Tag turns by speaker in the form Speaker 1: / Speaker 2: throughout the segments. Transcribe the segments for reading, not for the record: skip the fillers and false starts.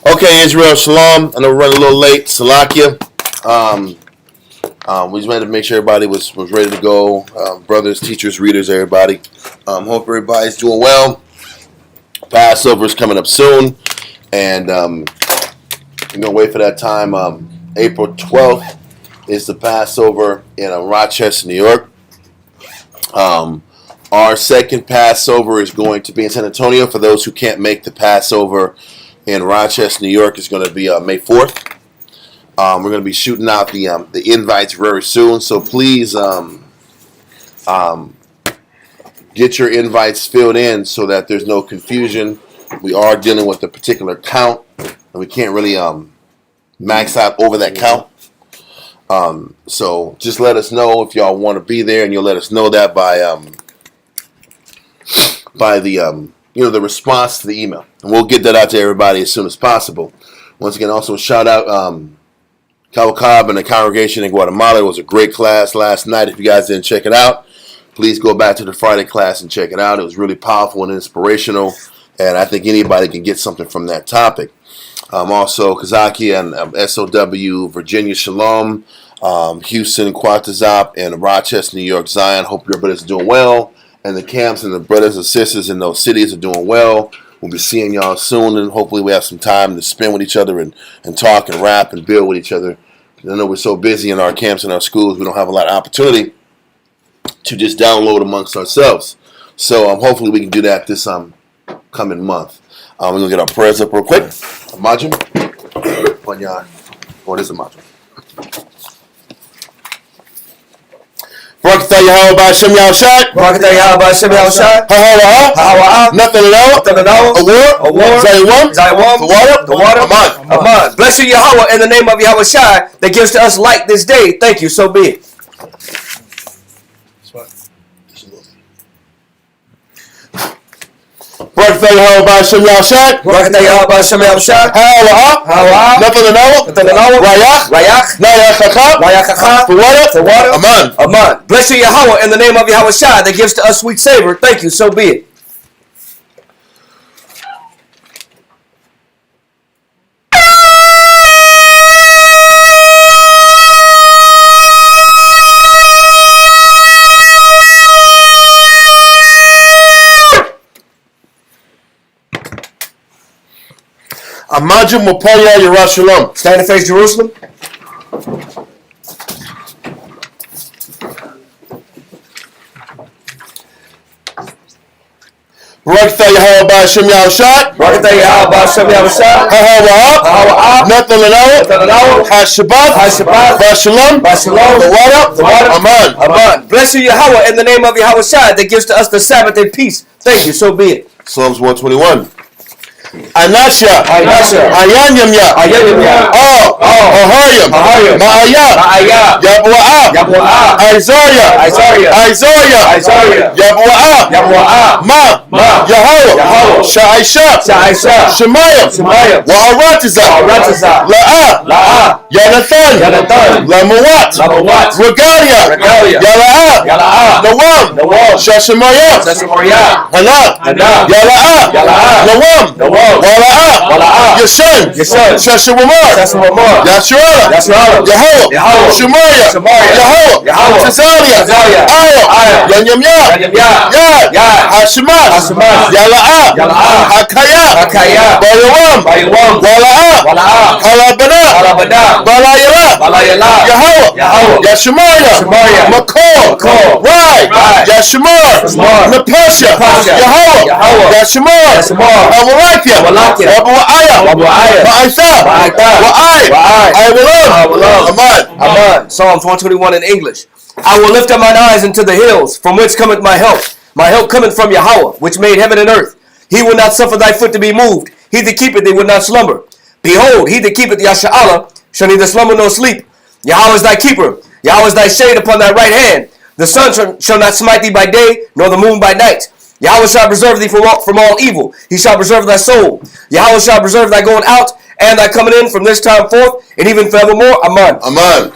Speaker 1: Okay, Israel, shalom. I know we're running a little late. Salakia. We just wanted to make sure everybody was ready to go. Brothers, teachers, readers, everybody. Hope everybody's doing well. Passover is coming up soon. And we're going to wait for that time. April 12th is the Passover in Rochester, New York. Our second Passover is going to be in San Antonio. For those who can't make the Passover in Rochester, New York, is going to be May 4th. We're going to be shooting out the invites very soon. So please get your invites filled in so that there's no confusion. We are dealing with a particular count, and we can't really max out over that count. So just let us know if y'all want to be there, and you'll let us know that by the the response to the email, and we'll get that out to everybody as soon as possible. Once again, also shout out Kawakab and the congregation in Guatemala. It was a great class last night. If you guys didn't check it out, please go back to the Friday class and check it out. It was really powerful and inspirational, and I think anybody can get something from that topic. Also, Kazaki and SOW, Virginia Shalom, Houston, Quatazop, and Rochester, New York, Zion. Hope your brothers are doing well. And the camps and the brothers and sisters in those cities are doing well. We'll be seeing y'all soon, and hopefully we have some time to spend with each other and talk and rap and build with each other. I know we're so busy in our camps and our schools, we don't have a lot of opportunity to just download amongst ourselves. So hopefully we can do that this coming month. We're going to get our prayers up real quick. Imagine. What is Imagine? Barakatah Yahweh B'Hashem Yahushai.
Speaker 2: Barakatah Yahweh B'Hashem Yahushai.
Speaker 1: Ha-ha-wa-ha. Nothing at all.
Speaker 2: Award. Zayawam. The water. Aman. Bless you, Yahweh, in the name of Yahweh Shai that gives to us light this day. Thank you, so be it.
Speaker 1: Barakatah Yahweh B'Hashem Yahushai.
Speaker 2: Barakatah Yahweh B'Hashem Yahushai.
Speaker 1: Ha-ha-wa-ha. Nothing at all. Rayach.
Speaker 2: The water. Aman. Bless you, Yahweh, in the name of Yahweh Shai that gives to us sweet savor. Thank you, so be it.
Speaker 1: Amajim Mopaya Yerushalayim.
Speaker 2: Stand and face Jerusalem.
Speaker 1: Barakatah Yahweh B'Hashem Yahushai.
Speaker 2: Barakatah Yahweh B'Hashem Yahushai.
Speaker 1: Ha-ha-wa-ha. Nothing at all. Ha-Shabbat. B'Shalom. The water.
Speaker 2: Aman. Bless you, Yahweh, in the name of Yahweh Shai that gives to us the Sabbath and peace. Thank you, so be it.
Speaker 1: Psalms 121. Anasha, Ayanyamya, Ahoyam, Ma'aya, Yabu'a, Isaiah, Yabu'a, Ma, Yahweh, Sha'isha, Shemayim, Wa'aratiza, La'a, Yanathan, Lamuat, Regalia, Yala'a, Nawam, Shashamayim, Hana, Yala'a, Nawam, Wala'a, Yashan, Shashawamar, Yashua, Yahweh, Shemaya, Yahweh, Tazalia, Aya, Yanyamya, Yad, Hashemas, Yala'a, Hakaya, Bayawam, Wala'a, Halabana, Balayala, Yahweh, Yashemaya, Makor, Rai, Yashemar, Napasha, Yahweh, Yashemar, Walakia, I will love.
Speaker 2: Aman. Psalms 121 in English. I will lift up mine eyes into the hills, from whence cometh my help. My help cometh from Yahweh, which made heaven and earth. He will not suffer thy foot to be moved. He that keepeth thee will not slumber. Behold, he that keepeth Yasha'Allah shall neither slumber nor sleep. Yahweh is thy keeper. Yahweh is thy shade upon thy right hand. The sun shall not smite thee by day, nor the moon by night. Yahweh shall preserve thee from all evil. He shall preserve thy soul. Yahweh shall preserve thy going out and thy coming in from this time forth and even forevermore. Amen.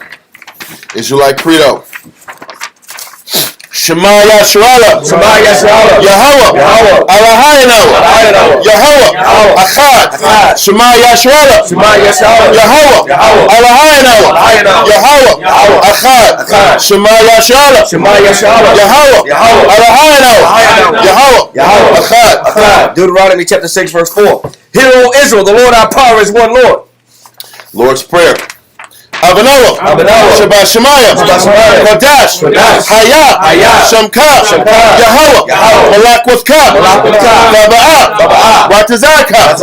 Speaker 1: Israelite Credo. Shema Yasharala.
Speaker 2: Shema Yasharala.
Speaker 1: Yahweh.
Speaker 2: Yahweh.
Speaker 1: Eloheinu.
Speaker 2: Eloheinu.
Speaker 1: Yahweh.
Speaker 2: Yahweh.
Speaker 1: Echad.
Speaker 2: Echad.
Speaker 1: Shema Yasharala.
Speaker 2: Shema Yasharala.
Speaker 1: Yahweh.
Speaker 2: Yahweh.
Speaker 1: Eloheinu.
Speaker 2: Eloheinu.
Speaker 1: Yahweh.
Speaker 2: Yahweh.
Speaker 1: Echad.
Speaker 2: Echad.
Speaker 1: Shema Yasharala.
Speaker 2: Shema Yasharala.
Speaker 1: Yahweh.
Speaker 2: Yahweh.
Speaker 1: Eloheinu.
Speaker 2: Eloheinu.
Speaker 1: Yahweh.
Speaker 2: Yahweh.
Speaker 1: Echad.
Speaker 2: Echad. Deuteronomy chapter 6 verse 4. Hear, O Israel, the Lord our power is one Lord.
Speaker 1: Lord's Prayer. Abanoah, Shabbat Shemayim, Kodash, Hayah, Shamka, Yahweh, Malak Waskah, Baba'ah, Watazaka,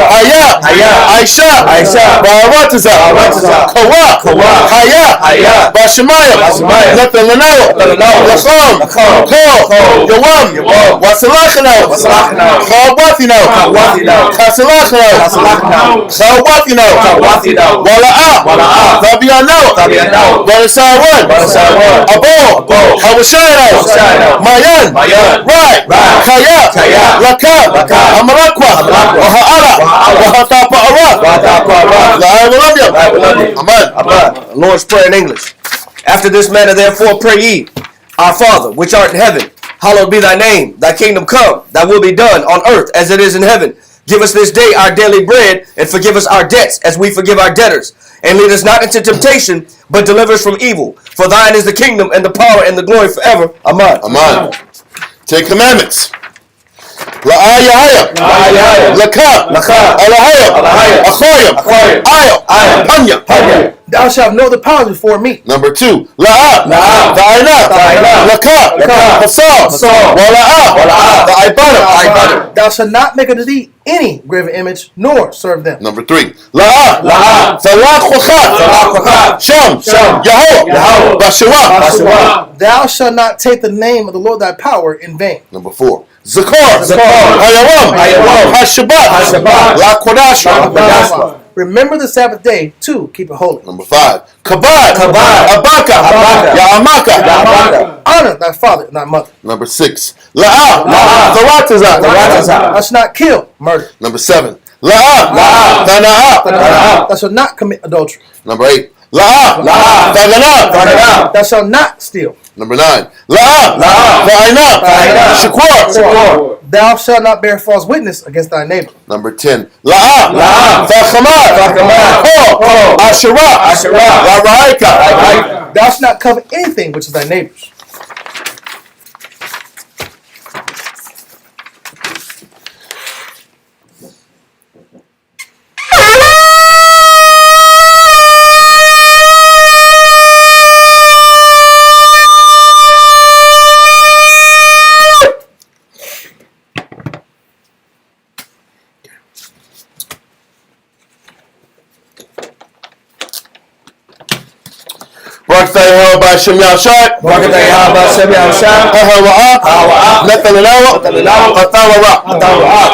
Speaker 1: Hayah, Aisha, Ba'aratazah, Kawah, Hayah, Bashemayim, Nathan Lanawa, Lacham, Kol, Yawam, Wasalachano, Chawatino, Chasalachano, Chawatino, Wala'ah, Tabiano, Barisawan, Abo, Hawashino, Mayan, Right, Kaya, Lakab, Amarakwa, Wahatapa'ara, Amen.
Speaker 2: Lord's Prayer in English. After this manner, therefore, pray ye, Our Father, which art in heaven, hallowed be thy name. Thy kingdom come, thy will be done on earth as it is in heaven. Give us this day our daily bread, and forgive us our debts as we forgive our debtors. And lead us not into temptation, but deliver us from evil. For thine is the kingdom and the power and the glory forever. Amen.
Speaker 1: Amen. 10 Commandments. La'ayahaya, Laka, Alahaya, Achoyim, Ayo, Panya.
Speaker 3: Thou shalt know the powers before me.
Speaker 1: Number 2, La'a, Ta'ina, Laka, Hasal, Wala'ah, Ta'ibana.
Speaker 3: Thou shalt not make unto thee any graven image, nor serve them.
Speaker 1: Number 3, La'a, Salach Wachat, Sham, Yahweh, Bashawa.
Speaker 3: Thou shalt not take the name of the Lord thy power in vain.
Speaker 1: Number 4, Zakor, Hayawam, Hashabat, La Kodash.
Speaker 3: Remember the Sabbath day to keep it holy.
Speaker 1: Number 5, Kabad, Abaka, Ya'amaka.
Speaker 3: Honor thy father and thy mother.
Speaker 1: Number 6, La'a, Zaratazah.
Speaker 3: Thou shalt not kill, murder.
Speaker 1: Number 7, La'a, Tana'a.
Speaker 3: Thou shalt not commit adultery.
Speaker 1: Number 8, La'a, Tagana.
Speaker 3: Thou shalt not steal.
Speaker 1: Number 9, La'a, Ta'ina, Shakur.
Speaker 3: Thou shalt not bear false witness against thy neighbor.
Speaker 1: Number 10, La'a, Ta'chamad, Asherah, Ra'aika.
Speaker 3: Thou shalt not covet anything which is thy neighbor's.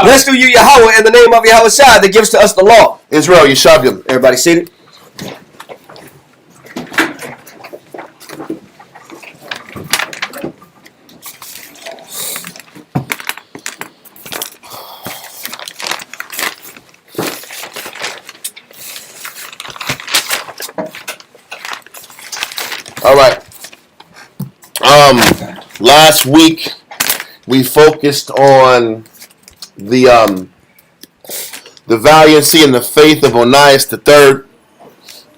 Speaker 1: Blessed
Speaker 2: do you, Yahweh, in the name of Yahweh that gives to us the law.
Speaker 1: Israel, Yeshabim.
Speaker 2: Everybody seated.
Speaker 1: All right. Last week we focused on the valiancy and the faith of Onias III.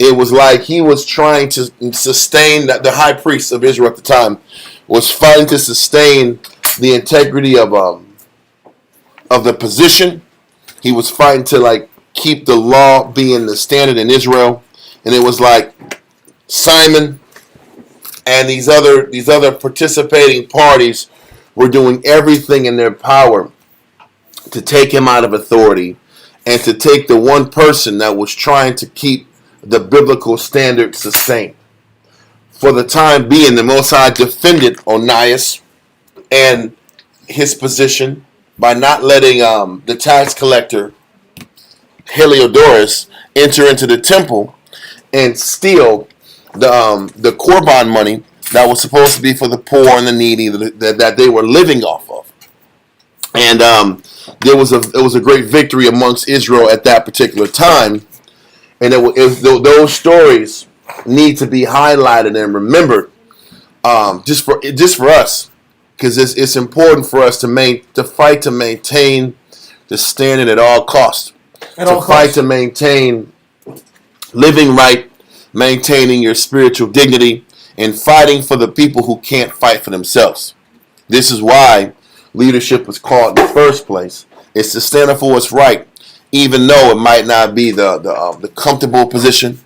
Speaker 1: It was like he was trying to sustain, that the high priest of Israel at the time was fighting to sustain the integrity of the position. He was fighting to keep the law being the standard in Israel, and it was like Simon and these other participating parties were doing everything in their power to take him out of authority and to take the one person that was trying to keep the biblical standard sustained. For the time being, the Most High defended Onias and his position by not letting the tax collector Heliodorus enter into the temple and steal the Korban money that was supposed to be for the poor and the needy that they were living off of. And it was a great victory amongst Israel at that particular time. And those stories need to be highlighted and remembered just for us, because it's important for us to fight to maintain the standard at all costs. Fight to maintain living right, maintaining your spiritual dignity, and fighting for the people who can't fight for themselves. This is why leadership was called in the first place. It's to stand up for what's right, even though it might not be the comfortable position.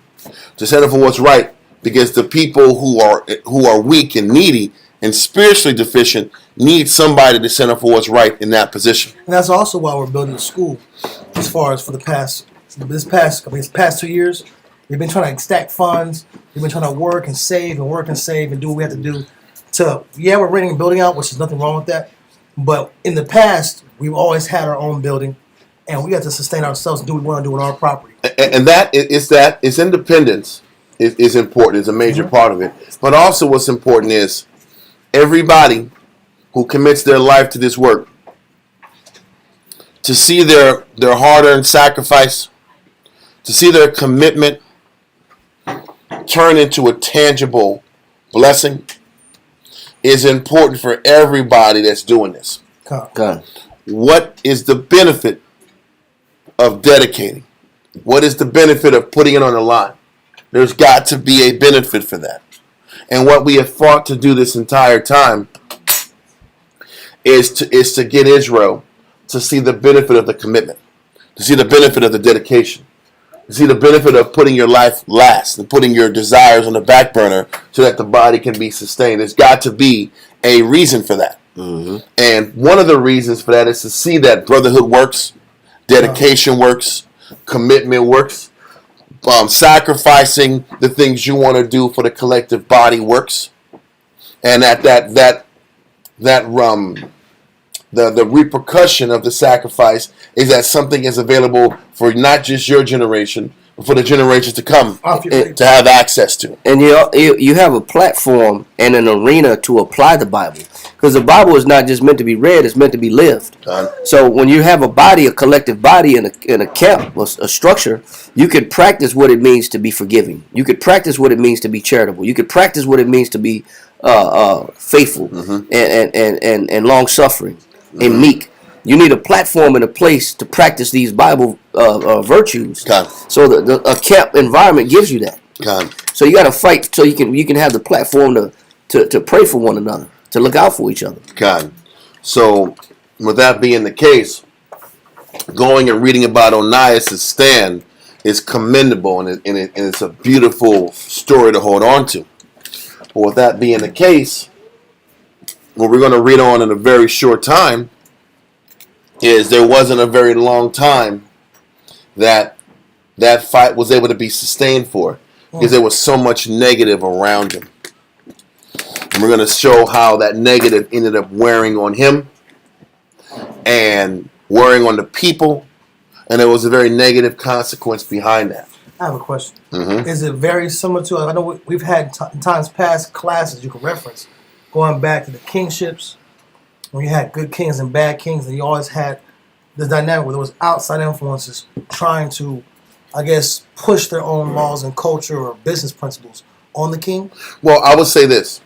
Speaker 1: To stand up for what's right, because the people who are weak and needy and spiritually deficient need somebody to stand up for what's right in that position.
Speaker 3: And that's also why we're building a school. As far as for the past 2 years, we've been trying to stack funds. We've been trying to work and save and do what we have to do. We're renting a building out, which is nothing wrong with that. But in the past, we've always had our own building, and we got to sustain ourselves and do what we want to do on our property.
Speaker 1: And it's independence is important. It's a major part of it. But also what's important is everybody who commits their life to this work, to see their hard-earned sacrifice, to see their commitment turn into a tangible blessing, is important for everybody that's doing this.
Speaker 2: God.
Speaker 1: What is the benefit of dedicating? What is the benefit of putting it on the line? There's got to be a benefit for that. And what we have fought to do this entire time is to get Israel to see the benefit of the commitment, to see the benefit of the dedication, to see the benefit of putting your life last and putting your desires on the back burner so that the body can be sustained. There's got to be a reason for that. Mm-hmm. And one of the reasons for that is to see that brotherhood works, dedication works, commitment works, sacrificing the things you want to do for the collective body works, and the repercussion of the sacrifice is that something is available for not just your generation, but for the generations to come to have access to.
Speaker 2: And you have a platform and an arena to apply the Bible. Because the Bible is not just meant to be read, it's meant to be lived. So when you have a body, a collective body in a camp, a structure, you could practice what it means to be forgiving. You could practice what it means to be charitable. You could practice what it means to be faithful and long-suffering and meek. You need a platform and a place to practice these Bible virtues. So a camp environment gives you that. So you got to fight so you can have the platform to pray for one another, to look out for each other.
Speaker 1: So with that being the case, going and reading about Onias' stand is commendable, and it's a beautiful story to hold on to. But with that being the case, what we're going to read on in a very short time is there wasn't a very long time that fight was able to be sustained for, because there was so much negative around him. And we're going to show how that negative ended up wearing on him and wearing on the people, and there was a very negative consequence behind that.
Speaker 3: I have a question. Mm-hmm. Is it very similar to, I know we've had in times past classes you can reference, going back to the kingships, when you had good kings and bad kings, and you always had this dynamic where there was outside influences trying to, I guess, push their own laws and culture or business principles on the king?
Speaker 1: Well, I would say this.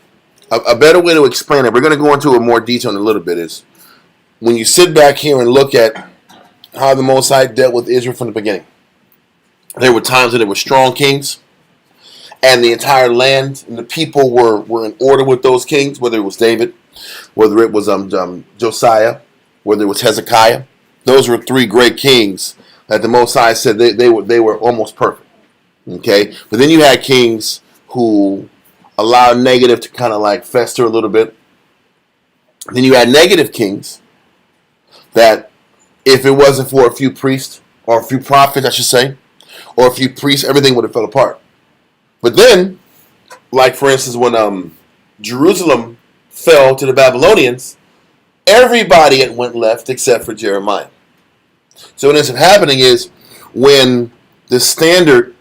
Speaker 1: A better way to explain it, we're going to go into it more detail in a little bit, is when you sit back here and look at how the Most High dealt with Israel from the beginning. There were times when there were strong kings, and the entire land and the people were in order with those kings, whether it was David, whether it was Josiah, whether it was Hezekiah. Those were three great kings that the Most High said they were almost perfect. Okay? But then you had kings who allowed negative to kind of like fester a little bit. Then you had negative kings that, if it wasn't for a few priests, or a few prophets, I should say, or a few priests, everything would have fell apart. But then, like for instance, when Jerusalem fell to the Babylonians, everybody had went left except for Jeremiah. So what ends up happening is, when the standard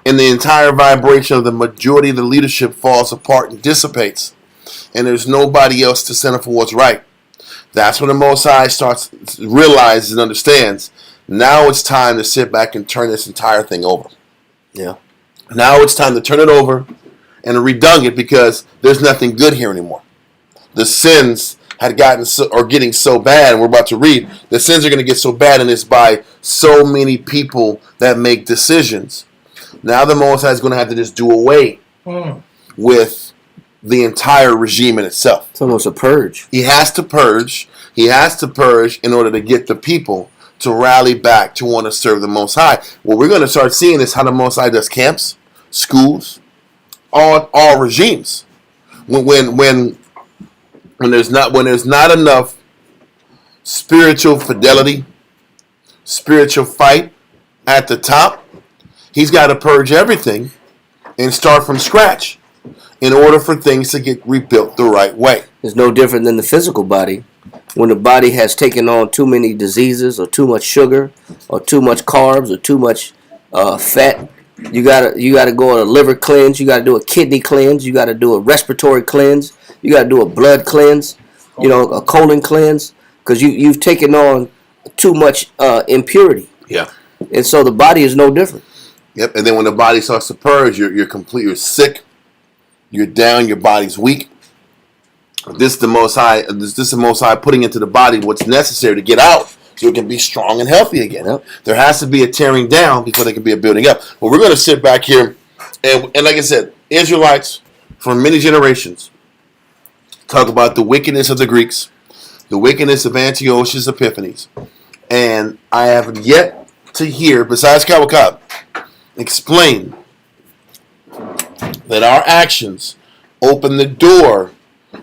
Speaker 1: and the entire vibration of the majority of the leadership falls apart and dissipates, and there's nobody else to stand up for what's right, that's when the Most High realizes and understands, now it's time to sit back and turn this entire thing over.
Speaker 2: Yeah.
Speaker 1: Now it's time to turn it over and redung it because there's nothing good here anymore. The sins had gotten getting so bad, and we're about to read, the sins are going to get so bad, and it's by so many people that make decisions. Now the Most High is going to have to just do away with the entire regime in itself.
Speaker 2: It's almost a purge.
Speaker 1: He has to purge. He has to purge in order to get the people to rally back to want to serve the Most High. What we're going to start seeing is how the Most High does camps, schools, all regimes. When there's not enough spiritual fidelity, spiritual fight at the top, he's got to purge everything and start from scratch in order for things to get rebuilt the right way.
Speaker 2: It's no different than the physical body. When the body has taken on too many diseases or too much sugar or too much carbs or too much fat, you gotta go on a liver cleanse, you gotta do a kidney cleanse, you gotta do a respiratory cleanse, you gotta do a blood cleanse, a colon cleanse, because you've taken on too much impurity.
Speaker 1: Yeah.
Speaker 2: And so the body is no different.
Speaker 1: Yep. And then when the body starts to purge, you're sick, you're down, your body's weak. This is the Most High. This is the Most High putting into the body what's necessary to get out, so it can be strong and healthy again.
Speaker 2: Yep.
Speaker 1: There has to be a tearing down before there can be a building up. Well, we're going to sit back here, and like I said, Israelites for many generations talk about the wickedness of the Greeks, the wickedness of Antiochus Epiphanes, and I have yet to hear, besides Kawakab, explain that our actions open the door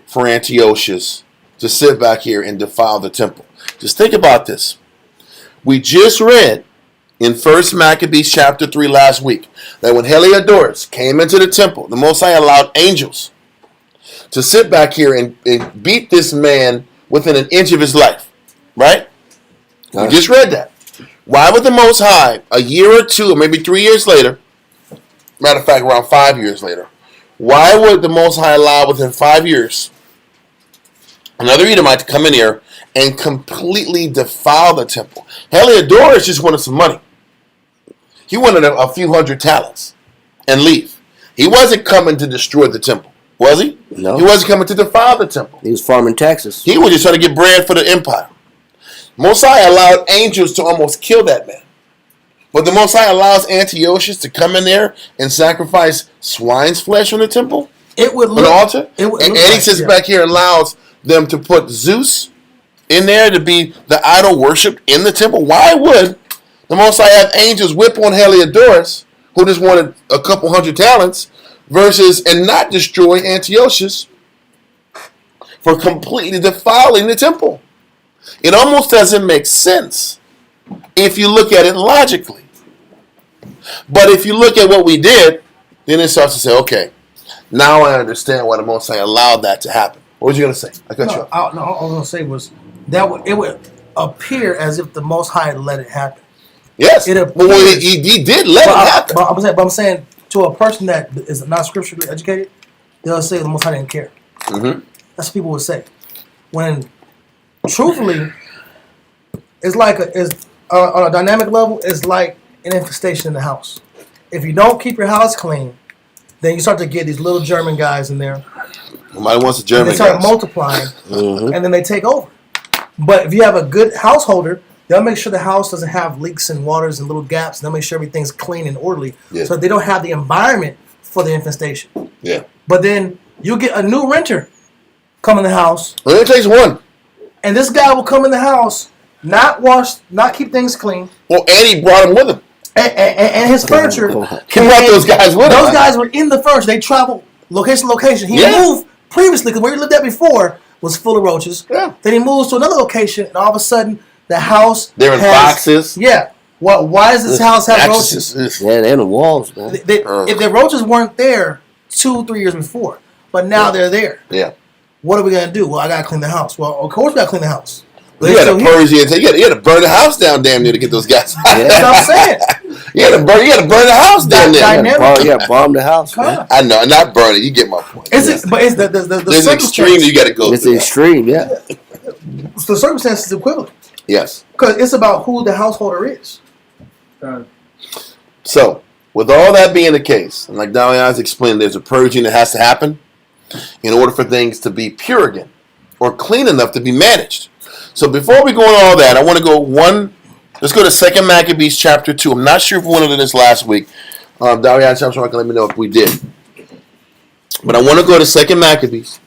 Speaker 1: for Antiochus to sit back here and defile the temple. Just think about this. We just read in 1 Maccabees chapter 3 last week that when Heliodorus came into the temple, the Most High allowed angels to sit back here and beat this man within an inch of his life. Right? We just read that. Why would the Most High, a year or two, or maybe 3 years later, matter of fact, around 5 years later, why would the Most High allow within 5 years another Edomite to come in here and completely defile the temple? Heliodorus just wanted some money. He wanted a few hundred talents and leave. He wasn't coming to destroy the temple, was he?
Speaker 2: No.
Speaker 1: He wasn't coming to defile the temple.
Speaker 2: He was farming taxes.
Speaker 1: He was just trying to get bread for the empire. Most High allowed angels to almost kill that man. But the Most High allows Antiochus to come in there and sacrifice swine's flesh on the temple?
Speaker 3: It would
Speaker 1: On
Speaker 3: look,
Speaker 1: the altar?
Speaker 3: It would
Speaker 1: And
Speaker 3: look
Speaker 1: he
Speaker 3: like,
Speaker 1: sits
Speaker 3: yeah.
Speaker 1: back here and allows them to put Zeus in there to be the idol worshipped in the temple. Why would the Most High have angels whip on Heliodorus, who just wanted a couple hundred talents, and not destroy Antiochus for completely defiling the temple? It almost doesn't make sense if you look at it logically. But if you look at what we did, then it starts to say, okay, now I understand why the Most High allowed that to happen. What was you going to say? I cut you off.
Speaker 3: All I was going to say was that it would appear as if the Most High let it happen.
Speaker 1: Yes,
Speaker 3: It appears,
Speaker 1: well, he did let it happen.
Speaker 3: But I'm saying to a person that is not scripturally educated, they'll say the Most High didn't care.
Speaker 1: Mm-hmm.
Speaker 3: That's what people would say. When truthfully, it's like on a dynamic level, it's like an infestation in the house. If you don't keep your house clean, then you start to get these little German guys in there.
Speaker 1: Nobody wants a German
Speaker 3: They start
Speaker 1: guy.
Speaker 3: multiplying,
Speaker 2: Mm-hmm.
Speaker 3: and then they take over. But if you have a good householder, they'll make sure the house doesn't have leaks and waters and little gaps. And they'll make sure everything's clean and orderly,
Speaker 1: Yeah.
Speaker 3: so they don't have the environment for the infestation.
Speaker 1: Yeah.
Speaker 3: But then you get a new renter come in the house,
Speaker 1: Well, it takes one.
Speaker 3: and this guy will come in the house, not wash, not keep things clean,
Speaker 1: Well, and he brought him with him.
Speaker 3: and his furniture.
Speaker 1: He brought those guys with him.
Speaker 3: Those guys were in the furniture. They traveled location to location. He
Speaker 1: Yeah.
Speaker 3: moved previously because where he lived at before was full of roaches.
Speaker 1: Yeah.
Speaker 3: Then he moves to another location, and all of a sudden the house
Speaker 1: They're in boxes.
Speaker 3: Yeah. Why does this house have
Speaker 1: Mattresses.
Speaker 3: roaches?
Speaker 2: Yeah, they're in the walls, man.
Speaker 3: If the roaches weren't there 2-3 years before, but now they're there.
Speaker 1: Yeah.
Speaker 3: What are we gonna do? Well, I gotta clean the house. Well, of course we gotta clean the house. But
Speaker 1: You
Speaker 3: they're
Speaker 1: had to
Speaker 3: still here.
Speaker 1: purge you had to burn the house down damn near to get those guys.
Speaker 3: That's what I'm saying.
Speaker 1: You had to burn the house down there.
Speaker 3: Dynamic.
Speaker 2: Yeah, bomb the house,
Speaker 3: Come
Speaker 2: man.
Speaker 3: on.
Speaker 1: I know, not burn it. You get my point.
Speaker 3: But it's the
Speaker 1: There's an extreme that you got to go
Speaker 2: It's
Speaker 1: through.
Speaker 2: extreme, yeah.
Speaker 3: The circumstance is equivalent
Speaker 1: Yes.
Speaker 3: because it's about who the householder is.
Speaker 1: So, with all that being the case, and like Dalian's explained, there's a purging that has to happen in order for things to be pure again or clean enough to be managed. So before we go on all that, I want to go let's go to 2 Maccabees chapter 2. I'm not sure if we went into this last week. Dalian, can let me know if we did. But I want to go to 2 Maccabees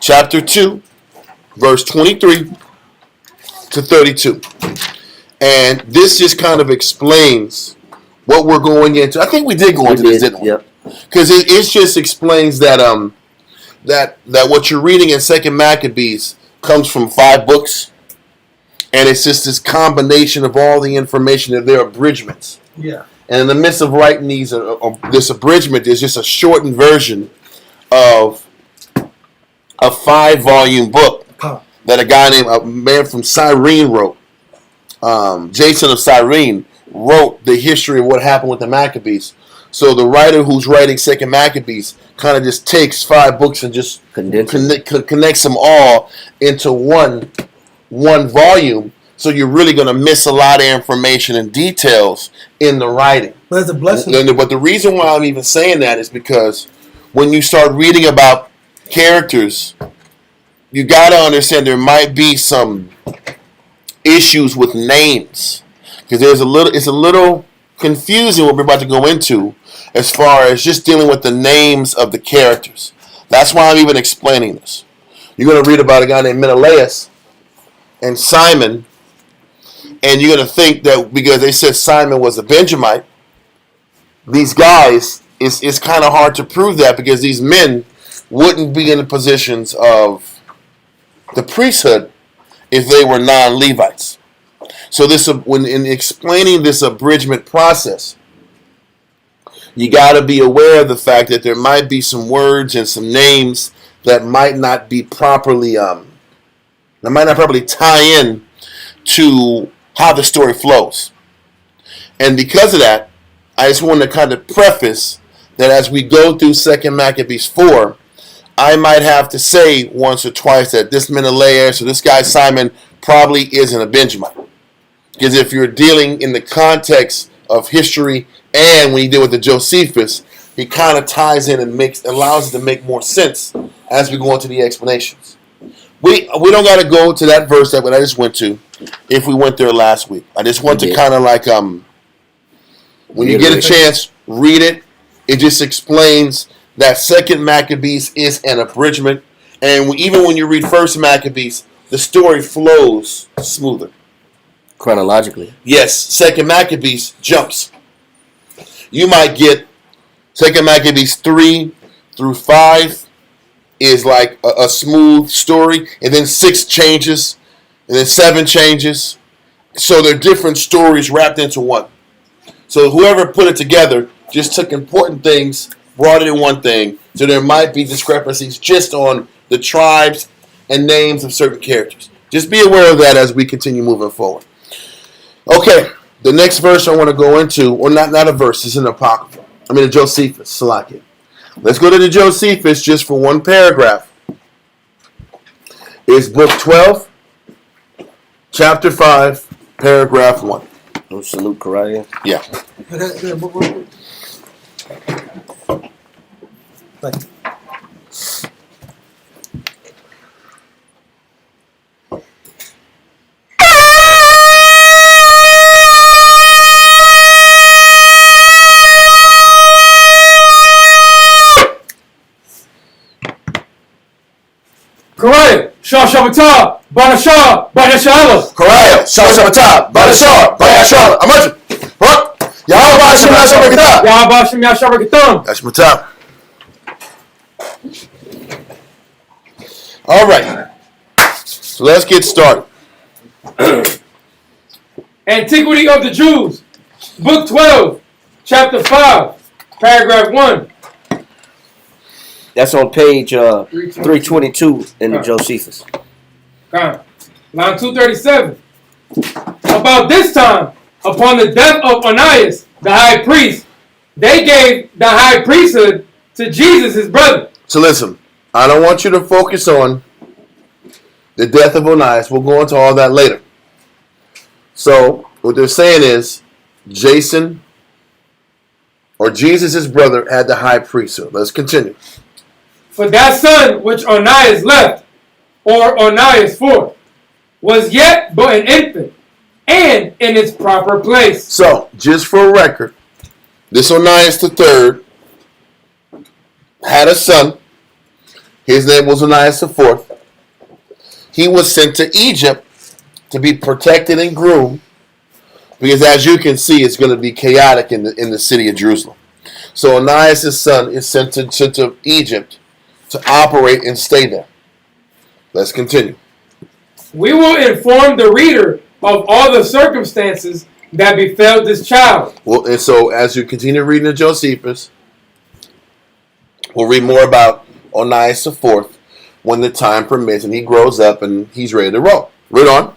Speaker 1: chapter 2, verse 23 to 32. And this just kind of explains what we're going into. I think we did go into this, didn't we?
Speaker 2: Yep.
Speaker 1: Because it just explains that that what you're reading in 2 Maccabees comes from 5 books, and it's just this combination of all the information, that they're abridgments.
Speaker 3: Yeah.
Speaker 1: And in the midst of writing this abridgment, there's just a shortened version of a 5-volume book that a man from Cyrene wrote. Jason of Cyrene wrote the history of what happened with the Maccabees. So the writer who's writing 2 Maccabees kind of just takes 5 books and just connects them all into one volume. So you're really going to miss a lot of information and details in the writing.
Speaker 3: But it's a blessing.
Speaker 1: But the reason why I'm even saying that is because when you start reading about characters, you got to understand there might be some issues with names, because it's a little confusing what we're about to go into as far as just dealing with the names of the characters. That's why I'm even explaining this. You're going to read about a guy named Menelaus and Simon, and you're going to think that because they said Simon was a Benjamite, these guys, it's kind of hard to prove that, because these men wouldn't be in the positions of the priesthood if they were non-Levites. So when in explaining this abridgment process, you got to be aware of the fact that there might be some words and some names that might not be properly tie in to how the story flows. And because of that, I just want to kind of preface that as we go through 2 Maccabees 4, I might have to say once or twice that this Menelaus or this guy Simon probably isn't a Benjamite. Because if you're dealing in the context of history and when you deal with the Josephus, he kind of ties in and allows it to make more sense as we go into the explanations. We don't got to go to that verse that I just went to if we went there last week. I just want to kind of like, when you get a chance, read it. It just explains that 2 Maccabees is an abridgment. And even when you read 1 Maccabees, the story flows smoother.
Speaker 2: Chronologically.
Speaker 1: Yes, 2 Maccabees jumps. You might get 2 Maccabees 3 through 5 is like a smooth story, and then 6 changes, and then 7 changes. So they're different stories wrapped into one. So whoever put it together just took important things, brought it in one thing. So there might be discrepancies just on the tribes and names of certain characters. Just be aware of that as we continue moving forward. Okay, the next verse I want to go into, or not a verse, it's an apocrypha. I mean a Josephus, Salakia. Let's go to the Josephus just for one paragraph. It's book 12, chapter 5, paragraph 1.
Speaker 2: Oh, salute, Karaya.
Speaker 1: Yeah.
Speaker 4: Correct. Shah Shabbatah, Banashah, Banashah.
Speaker 1: Correct. Shah Shabbatah, Banashah, Banashah. Amajim. What? Yahweh Hashem Yashabakatah.
Speaker 4: Yahweh Hashem Yashabakatam.
Speaker 1: That's my top. All right. So let's get started.
Speaker 4: Antiquity of the Jews, Book 12, Chapter 5, Paragraph 1.
Speaker 2: That's on page 322 in the Josephus.
Speaker 4: Line 237. About this time, upon the death of Onias, the high priest, they gave the high priesthood to Jesus, his brother.
Speaker 1: So listen, I don't want you to focus on the death of Onias. We'll go into all that later. So what they're saying is Jason or Jesus' brother, had the high priesthood. Let's continue.
Speaker 4: For that son which Onias left, or Onias fourth, was yet but an infant, and in its proper place.
Speaker 1: So, just for a record, this Onias III had a son. His name was Onias IV. He was sent to Egypt to be protected and groomed, because as you can see, it's going to be chaotic in the city of Jerusalem. So Onias' son is sent to Egypt to operate and stay there. Let's continue.
Speaker 4: We will inform the reader of all the circumstances that befell this child.
Speaker 1: Well, and so as you continue reading the Josephus, we'll read more about Onias IV when the time permits and he grows up and he's ready to roll. Read on.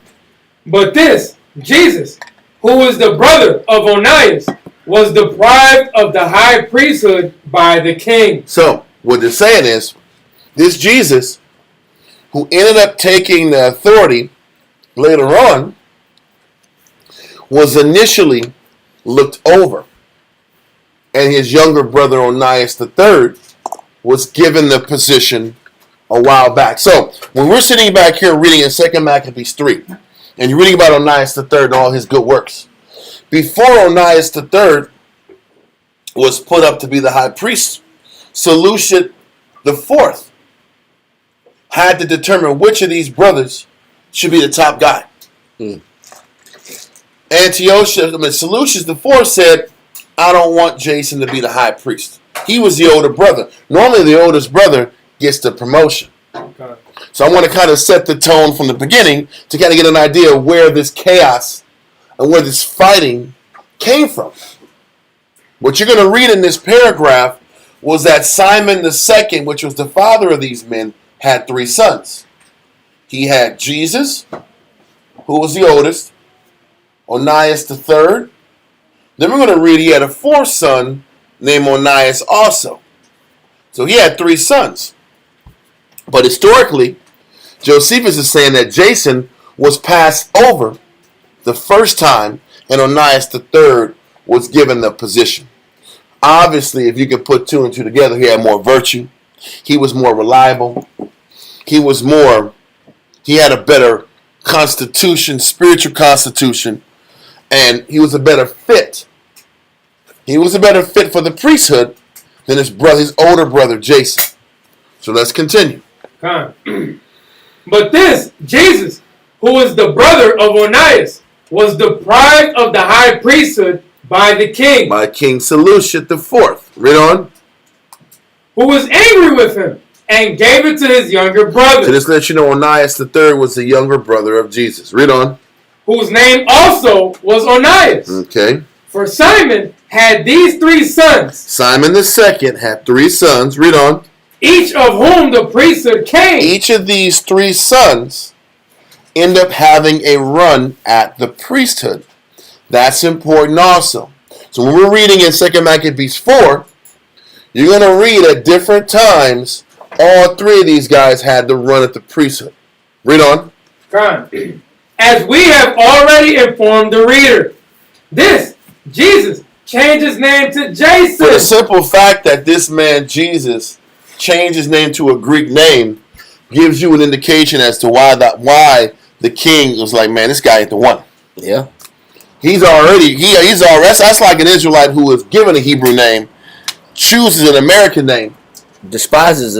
Speaker 4: But this, Jesus, who was the brother of Onias, was deprived of the high priesthood by the king.
Speaker 1: So, what they're saying is, this Jesus, who ended up taking the authority later on, was initially looked over. And his younger brother, Onias III, was given the position a while back. So, when we're sitting back here reading in 2 Maccabees 3, and you're reading about Onias III and all his good works, before Onias III was put up to be the high priest, Seleucus IV had to determine which of these brothers should be the top guy. Seleucus IV said, I don't want Jason to be the high priest. He was the older brother. Normally the oldest brother gets the promotion.
Speaker 4: Okay.
Speaker 1: So I want to kind of set the tone from the beginning to kind of get an idea of where this chaos and where this fighting came from. What you're going to read in this paragraph was that Simon II, which was the father of these men, had 3 sons. He had Jesus, who was the oldest, Onias III. Then we're going to read he had a 4th son named Onias also. So he had 3 sons. But historically, Josephus is saying that Jason was passed over the first time and Onias III was given the position. Obviously, if you can put 2 and 2 together, he had more virtue. He was more reliable. He had a better constitution, spiritual constitution, and he was a better fit. He was a better fit for the priesthood than his older brother, Jason. So let's continue.
Speaker 4: But this, Jesus, who was the brother of Onias, was deprived of the high priesthood by the king.
Speaker 1: By King Seleucus IV. Read on.
Speaker 4: Who was angry with him and gave it to his younger brother.
Speaker 1: So this lets you know Onias III was the younger brother of Jesus. Read on.
Speaker 4: Whose name also was Onias.
Speaker 1: Okay.
Speaker 4: For Simon had these 3 sons.
Speaker 1: Simon II had 3 sons. Read on.
Speaker 4: Each of whom the priesthood came.
Speaker 1: Each of these 3 sons end up having a run at the priesthood. That's important also. So when we're reading in 2 Maccabees 4, you're going to read at different times all 3 of these guys had to run at the priesthood. Read on.
Speaker 4: As we have already informed the reader, this, Jesus, changed his name to Jason.
Speaker 1: For the simple fact that this man, Jesus, changed his name to a Greek name gives you an indication as to why the king was like, man, this guy ain't the one.
Speaker 2: Yeah.
Speaker 1: He's already that's like an Israelite who was given a Hebrew name, chooses an American name,
Speaker 2: Despises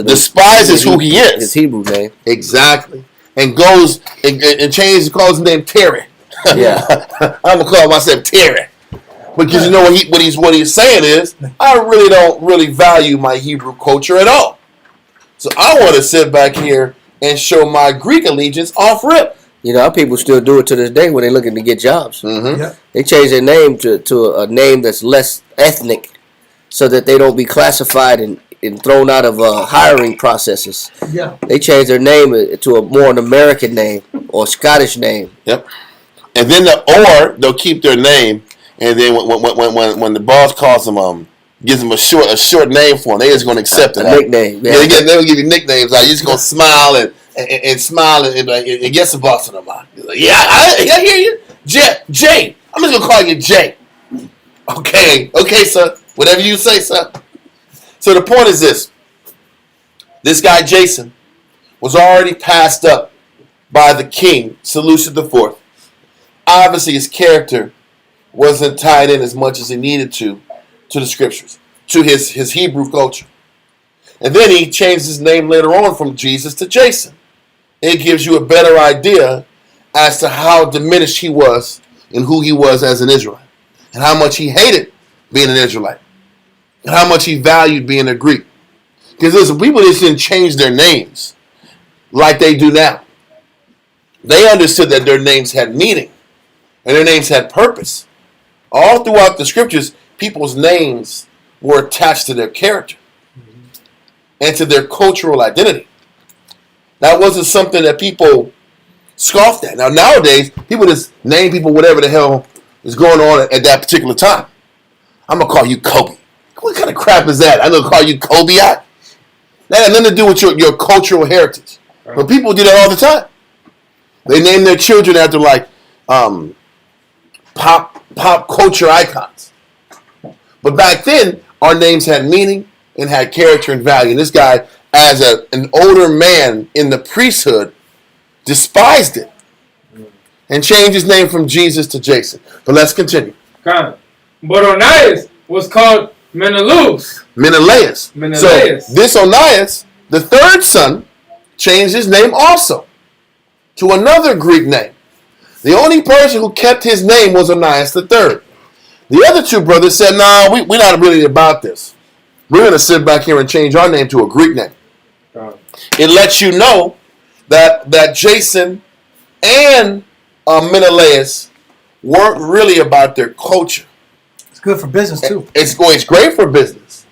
Speaker 1: who he is.
Speaker 2: His Hebrew name.
Speaker 1: Exactly. And goes and calls his name Terry.
Speaker 2: Yeah.
Speaker 1: I'm gonna call myself Terry. Because you know what he's saying is, I really don't value my Hebrew culture at all. So I want to sit back here and show my Greek allegiance off rip.
Speaker 2: You know, our people still do it to this day when they're looking to get jobs.
Speaker 1: Mm-hmm.
Speaker 3: Yeah.
Speaker 2: They change their name to a name that's less ethnic so that they don't be classified and thrown out of hiring processes.
Speaker 3: Yeah.
Speaker 2: They change their name to a more an American name or Scottish name.
Speaker 1: Yep. And then they'll keep their name, and then when the boss calls them, gives them a short name for them, they just gonna accept it.
Speaker 2: A nickname.
Speaker 1: Yeah, they'll give you nicknames. Like, you're just gonna smile and smile and get some boss in their mind. Like, yeah, I hear you, Jay. I'm just gonna call you Jay. Okay, sir. Whatever you say, son. So the point is this. This guy, Jason, was already passed up by the king, Seleucus IV. Obviously, his character wasn't tied in as much as he needed to the scriptures, to his Hebrew culture. And then he changed his name later on from Jesus to Jason. It gives you a better idea as to how diminished he was and who he was as an Israelite, and how much he hated being an Israelite, and how much he valued being a Greek. Because listen, people just didn't change their names like they do now. They understood that their names had meaning and their names had purpose. All throughout the scriptures, people's names were attached to their character and to their cultural identity. That wasn't something that people scoffed at. Now, nowadays, people just name people whatever the hell is going on at that particular time. I'm going to call you Kobe. What kind of crap is that? I'm going to call you Kobe. That had nothing to do with your cultural heritage. But people do that all the time. They name their children after like pop culture icons. But back then, our names had meaning and had character and value. And this guy, as an older man in the priesthood, despised it and changed his name from Jesus to Jason. But let's continue.
Speaker 4: But Onias was called Menelaus.
Speaker 1: So this Onias, the third son, changed his name also to another Greek name. The only person who kept his name was Onias the third. The other two brothers said, "No, we're not really about this. We're going to sit back here and change our name to a Greek name." It lets you know that Jason and Menelaus weren't really about their culture.
Speaker 3: It's good for business too.
Speaker 1: It's great for business.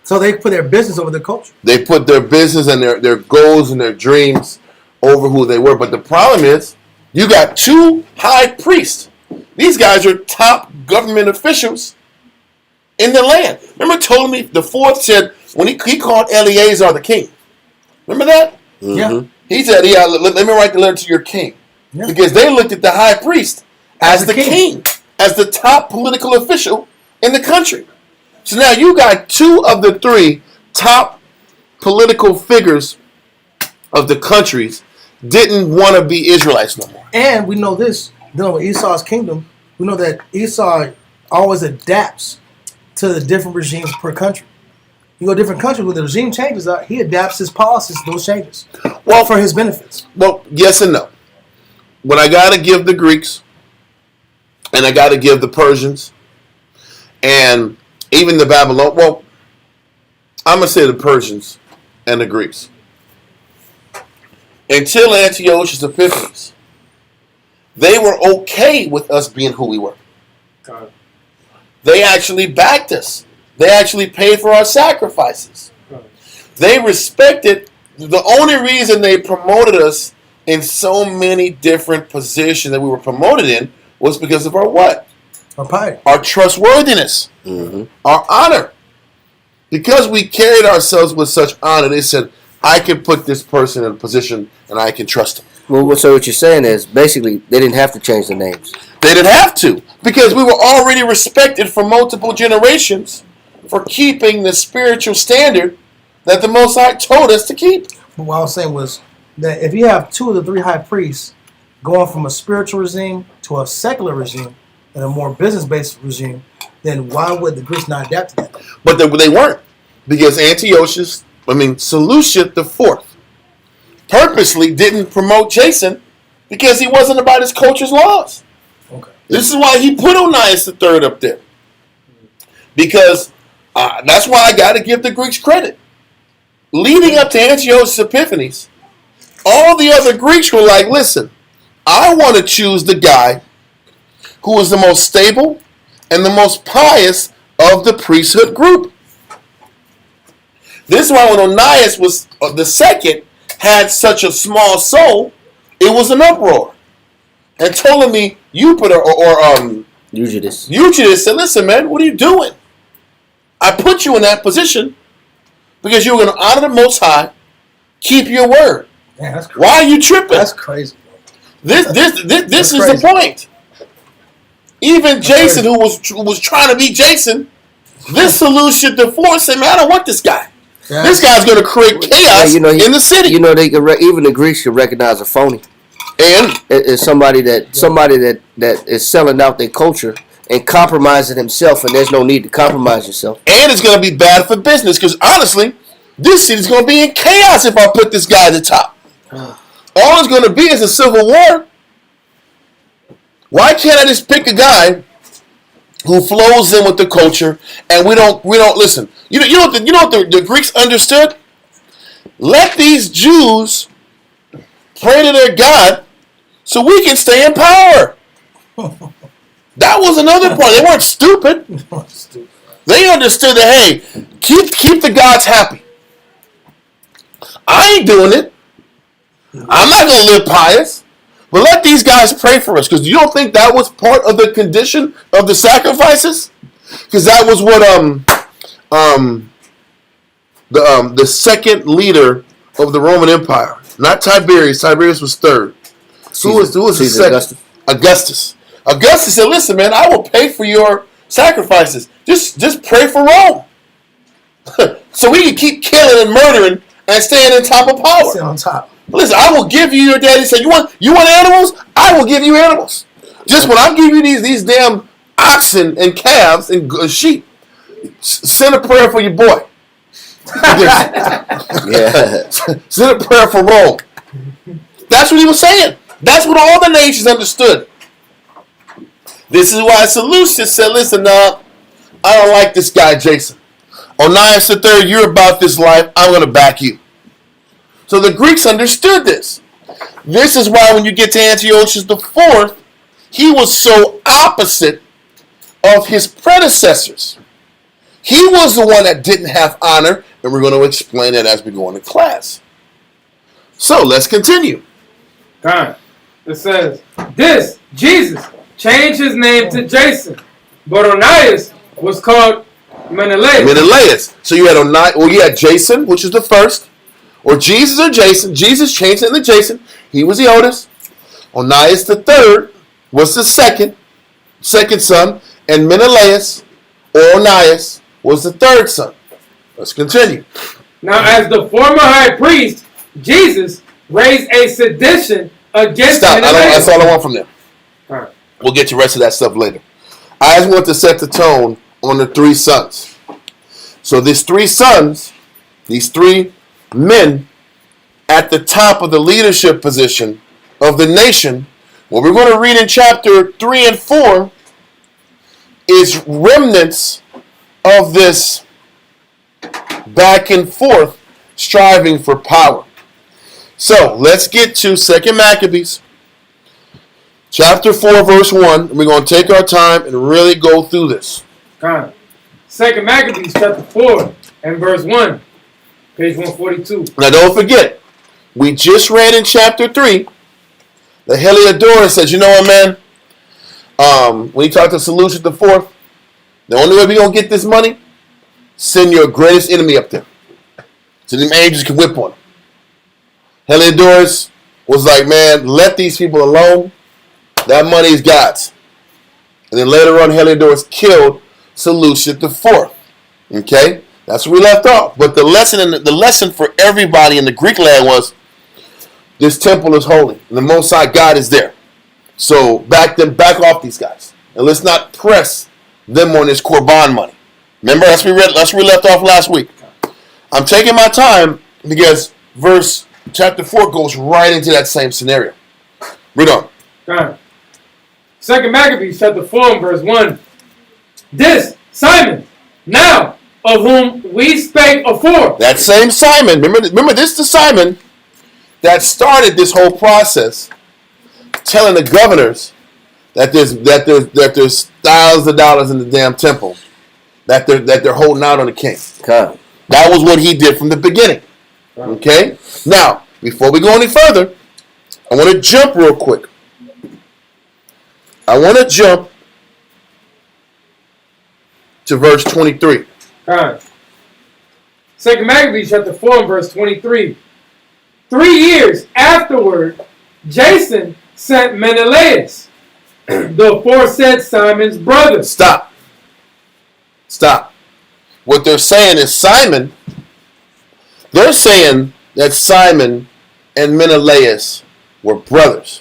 Speaker 3: So they put their business over their culture.
Speaker 1: They put their business and their goals and their dreams over who they were. But the problem is, you got two high priests. These guys are top government officials in the land. Remember Ptolemy the fourth said when he called Eleazar the king. Remember that?
Speaker 3: Mm-hmm. Yeah.
Speaker 1: He said, "Yeah, let me write the letter to your king," because they looked at the high priest as the king, as the top political official in the country. So now you got two of the three top political figures of the countries didn't want to be Israelites no more.
Speaker 3: And we know this, with Esau's kingdom, we know that Esau always adapts to the different regimes per country. You go to different countries, when the regime changes, he adapts his policies to those changes. Well, for his benefits.
Speaker 1: Well, yes and no. When I got to give the Greeks, and I got to give the Persians, and even the Babylon, well, I'm going to say the Persians and the Greeks. Until Antiochus Epiphanes, they were okay with us being who we were. They actually backed us. They actually paid for our sacrifices. They respected. The only reason they promoted us in so many different positions that we were promoted in was because of our what?
Speaker 3: Our piety.
Speaker 1: Our trustworthiness. Mm-hmm. Our honor. Because we carried ourselves with such honor, they said, I can put this person in a position and I can trust him.
Speaker 2: Well, so what you're saying is basically they didn't have to change the names.
Speaker 1: They didn't have to, because we were already respected for multiple generations for keeping the spiritual standard that the Most High told us to keep.
Speaker 3: But what I was saying was that if you have two of the three high priests going from a spiritual regime to a secular regime and a more business-based regime, then why would the Greeks not adapt to that?
Speaker 1: But they weren't, because Seleucus IV purposely didn't promote Jason because he wasn't about his culture's laws.
Speaker 3: Okay.
Speaker 1: This is why he put Onias III up there. Because that's why I got to give the Greeks credit. Leading up to Antiochus Epiphanes, all the other Greeks were like, listen, I want to choose the guy who is the most stable and the most pious of the priesthood group. This is why when Onias was the second had such a small soul, it was an uproar. And Ptolemy Eutychus said, listen, man, what are you doing? I put you in that position because you were going to honor the Most High, keep your word.
Speaker 3: Man, that's crazy.
Speaker 1: Why are you tripping?
Speaker 3: That's crazy.
Speaker 1: This is crazy. The point. Even Jason, who was trying to be Jason, This solution to force said, man, I don't want this guy.
Speaker 3: Yeah.
Speaker 1: This guy's going to create chaos in the city.
Speaker 2: You know, they could even the Greeks could recognize a phony.
Speaker 1: And
Speaker 2: It's somebody that is selling out their culture and compromising himself, and there's no need to compromise yourself.
Speaker 1: And it's going to be bad for business because, honestly, this city's going to be in chaos if I put this guy at the top. All it's going to be is a civil war. Why can't I just pick a guy who flows in with the culture and we don't listen? You know what the Greeks understood? Let these Jews pray to their God so we can stay in power. That was another part. They weren't stupid. They understood that, hey, keep the gods happy. I ain't doing it. I'm not going to live pious. But let these guys pray for us. Because you don't think that was part of the condition of the sacrifices? Because that was what the second leader of the Roman Empire. Not Tiberius. Tiberius was third. Who was the second? Augustus. Augustus said, listen, man, I will pay for your sacrifices. Just pray for Rome. So we can keep killing and murdering and staying on top of power.
Speaker 3: Stay on top.
Speaker 1: Listen, I will give you your daddy said, you want animals? I will give you animals. Just when I give you these damn oxen and calves and sheep, send a prayer for your boy.
Speaker 2: Yeah.
Speaker 1: Send a prayer for Rome. That's what he was saying. That's what all the nations understood. This is why Seleucus said, listen, I don't like this guy, Jason. Onias III, you're about this life. I'm going to back you. So the Greeks understood this. This is why when you get to Antiochus IV, he was so opposite of his predecessors. He was the one that didn't have honor, and we're going to explain that as we go into class. So let's continue.
Speaker 4: Time. It says, this, Jesus, changed his name to Jason, but Onias was called Menelaus.
Speaker 1: Menelaus. So you had you had Jason, which is the first. Or Jesus or Jason. Jesus changed it into Jason. He was the oldest. Onias the third was the second son. And Menelaus, or Onias, was the third son. Let's continue.
Speaker 4: Now, as the former high priest, Jesus raised a sedition against Menelaus.
Speaker 1: That's all I want from them.
Speaker 4: Right.
Speaker 1: We'll get to the rest of that stuff later. I just want to set the tone on the three sons. So these three sons, these three men at the top of the leadership position of the nation, what we're going to read in chapter 3 and 4 is remnants of this back and forth striving for power. So let's get to 2 Maccabees chapter 4 verse 1. We're going to take our time and really go through this.
Speaker 4: 2 Maccabees chapter 4 and verse 1. Page 142.
Speaker 1: Now don't forget, we just read in chapter 3 that Heliodorus says, you know what, man? When he talked to Seleucus the Fourth, the only way we're going to get this money, send your greatest enemy up there. So them angels can whip on him. Heliodorus was like, man, let these people alone. That money is God's. And then later on, Heliodorus killed Seleucus the Fourth. Okay? That's where we left off. But the lesson for everybody in the Greek land was this temple is holy. And the Most High God is there. So back off these guys. And let's not press them on this Korban money. Remember, that's where we left off last week. I'm taking my time because chapter 4 goes right into that same scenario. Read on.
Speaker 4: Time. 2 Maccabees chapter 4 and verse 1. This Simon, now of whom we spake afore.
Speaker 1: That same Simon, remember this is the Simon that started this whole process, telling the governors that there's thousands of dollars in the damn temple that they're holding out on the king.
Speaker 2: God.
Speaker 1: That was what he did from the beginning. Okay? Now, before we go any further, I want to jump real quick. I want to jump to verse 23.
Speaker 4: Time. 2 Maccabees chapter 4 and verse 23. 3 years afterward, Jason sent Menelaus, the aforesaid Simon's brother.
Speaker 1: Stop. what they're saying is Simon. They're saying that Simon and Menelaus were brothers.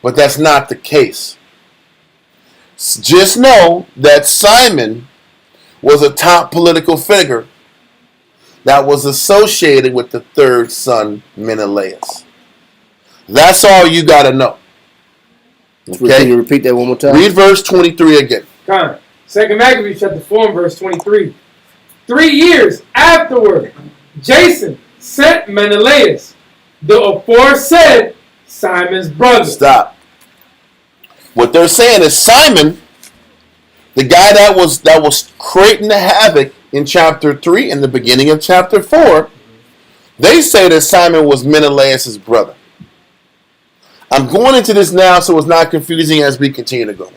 Speaker 1: But that's not the case. Just know that Simon was a top political figure that was associated with the third son, Menelaus. That's all you got to know. Okay?
Speaker 2: Can you repeat that one more time?
Speaker 1: Read verse 23 again.
Speaker 4: Con. 2 Maccabees chapter 4 and verse 23. 3 years afterward, Jason sent Menelaus, the aforesaid Simon's brother.
Speaker 1: Stop. What they're saying is Simon, the guy that was creating the havoc in chapter 3 and the beginning of chapter 4, they say that Simon was Menelaus' brother. I'm going into this now so it's not confusing as we continue to go on.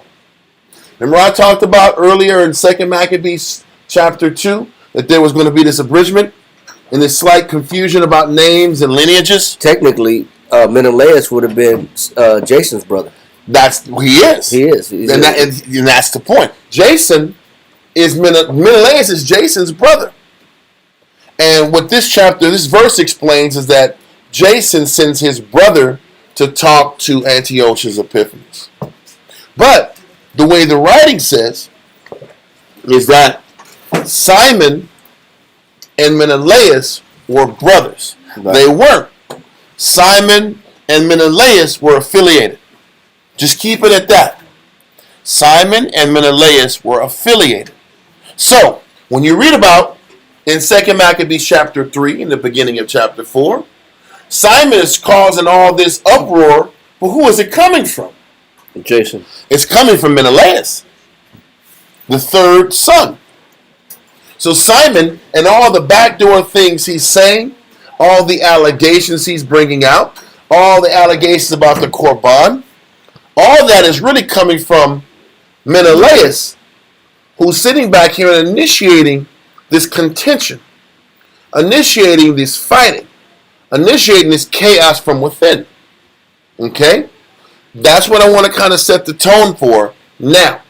Speaker 1: Remember I talked about earlier in 2 Maccabees chapter 2 that there was going to be this abridgment and this slight confusion about names and lineages?
Speaker 2: Technically, Menelaus would have been Jason's brother.
Speaker 1: He is.
Speaker 2: He is.
Speaker 1: And that's the point. Jason is Menelaus is Jason's brother. And what this verse explains is that Jason sends his brother to talk to Antiochus Epiphanes. But the way the writing says is that Simon and Menelaus were brothers. Right. They weren't. Simon and Menelaus were affiliated. Just keep it at that. Simon and Menelaus were affiliated. So, when you read about in 2 Maccabees chapter 3, in the beginning of chapter 4, Simon is causing all this uproar, but who is it coming from?
Speaker 2: Jason.
Speaker 1: It's coming from Menelaus, the third son. So Simon and all the backdoor things he's saying, all the allegations he's bringing out, all the allegations about the Korban, all that is really coming from Menelaus, who's sitting back here and initiating this contention, initiating this fighting, initiating this chaos from within. Okay? That's what I want to kind of set the tone for now.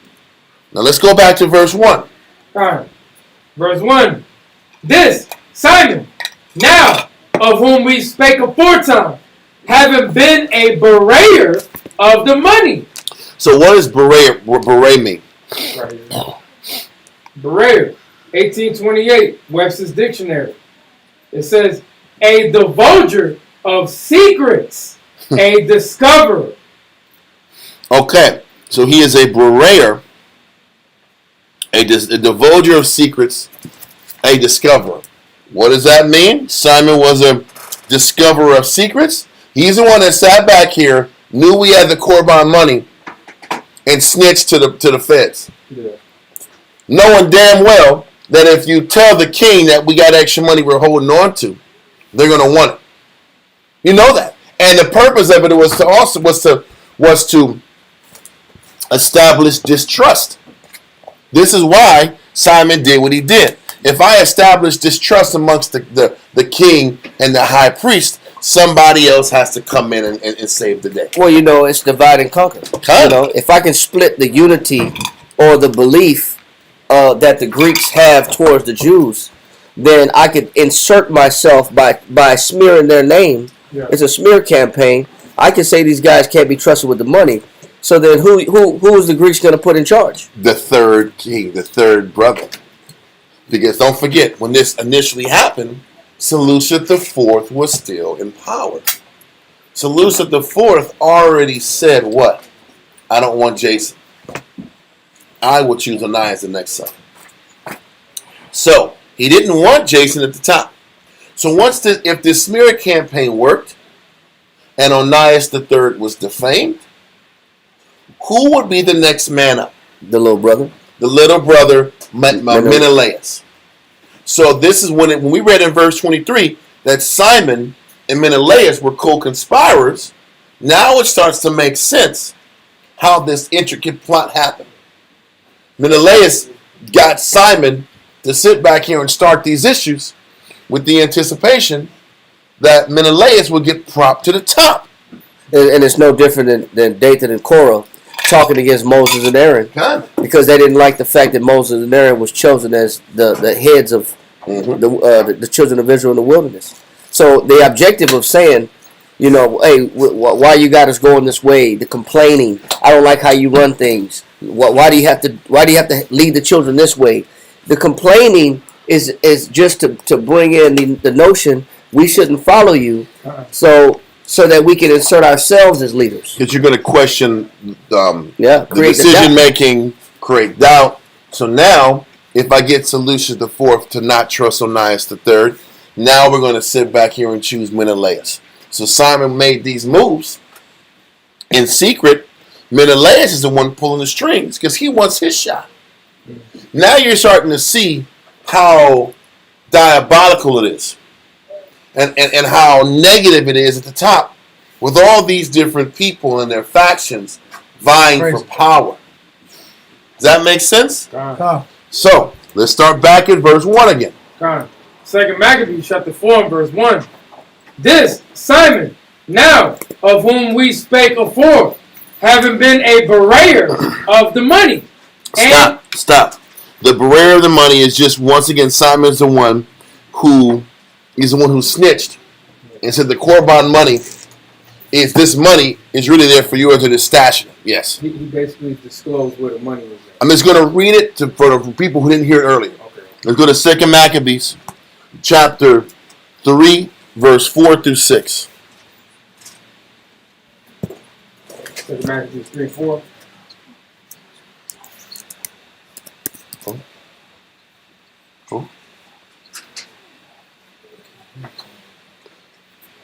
Speaker 1: Now let's go back to verse 1.
Speaker 4: All right. Verse 1. This Simon, now of whom we spake aforetime, having been a betrayer of the money.
Speaker 1: So what does beret mean?
Speaker 4: Betrayer, 1828, Webster's Dictionary. It says, a divulger of secrets, a discoverer.
Speaker 1: Okay, so he is a betrayer, a divulger of secrets, a discoverer. What does that mean? Simon was a discoverer of secrets. He's the one that sat back here, knew we had the Korban money, and snitched to the feds. Yeah. Knowing damn well that if you tell the king that we got extra money we're holding on to, they're going to want it. You know that. And the purpose of it was to establish distrust. This is why Simon did what he did. If I establish distrust amongst the king and the high priest, somebody else has to come in and save the day.
Speaker 2: Well, it's divide and conquer. If I can split the unity or the belief that the Greeks have towards the Jews, then I could insert myself by smearing their name. Yeah. It's a smear campaign. I can say these guys can't be trusted with the money. So then who is the Greeks going to put in charge?
Speaker 1: The third king, the third brother. Because don't forget, when this initially happened, Seleucus IV was still in power. Seleucus IV already said what? I don't want Jason. I will choose Onias the next son. So, he didn't want Jason at the top. So if this smear campaign worked, and Onias III was defamed, who would be the next man up?
Speaker 2: The little brother.
Speaker 1: The little brother, Menelaus. So this is when we read in verse 23 that Simon and Menelaus were co-conspirators. Now it starts to make sense how this intricate plot happened. Menelaus got Simon to sit back here and start these issues with the anticipation that Menelaus would get propped to the top.
Speaker 2: And it's no different than Dathan and Korah talking against Moses and Aaron because they didn't like the fact that Moses and Aaron was chosen as the heads of the children of Israel in the wilderness. So the objective of saying, you know, hey, why you got us going this way? The complaining. I don't like how you run things. Why do you have to lead the children this way? The complaining is just to bring in the notion we shouldn't follow you, so that we can insert ourselves as leaders.
Speaker 1: Because you're going to question the
Speaker 2: create
Speaker 1: decision making, create doubt. So now, if I get Seleucus the Fourth to not trust Onias the Third, now we're going to sit back here and choose Menelaus. So Simon made these moves in secret. Menelaus is the one pulling the strings because he wants his shot. Now you're starting to see how diabolical it is. And how negative it is at the top with all these different people and their factions vying for power. Does that make sense? So, let's start back at verse 1 again.
Speaker 4: 2 Maccabees chapter 4 and verse 1. This Simon, now of whom we spake afore, having been a betrayer of the money.
Speaker 1: Stop. The betrayer of the money is just, once again, Simon's the one who snitched and said the Korban money is this money is really there for you or to stash it. Yes.
Speaker 4: He basically disclosed where the money was at. I'm
Speaker 1: just going to read it for the people who didn't hear it earlier. Okay. Let's go to 2 Maccabees chapter 3, verse 4 through 6.
Speaker 4: 2 Maccabees 3, 4.
Speaker 1: Cool.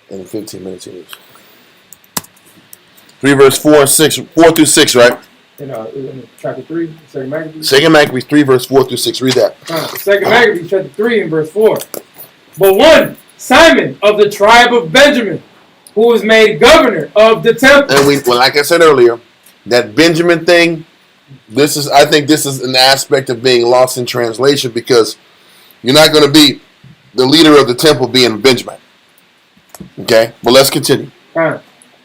Speaker 1: And 15 minutes each. 3 verse 4 through 6, right?
Speaker 4: In chapter 3, 2 Maccabees.
Speaker 1: 2 Maccabees 3 verse 4 through 6. Read that.
Speaker 4: 2 Maccabees chapter 3 and verse 4. But one, Simon of the tribe of Benjamin, who was made governor of the temple.
Speaker 1: And like I said earlier, that Benjamin thing, I think this is an aspect of being lost in translation because you're not going to be the leader of the temple being Benjamin. Okay, well, let's continue.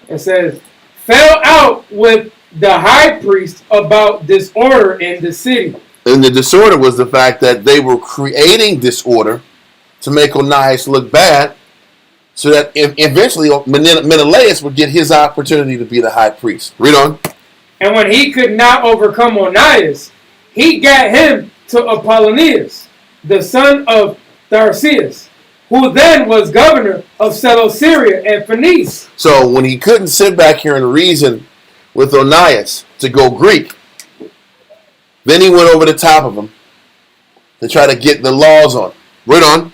Speaker 4: It says, fell out with the high priest about disorder in the city.
Speaker 1: And the disorder was the fact that they were creating disorder to make Onias look bad so that eventually Menelaus would get his opportunity to be the high priest. Read on.
Speaker 4: And when he could not overcome Onias, he got him to Apollonius, the son of Tharseus, who then was governor of Seleucia and Phoenice.
Speaker 1: So when he couldn't sit back here and reason with Onias to go Greek, then he went over the top of him to try to get the laws on. Read on.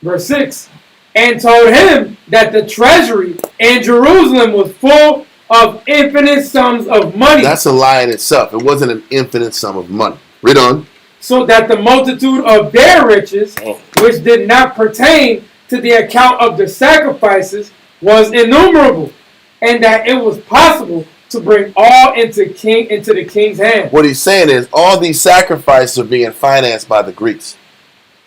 Speaker 4: Verse 6. And told him that the treasury in Jerusalem was full of infinite sums of money.
Speaker 1: That's a lie in itself. It wasn't an infinite sum of money. Read on.
Speaker 4: So that the multitude of their riches, which did not pertain to the account of the sacrifices, was innumerable, and that it was possible to bring all into the king's hand.
Speaker 1: What he's saying is all these sacrifices are being financed by the Greeks.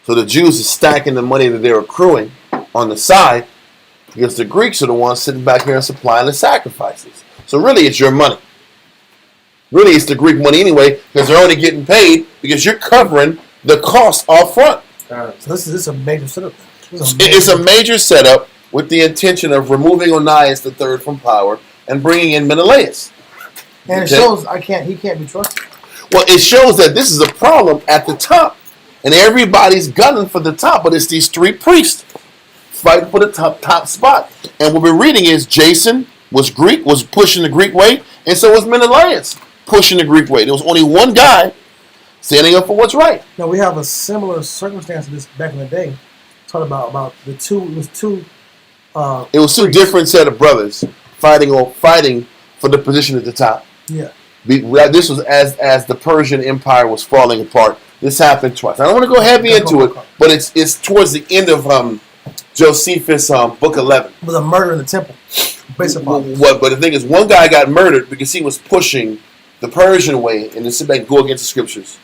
Speaker 1: So the Jews are stacking the money that they're accruing on the side because the Greeks are the ones sitting back here and supplying the sacrifices. So really it's your money. Really, it's the Greek money anyway, because they're only getting paid because you're covering the cost off front.
Speaker 3: So this is a major setup.
Speaker 1: It's a major setup with the intention of removing Onias III from power and bringing in Menelaus.
Speaker 3: And it shows he can't be trusted.
Speaker 1: Well, it shows that this is a problem at the top, and everybody's gunning for the top, but it's these three priests fighting for the top spot. And what we're reading is Jason was pushing the Greek way, and so was Menelaus pushing the Greek way. There was only one guy standing up for what's right.
Speaker 3: Now we have a similar circumstance to this back in the day. Talk about the two. It was two
Speaker 1: different set of brothers fighting for the position at the top.
Speaker 3: Yeah.
Speaker 1: This was as the Persian Empire was falling apart. This happened twice. I don't want to go heavy into it, but it's towards the end of Josephus' book 11.
Speaker 3: It was a murder in the temple. Based upon
Speaker 1: but the thing is, one guy got murdered because he was pushing the Persian way and to sit back and go against the scriptures.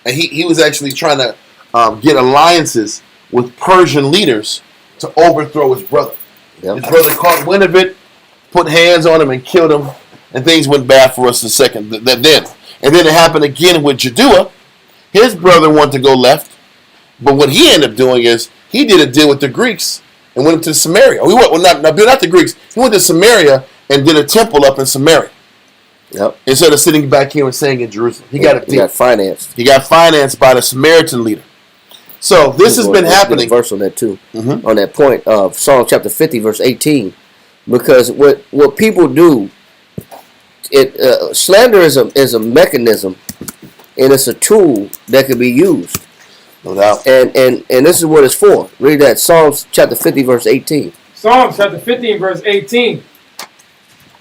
Speaker 1: And he was actually trying to get alliances with Persian leaders to overthrow his brother. Yep. His brother caught wind of it, put hands on him, and killed him. and things went bad for us then. And then it happened again with Jadua. His brother wanted to go left, but what he ended up doing is he did a deal with the Greeks and went to Samaria. Not the Greeks. He went to Samaria and did a temple up in Samaria.
Speaker 2: Yep.
Speaker 1: Instead of sitting back here and saying in Jerusalem, he got
Speaker 2: financed.
Speaker 1: He got financed by the Samaritan leader. So this has been happening.
Speaker 2: Verse on that too, on that point of Psalm chapter 50, verse 18, because what people do, slander is a mechanism, and it's a tool that can be used.
Speaker 1: No doubt.
Speaker 2: And this is what it's for. Read that Psalms chapter 50, verse 18.
Speaker 4: Psalms chapter 50 and verse 18.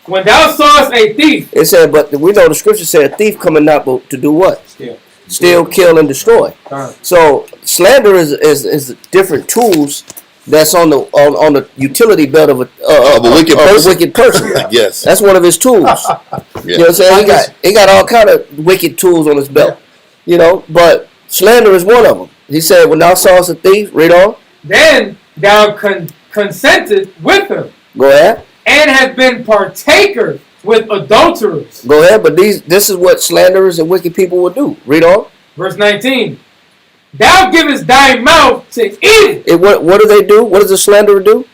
Speaker 4: When thou sawest a thief,
Speaker 2: It said, but we know the scripture said, a thief coming not to do what? Steal, kill, and destroy. So slander is different tools that's on the utility belt of a wicked person.
Speaker 1: Yes,
Speaker 2: that's one of his tools. You know what I'm saying? He got all kind of wicked tools on his belt. You know, but slander is one of them. He said, when thou sawest a thief, read on.
Speaker 4: Then thou consented with him.
Speaker 2: Go ahead.
Speaker 4: And have been partaker with adulterers.
Speaker 2: Go ahead, but this is what slanderers and wicked people will do. Read on.
Speaker 4: Verse 19. Thou givest thy mouth to evil.
Speaker 2: What do they do? What does a slanderer do?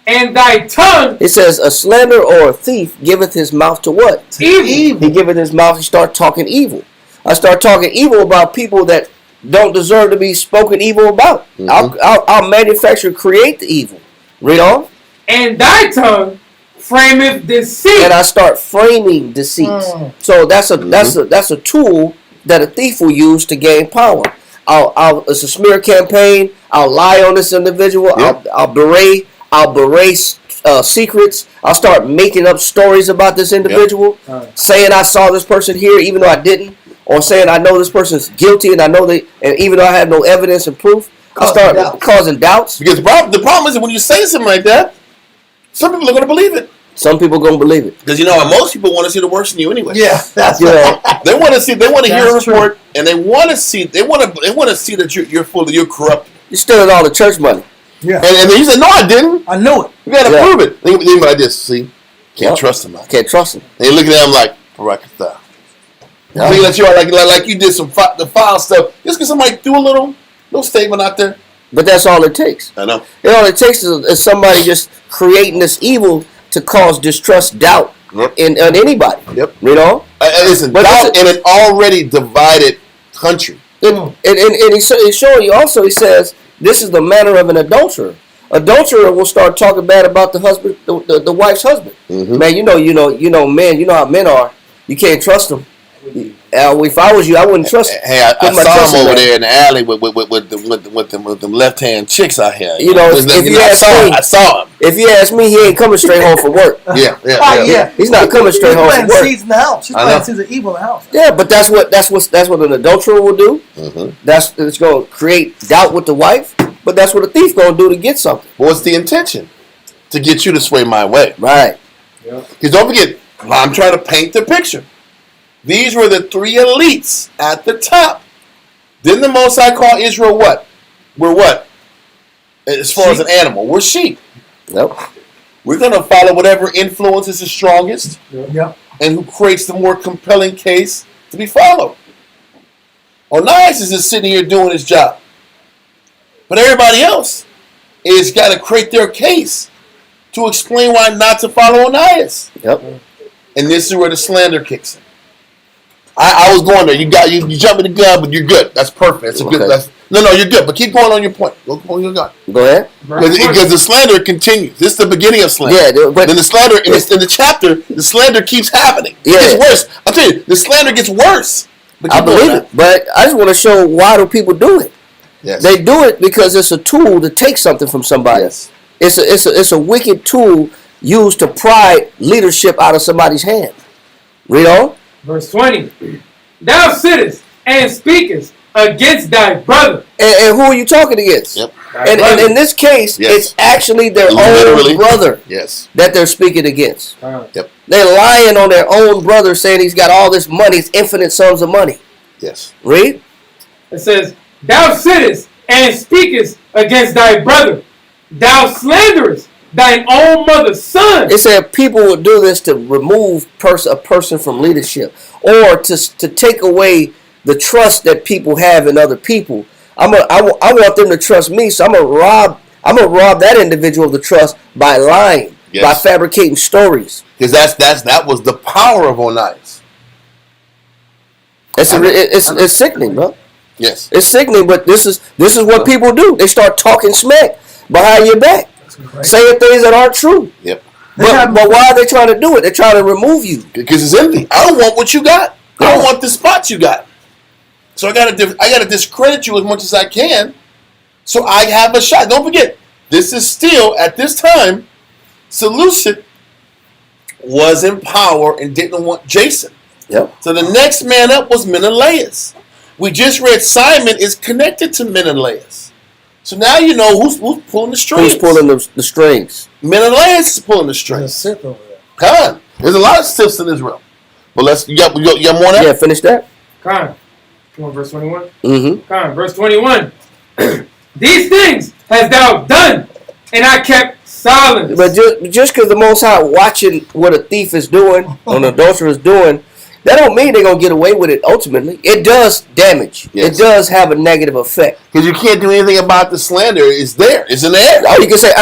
Speaker 4: And thy tongue.
Speaker 2: It says, a slanderer or a thief giveth his mouth to what?
Speaker 4: Evil.
Speaker 2: He giveth his mouth, he start talking evil. I start talking evil about people that don't deserve to be spoken evil about. I'll manufacture, create the evil. Read on.
Speaker 4: And thy tongue frameth deceit.
Speaker 2: And I start framing deceit. So that's a tool that a thief will use to gain power. It's a smear campaign. I'll lie on this individual.
Speaker 1: Yep.
Speaker 2: I'll berate secrets. I'll start making up stories about this individual, saying I saw this person here even though I didn't, or saying I know this person's guilty and even though I have no evidence and proof. I'll start causing doubts.
Speaker 1: Because the problem is that when you say something like that, some people are going to believe it.
Speaker 2: Some people are going to believe it.
Speaker 1: Because most people want to see the worst in you anyway.
Speaker 3: Yeah, that's
Speaker 1: right. They want to hear a report, and they want to see that you're corrupt.
Speaker 2: You're stealing all the church money.
Speaker 3: Yeah.
Speaker 1: And he said, no, I didn't.
Speaker 3: I know it.
Speaker 1: You got to prove it. Think like this. See, can't trust him.
Speaker 2: Can't trust him.
Speaker 1: And you look at him like, Barakatah. I think that you are like you did the file stuff. Just because somebody threw a little statement out there.
Speaker 2: But that's all it takes.
Speaker 1: I know.
Speaker 2: All it takes is somebody just creating this evil to cause distrust, doubt in anybody.
Speaker 1: Yep.
Speaker 2: You know?
Speaker 1: Listen, doubt in an already divided country.
Speaker 2: And he's showing you also, he says, this is the manner of an adulterer. Adulterer will start talking bad about the husband, the wife's husband. Man, you know, men, you know how men are. You can't trust them. If I was you, I wouldn't trust him.
Speaker 1: Hey, I saw him over there in the alley with them left-hand chicks out here.
Speaker 2: You know,
Speaker 1: I saw him.
Speaker 2: If you ask me, he ain't coming straight home from work.
Speaker 1: Yeah.
Speaker 2: He's not coming straight home from work.
Speaker 3: Seeds in the house. She's planting seeds of evil in the house.
Speaker 2: Yeah, but that's what an adulterer will do. It's going to create doubt with the wife. But that's what a thief going to do to get something.
Speaker 1: What's the intention? To get you to sway my way.
Speaker 2: Right.
Speaker 1: Because don't forget, I'm trying to paint the picture. These were the three elites at the top. Didn't the Most High call Israel what? We're what? As far as an animal, we're sheep.
Speaker 2: Yep.
Speaker 1: We're going to follow whatever influence is the strongest
Speaker 3: and
Speaker 1: who creates the more compelling case to be followed. Onias is just sitting here doing his job. But everybody else is got to create their case to explain why not to follow Onias.
Speaker 2: Yep.
Speaker 1: And this is where the slander kicks in. I was going there. You jumping the gun, but you're good. That's perfect. That's a good. No, you're good. But keep going on your point. Go on your gun.
Speaker 2: Go ahead.
Speaker 1: Because the slander continues. This is the beginning of slander.
Speaker 2: Yeah, but
Speaker 1: then the slander in the chapter, the slander keeps happening.
Speaker 2: Yeah.
Speaker 1: It gets worse. I'll tell you, the slander gets worse.
Speaker 2: I believe it, but I just want to show why do people do it.
Speaker 1: Yes.
Speaker 2: They do it because it's a tool to take something from somebody.
Speaker 1: Yes.
Speaker 2: It's a wicked tool used to pry leadership out of somebody's hand. Read on.
Speaker 4: Verse 20. Thou sittest and speakest against thy brother.
Speaker 2: And who are you talking against?
Speaker 1: Yep.
Speaker 2: And in this case, it's actually their own brother that they're speaking against.
Speaker 1: Yep.
Speaker 2: They're lying on their own brother, saying he's got all this money, it's infinite sums of money.
Speaker 1: Yes.
Speaker 2: Read.
Speaker 4: It says, Thou sittest and speakest against thy brother. Thou slanderest thine own mother's son.
Speaker 2: It said people would do this to remove a person from leadership, or to take away the trust that people have in other people. I want them to trust me, so I'm gonna rob that individual of the trust by lying, by fabricating stories.
Speaker 1: Because that was the power of Onias.
Speaker 2: It's sickening, bro.
Speaker 1: Yes,
Speaker 2: it's sickening. But this is what people do. They start talking smack behind your back, saying things that aren't true.
Speaker 1: Yep.
Speaker 2: But why are they trying to do it? They're trying to remove you.
Speaker 1: Because it's envy. I don't want what you got. I don't want the spot you got. So I gotta discredit you as much as I can, so I have a shot. Don't forget, this is still at this time, Seleucid was in power and didn't want Jason.
Speaker 2: Yep.
Speaker 1: So the next man up was Menelaus. We just read Simon is connected to Menelaus. So now you know who's pulling the strings.
Speaker 2: Who's pulling the strings?
Speaker 1: Menelaus is pulling the strings.
Speaker 3: Sith over there.
Speaker 1: Come on. There's a lot of Siths in Israel. But you got more on that?
Speaker 2: Yeah, finish that.
Speaker 4: Come on, verse 21.
Speaker 2: Mm-hmm.
Speaker 4: Come on, verse 21. These things hast thou done, and I kept silence.
Speaker 2: But just because the Most High watching what a thief is doing, or an adulterer is doing, that don't mean they're going to get away with it ultimately. It does damage. Yes. It does have a negative effect.
Speaker 1: Because you can't do anything about the slander. It's there. It's in the air.
Speaker 2: Oh, you can say,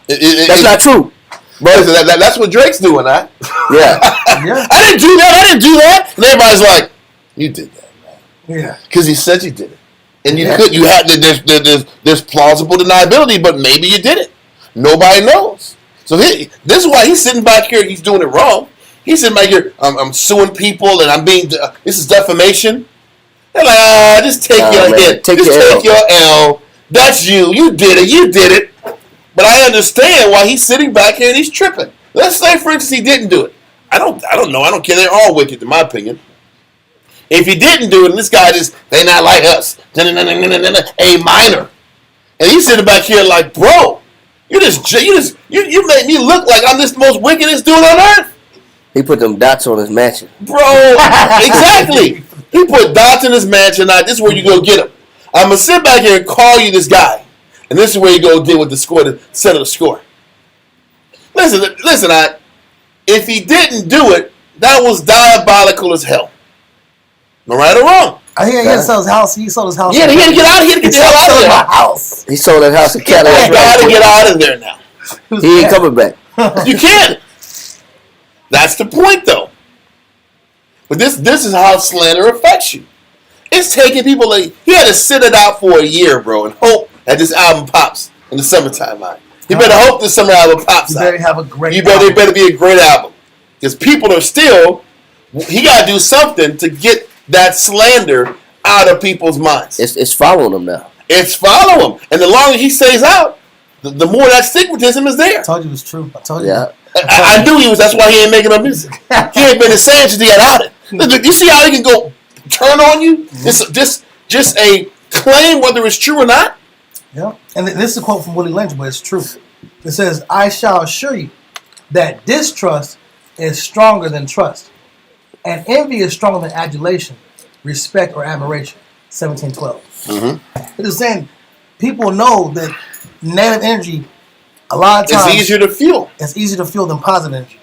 Speaker 2: that's not true.
Speaker 1: But that's what Drake's doing, huh?
Speaker 2: Yeah.
Speaker 1: I didn't do that. And everybody's like, you did that, man.
Speaker 3: Yeah.
Speaker 1: Because he said you did it. And there's plausible deniability, but maybe you did it. Nobody knows. So this is why he's sitting back here. He's doing it wrong. He's sitting back here. I'm suing people, and I'm being. This is defamation. They're like, just take your hit. Take your L. That's you. You did it. But I understand why he's sitting back here and he's tripping. Let's say, for instance, he didn't do it. I don't know. I don't care. They're all wicked, in my opinion. If he didn't do it, and this guy they not like us. A minor, and he's sitting back here like, bro, you made me look like I'm this most wickedest dude on earth.
Speaker 2: He put them dots on his mansion.
Speaker 1: Bro, exactly. He put dots in his mansion. Now, this is where you go get him. I'm going to sit back here and call you this guy. And this is where you go deal with the score to settle the score. Listen, if he didn't do it, that was diabolical as hell. Am I right or wrong?
Speaker 3: He had to sell his house. He sold his house.
Speaker 1: Yeah, he had to get out. He had to get the hell out of there.
Speaker 3: House.
Speaker 2: He sold that house in Cadillac.
Speaker 1: He got to get out of there now.
Speaker 2: He ain't coming back.
Speaker 1: You can't. That's the point, though. But this is how slander affects you. It's taking people he had to sit it out for a year, bro, and hope that this album pops in the summertime. Man. You better hope this summer album pops out.
Speaker 3: You better have a great
Speaker 1: It better be a great album. Because people are still, he got to do something to get that slander out of people's minds.
Speaker 2: It's following them now.
Speaker 1: It's following him. And the longer he stays out, the more that stigmatism is there.
Speaker 3: I told you it was true. I told you.
Speaker 2: Yeah.
Speaker 1: I knew he was. That's why he ain't making no music. He ain't been the same since he got outed. Look, you see how he can go turn on you? It's just a claim, whether it's true or not.
Speaker 3: Yeah. And this is a quote from Willie Lynch, but it's true. It says, "I shall assure you that distrust is stronger than trust, and envy is stronger than adulation, respect, or admiration." 1712. Mm-hmm. It is saying people know that negative energy, a lot of times,
Speaker 1: it's easier to feel.
Speaker 3: It's easier to feel than positive energy.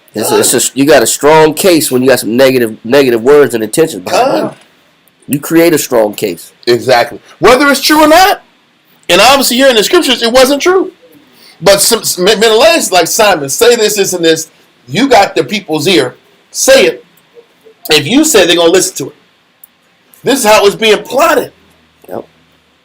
Speaker 2: You got a strong case when you got some negative words and intentions behind it. You create a strong case.
Speaker 1: Exactly. Whether it's true or not. And obviously here in the scriptures, it wasn't true. But Menelaus, like Simon, say this, and this. You got the people's ear. Say it. If you say it, they're going to listen to it. This is how it's being plotted.
Speaker 2: Yep.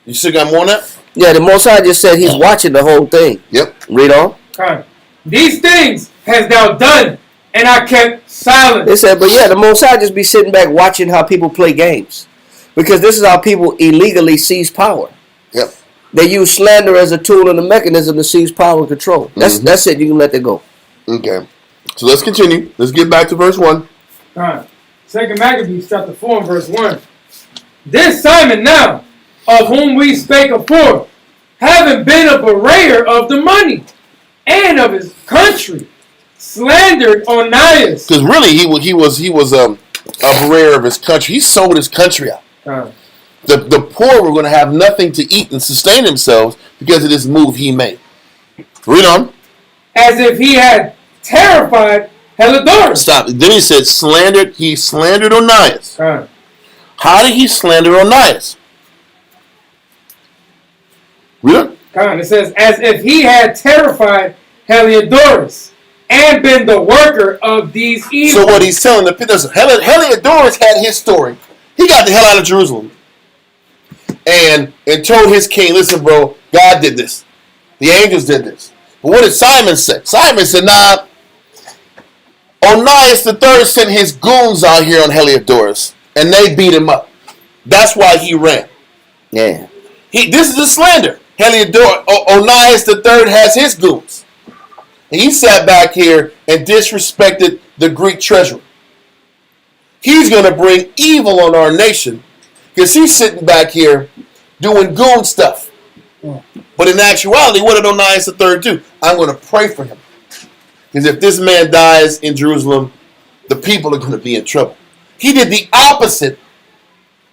Speaker 1: You still got more on that?
Speaker 2: Yeah, the Most High just said he's watching the whole thing.
Speaker 1: Yep.
Speaker 2: Read on.
Speaker 4: Okay. These things hast thou done, and I kept silent.
Speaker 2: They said, but yeah, the Most High just be sitting back watching how people play games. Because this is how people illegally seize power.
Speaker 1: Yep.
Speaker 2: They use slander as a tool and a mechanism to seize power and control. That's it. You can let that go.
Speaker 1: Okay. So let's continue. Let's get back to verse 1.
Speaker 4: All right. 2 Maccabees chapter 4 and verse 1. This Simon now, of whom we spake afore, having been a betrayer of the money and of his country, slandered Onias.
Speaker 1: Because really, he was a betrayer of his country. He sold his country out. The poor were going to have nothing to eat and sustain themselves because of this move he made. Read on.
Speaker 4: as if he had terrified Hellenism.
Speaker 1: Stop. Then he said slandered. He slandered Onias.
Speaker 4: Con.
Speaker 1: How did he slander Onias? Really?
Speaker 4: Con. It says, as if he had terrified Heliodorus and been the worker of these evils.
Speaker 1: So what he's telling the people, Heliodorus had his story. He got the hell out of Jerusalem and told his king, listen, bro, God did this. The angels did this. But what did Simon say? Simon said, nah, Onias III sent his goons out here on Heliodorus, and they beat him up. That's why he ran.
Speaker 2: Yeah.
Speaker 1: This is a slander. Onias III has his goons. And he sat back here and disrespected the Greek treasurer. He's going to bring evil on our nation because he's sitting back here doing goon stuff. But in actuality, what did Onias III do? I'm going to pray for him. Because if this man dies in Jerusalem, the people are going to be in trouble. He did the opposite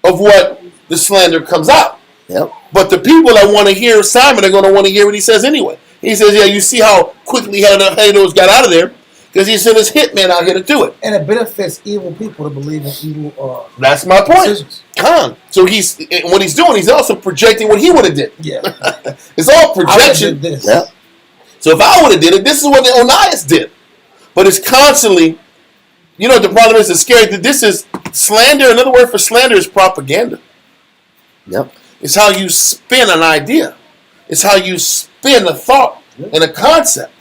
Speaker 1: of what the slander comes out.
Speaker 2: Yep.
Speaker 1: But the people that want to hear Simon are going to want to hear what he says anyway. He says, yeah, you see how quickly Heliodorus got out of there because he sent his hitman out here to do it.
Speaker 3: And it benefits evil people to believe in evil.
Speaker 1: That's my point.
Speaker 3: Decisions.
Speaker 1: So what he's doing, he's also projecting what he would have did.
Speaker 3: Yeah.
Speaker 1: It's all projection.
Speaker 3: This.
Speaker 2: Yep.
Speaker 1: So if I would have did it, this is what the Onias did. But it's constantly, the problem is it's scary that this is slander. Another word for slander is propaganda.
Speaker 2: Yep.
Speaker 1: It's how you spin an idea. It's how you spin a thought and a concept.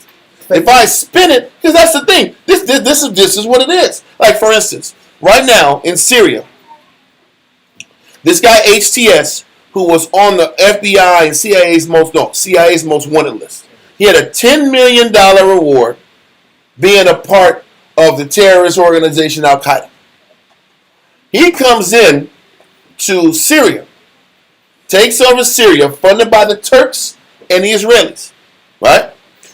Speaker 1: If I spin it, because that's the thing. This is what it is. Like for instance, right now in Syria, this guy HTS, who was on the FBI and CIA's most wanted list, he had a $10 million reward being a part of the terrorist organization Al Qaeda. He comes in to Syria, takes over Syria, funded by the Turks and the Israelis, right?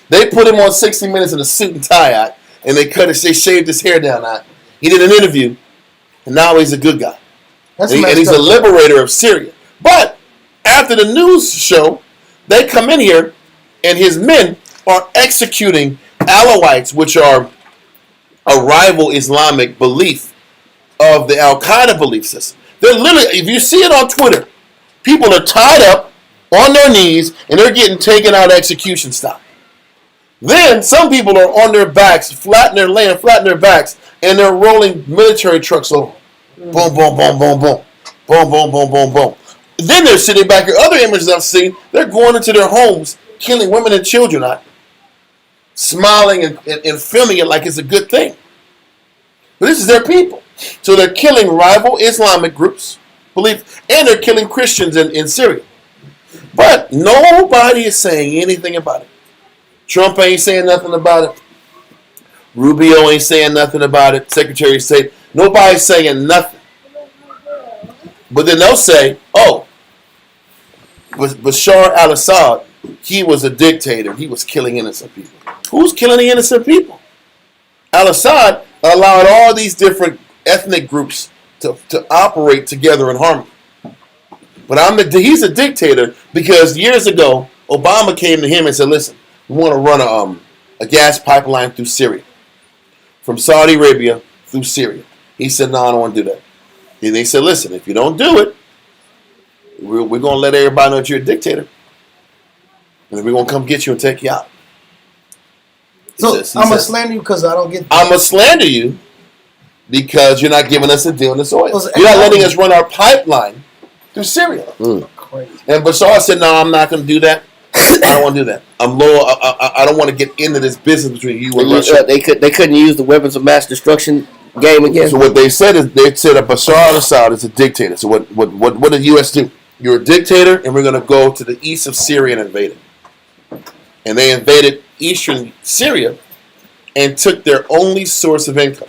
Speaker 1: They put him on 60 Minutes in a suit and tie, and they shaved his hair down. He did an interview, and now he's a good guy. And he's a liberator of Syria. But after the news show, they come in here, and his men are executing Alawites, which are a rival Islamic belief of the Al Qaeda belief system. They're literally, if you see it on Twitter, people are tied up on their knees, and they're getting taken out execution style. Then some people are on their backs, flatten their backs, and they're rolling military trucks over. Boom, boom, boom, boom, boom. Boom, boom, boom, boom, boom. Then they're sitting back here. Other images I've seen, they're going into their homes, killing women and children, smiling and filming it like it's a good thing. But this is their people. So they're killing rival Islamic groups, and they're killing Christians in Syria. But nobody is saying anything about it. Trump ain't saying nothing about it. Rubio ain't saying nothing about it. Secretary of State. Nobody's saying nothing. But then they'll say, oh, Bashar al-Assad, he was a dictator. He was killing innocent people. Who's killing the innocent people? Al-Assad allowed all these different ethnic groups to operate together in harmony. But he's a dictator because years ago, Obama came to him and said, listen, we want to run a gas pipeline through Syria. From Saudi Arabia through Syria. He said, no, I don't want to do that. And they said, listen, if you don't do it, we're going to let everybody know that you're a dictator. And we're going to come get you and take you out.
Speaker 3: So I'm going to slander you because I don't get...
Speaker 1: I'm going to slander you because you're not giving us a deal in this oil.
Speaker 3: You're
Speaker 1: not letting us run our pipeline through Syria.
Speaker 3: Crazy.
Speaker 1: And Bashar said, no, I'm not going to do that. I don't want to do that. I'm loyal. I don't want to get into this business between you and Russia.
Speaker 2: They couldn't use the weapons of mass destruction game again.
Speaker 1: So what they said is that Bashar al-Assad is a dictator. So what did the U.S. do? You're a dictator, and we're going to go to the east of Syria and invade it. And they invaded eastern Syria and took their only source of income.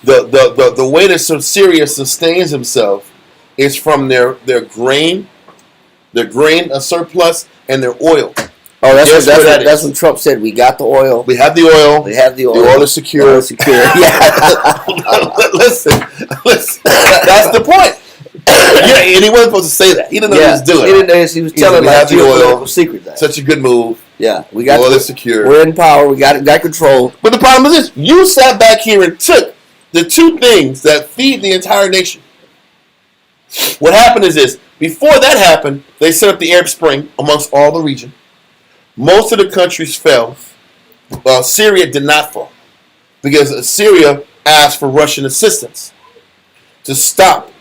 Speaker 1: The way that Syria sustains himself is from their grain, a surplus, and their oil.
Speaker 2: Oh, that's when Trump said, we got the oil.
Speaker 1: We have the oil.
Speaker 2: We have the oil.
Speaker 1: The oil is secure.
Speaker 2: The oil is secure. Yeah.
Speaker 1: listen. That's the point. And he wasn't supposed to say that. He didn't know what he was doing.
Speaker 2: He didn't know he was telling like
Speaker 1: the oil.
Speaker 2: secret. That.
Speaker 1: Such a good move.
Speaker 2: Yeah, we got
Speaker 1: Well, it's secure.
Speaker 2: We're in power. We got control.
Speaker 1: But the problem is this: you sat back here and took the two things that feed the entire nation. What happened is this: before that happened, they set up the Arab Spring amongst all the region. Most of the countries fell. Syria did not fall because Syria asked for Russian assistance to stop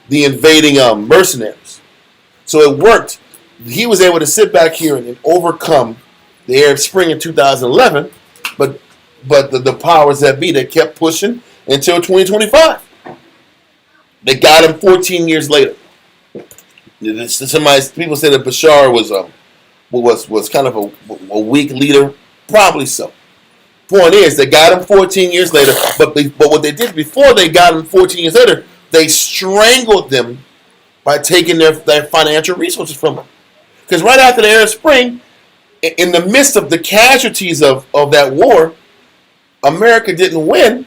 Speaker 1: the invading mercenaries. So it worked. He was able to sit back here and overcome the Arab Spring in 2011, but the powers that be, they kept pushing until 2025. They got him 14 years later. People say that Bashar was kind of a weak leader. Probably so. Point is, they got him 14 years later, but what they did before they got him 14 years later, they strangled them by taking their financial resources from them. Because right after the Arab Spring, in the midst of the casualties of that war, America didn't win.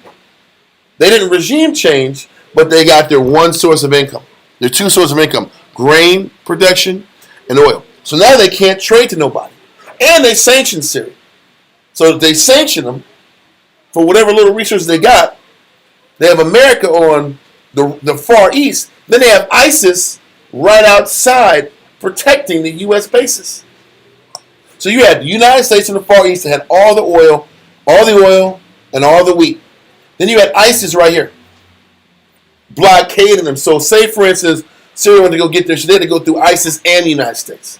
Speaker 1: They didn't regime change, but they got their one source of income. Their two sources of income: grain production and oil. So now they can't trade to nobody. And they sanctioned Syria. So they sanction them for whatever little resources they got. They have America on the Far East. Then they have ISIS right outside protecting the U.S. bases. So you had the United States in the Far East that had all the oil and all the wheat. Then you had ISIS right here, blockading them. So say, for instance, Syria wanted to go get their shit, they had to go through ISIS and the United States.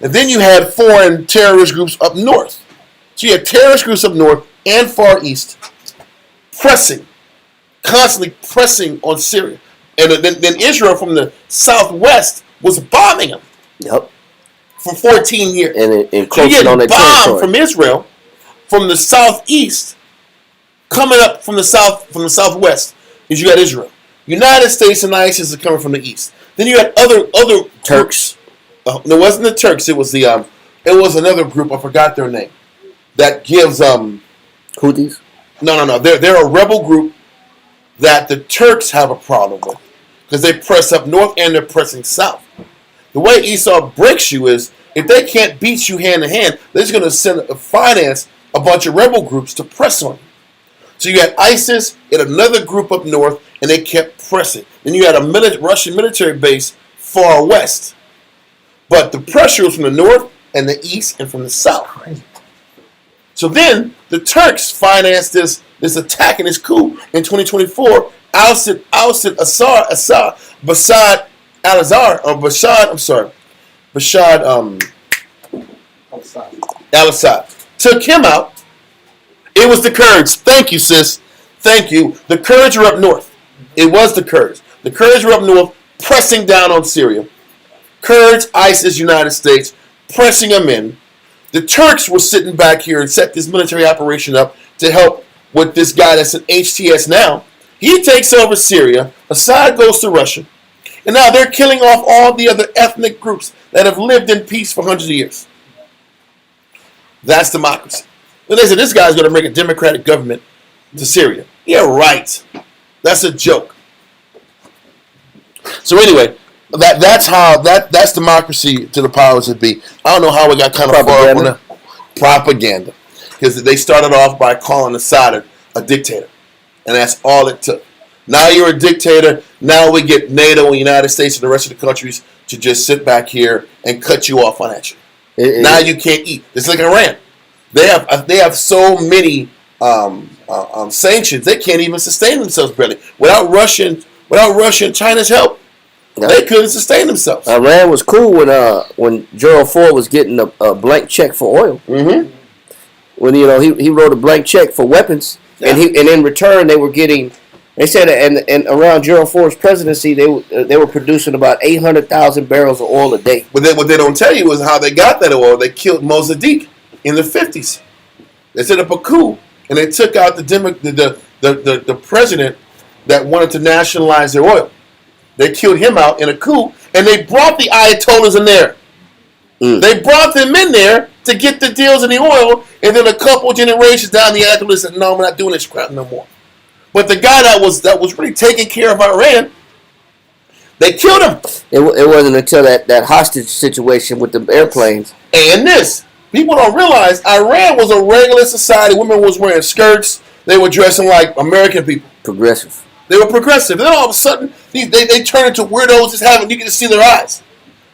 Speaker 1: And then you had foreign terrorist groups up north. So you had terrorist groups up north and Far East constantly pressing on Syria. And then Israel from the southwest was bombing them.
Speaker 2: Yep.
Speaker 1: For 14 years.
Speaker 2: And
Speaker 1: encroaching
Speaker 2: on their territory.
Speaker 1: From Israel, from the southeast, coming up from the southwest, is you got Israel. United States and ISIS are coming from the east. Then you had other
Speaker 2: Turks.
Speaker 1: No, it wasn't the Turks. It was another group. I forgot their name. That gives
Speaker 2: Houthis.
Speaker 1: No. They're a rebel group that the Turks have a problem with because they press up north and they're pressing south. The way Esau breaks you is if they can't beat you hand to hand, they're just going to finance a bunch of rebel groups to press on you. So you had ISIS and another group up north, and they kept pressing. Then you had a Russian military base far west. But the pressure was from the north and the east and from the south. So then the Turks financed this attack and this coup in 2024. Bashar al-Assad took him out. It was the Kurds. Thank you, sis. Thank you. The Kurds were up north. It was the Kurds. The Kurds were up north, pressing down on Syria. Kurds, ISIS, United States, pressing them in. The Turks were sitting back here and set this military operation up to help with this guy that's in HTS now. He takes over Syria. Assad goes to Russia. And now they're killing off all the other ethnic groups that have lived in peace for hundreds of years. That's democracy. And they said, this guy's going to make a democratic government to Syria. Yeah, right. That's a joke. So anyway, that's democracy to the powers that be. I don't know how we got kind of far up on that. Propaganda. Because they started off by calling Assad a dictator. And that's all it took. Now you're a dictator. Now we get NATO and the United States and the rest of the countries to just sit back here and cut you off financially. Now you can't eat. It's like Iran. They have so many sanctions they can't even sustain themselves barely. Without Russia and China's help, they couldn't sustain themselves.
Speaker 2: Iran was cool when Gerald Ford was getting a blank check for oil.
Speaker 1: Mm-hmm.
Speaker 2: When he wrote a blank check for weapons, and in return they were getting. They said and around Gerald Ford's presidency they were producing about 800,000 barrels of oil a day.
Speaker 1: But then what they don't tell you is how they got that oil. They killed Mossadegh in the 50s. They set up a coup and they took out the president that wanted to nationalize their oil. They killed him out in a coup, and they brought the Ayatollahs in there. They brought them in there to get the deals in the oil, and then a couple generations down, the Ayatollahs said, "No, we're not doing this crap no more." But the guy that was really taking care of Iran, they killed him.
Speaker 2: It wasn't until that hostage situation with the airplanes.
Speaker 1: And this, People don't realize Iran was a regular society. Women was wearing skirts. They were dressing like American people.
Speaker 2: Progressive.
Speaker 1: They were progressive. Then all of a sudden, they turn into weirdos. Just having you get to see their eyes.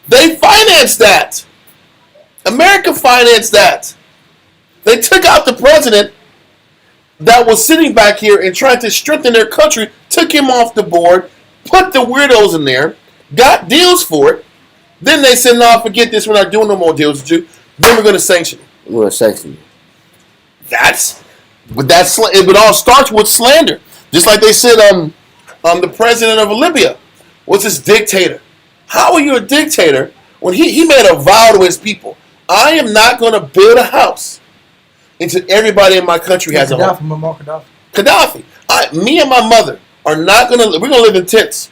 Speaker 1: They financed that. America financed that. They took out the president that was sitting back here and trying to strengthen their country, took him off the board, put the weirdos in there, got deals for it. Then they said, no, forget this. We're not doing no more deals with you. Then we're going to sanction you.
Speaker 2: We're going to sanction you.
Speaker 1: It all starts with slander. Just like they said, the president of Libya was this dictator. How are you a dictator when he made a vow to his people? I am not going to build a house until everybody in my country has a home. Gaddafi. Me and my mother are not going to. We're going to live in tents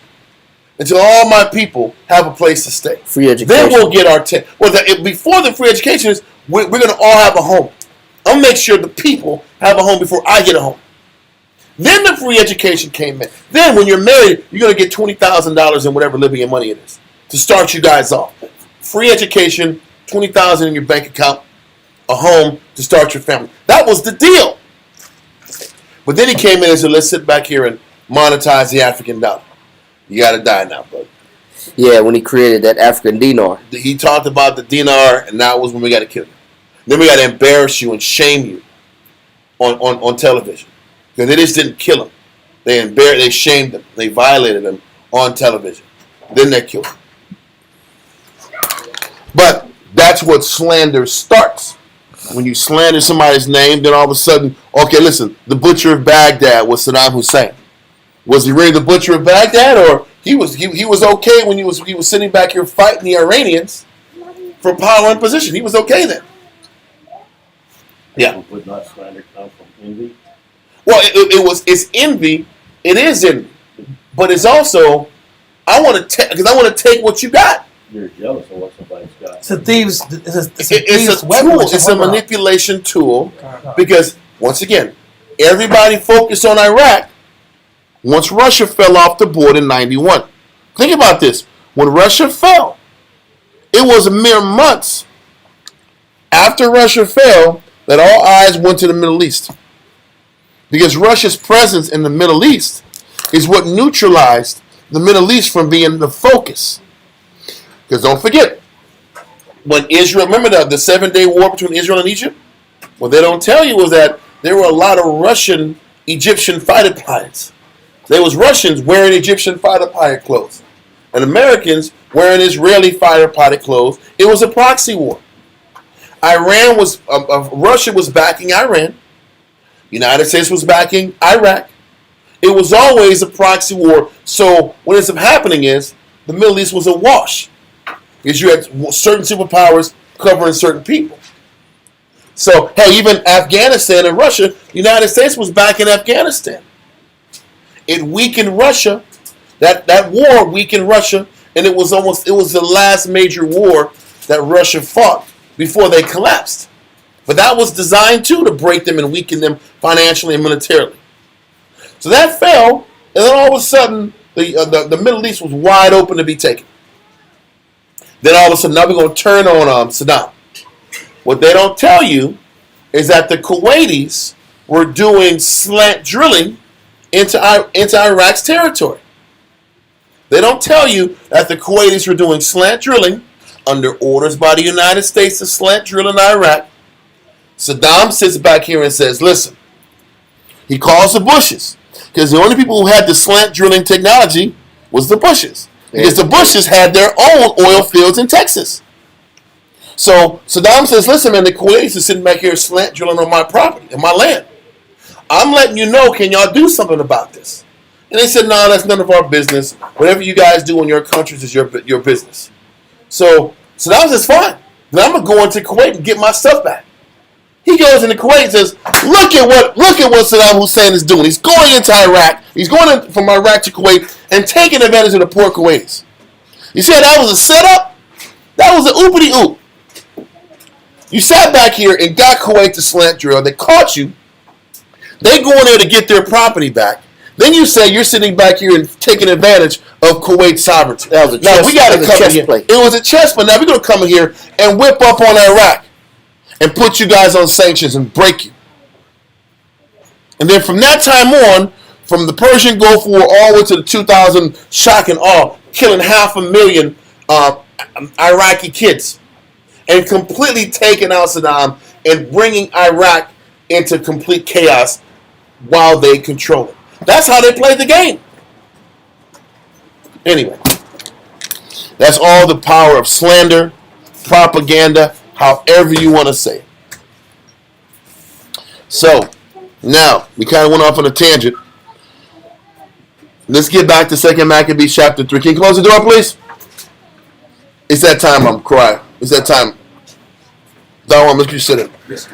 Speaker 1: until all my people have a place to stay.
Speaker 2: Free education.
Speaker 1: Then we'll get our tent. Well, before the free education is, we're going to all have a home. I'll make sure the people have a home before I get a home. Then the free education came in. Then when you're married, you're going to get $20,000 in whatever Libyan money it is to start you guys off. Free education, $20,000 in your bank account, a home to start your family. That was the deal. But then he came in and said, let's sit back here and monetize the African dollar. You got to die now, bro.
Speaker 2: Yeah, when he created that African dinar.
Speaker 1: He talked about the dinar, and that was when we got to kill you. Then we got to embarrass you and shame you on television. Because they just didn't kill him. They shamed him. They violated him on television. Then they killed him. But that's what slander starts. When you slander somebody's name, then all of a sudden, okay, listen, the butcher of Baghdad was Saddam Hussein. Was he really the butcher of Baghdad, or he was okay when he was sitting back here fighting the Iranians for power and position? He was okay then. Yeah.
Speaker 5: Would not slander come from envy?
Speaker 1: Well, it's envy. It is envy, but it's also I want to take what you got.
Speaker 5: You're jealous of what somebody's got.
Speaker 3: It's a thieves.
Speaker 1: It's a tool. It's a manipulation tool because once again, everybody focused on Iraq. Once Russia fell off the board in '91, think about this: when Russia fell, it was a mere months after Russia fell that all eyes went to the Middle East. Because Russia's presence in the Middle East is what neutralized the Middle East from being the focus. Because don't forget, when Israel, remember the 7-day war between Israel and Egypt? What they don't tell you was that there were a lot of Egyptian fighter pilots. There was Russians wearing Egyptian fighter pilot clothes. And Americans wearing Israeli fighter pilot clothes. It was a proxy war. Russia was backing Iran. United States was backing Iraq. It was always a proxy war. So what ends up happening is the Middle East was awash because you had certain superpowers covering certain people. So, hey, even Afghanistan and Russia, the United States was backing Afghanistan. It weakened Russia. That war weakened Russia, and it was the last major war that Russia fought before they collapsed. But that was designed, too, to break them and weaken them financially and militarily. So that fell, and then all of a sudden, the Middle East was wide open to be taken. Then all of a sudden, now we're going to turn on Saddam. What they don't tell you is that the Kuwaitis were doing slant drilling into Iraq's territory. They don't tell you that the Kuwaitis were doing slant drilling under orders by the United States to slant drill in Iraq. Saddam sits back here and says, listen, he calls the Bushes, because the only people who had the slant drilling technology was the Bushes, because the Bushes had their own oil fields in Texas. So Saddam says, listen, man, the Kuwaitis are sitting back here slant drilling on my property, on my land. I'm letting you know, can y'all do something about this? And they said, no, that's none of our business. Whatever you guys do in your countries is your business. So Saddam says, fine. Then I'm going to go into Kuwait and get my stuff back. He goes into Kuwait and says, look at what Saddam Hussein is doing. He's going into Iraq. He's going from Iraq to Kuwait and taking advantage of the poor Kuwaitis. You see how that was a setup? That was an oopity-oop. You sat back here and got Kuwait to slant drill. They caught you. They go in there to get their property back. Then you say you're sitting back here and taking advantage of Kuwait's sovereignty.
Speaker 2: That was a chess,
Speaker 1: now we got to come in here.
Speaker 2: play.
Speaker 1: It was a chess play. Now we're going to come in here and whip up on Iraq. and put you guys on sanctions and break you. And then from that time on, from the Persian Gulf War all the way to the 2000 shock and awe, killing 500,000 Iraqi kids and completely taking out Saddam and bringing Iraq into complete chaos while they control it. That's how they played the game. Anyway, that's all the power of slander, propaganda, however you want to say it. So, now, we kind of went off on a tangent. Let's get back to 2 Maccabees chapter 3. Can you close the door, please? It's that time, I'm crying. It's that time. Darwin, let's get sit in.
Speaker 2: Yes.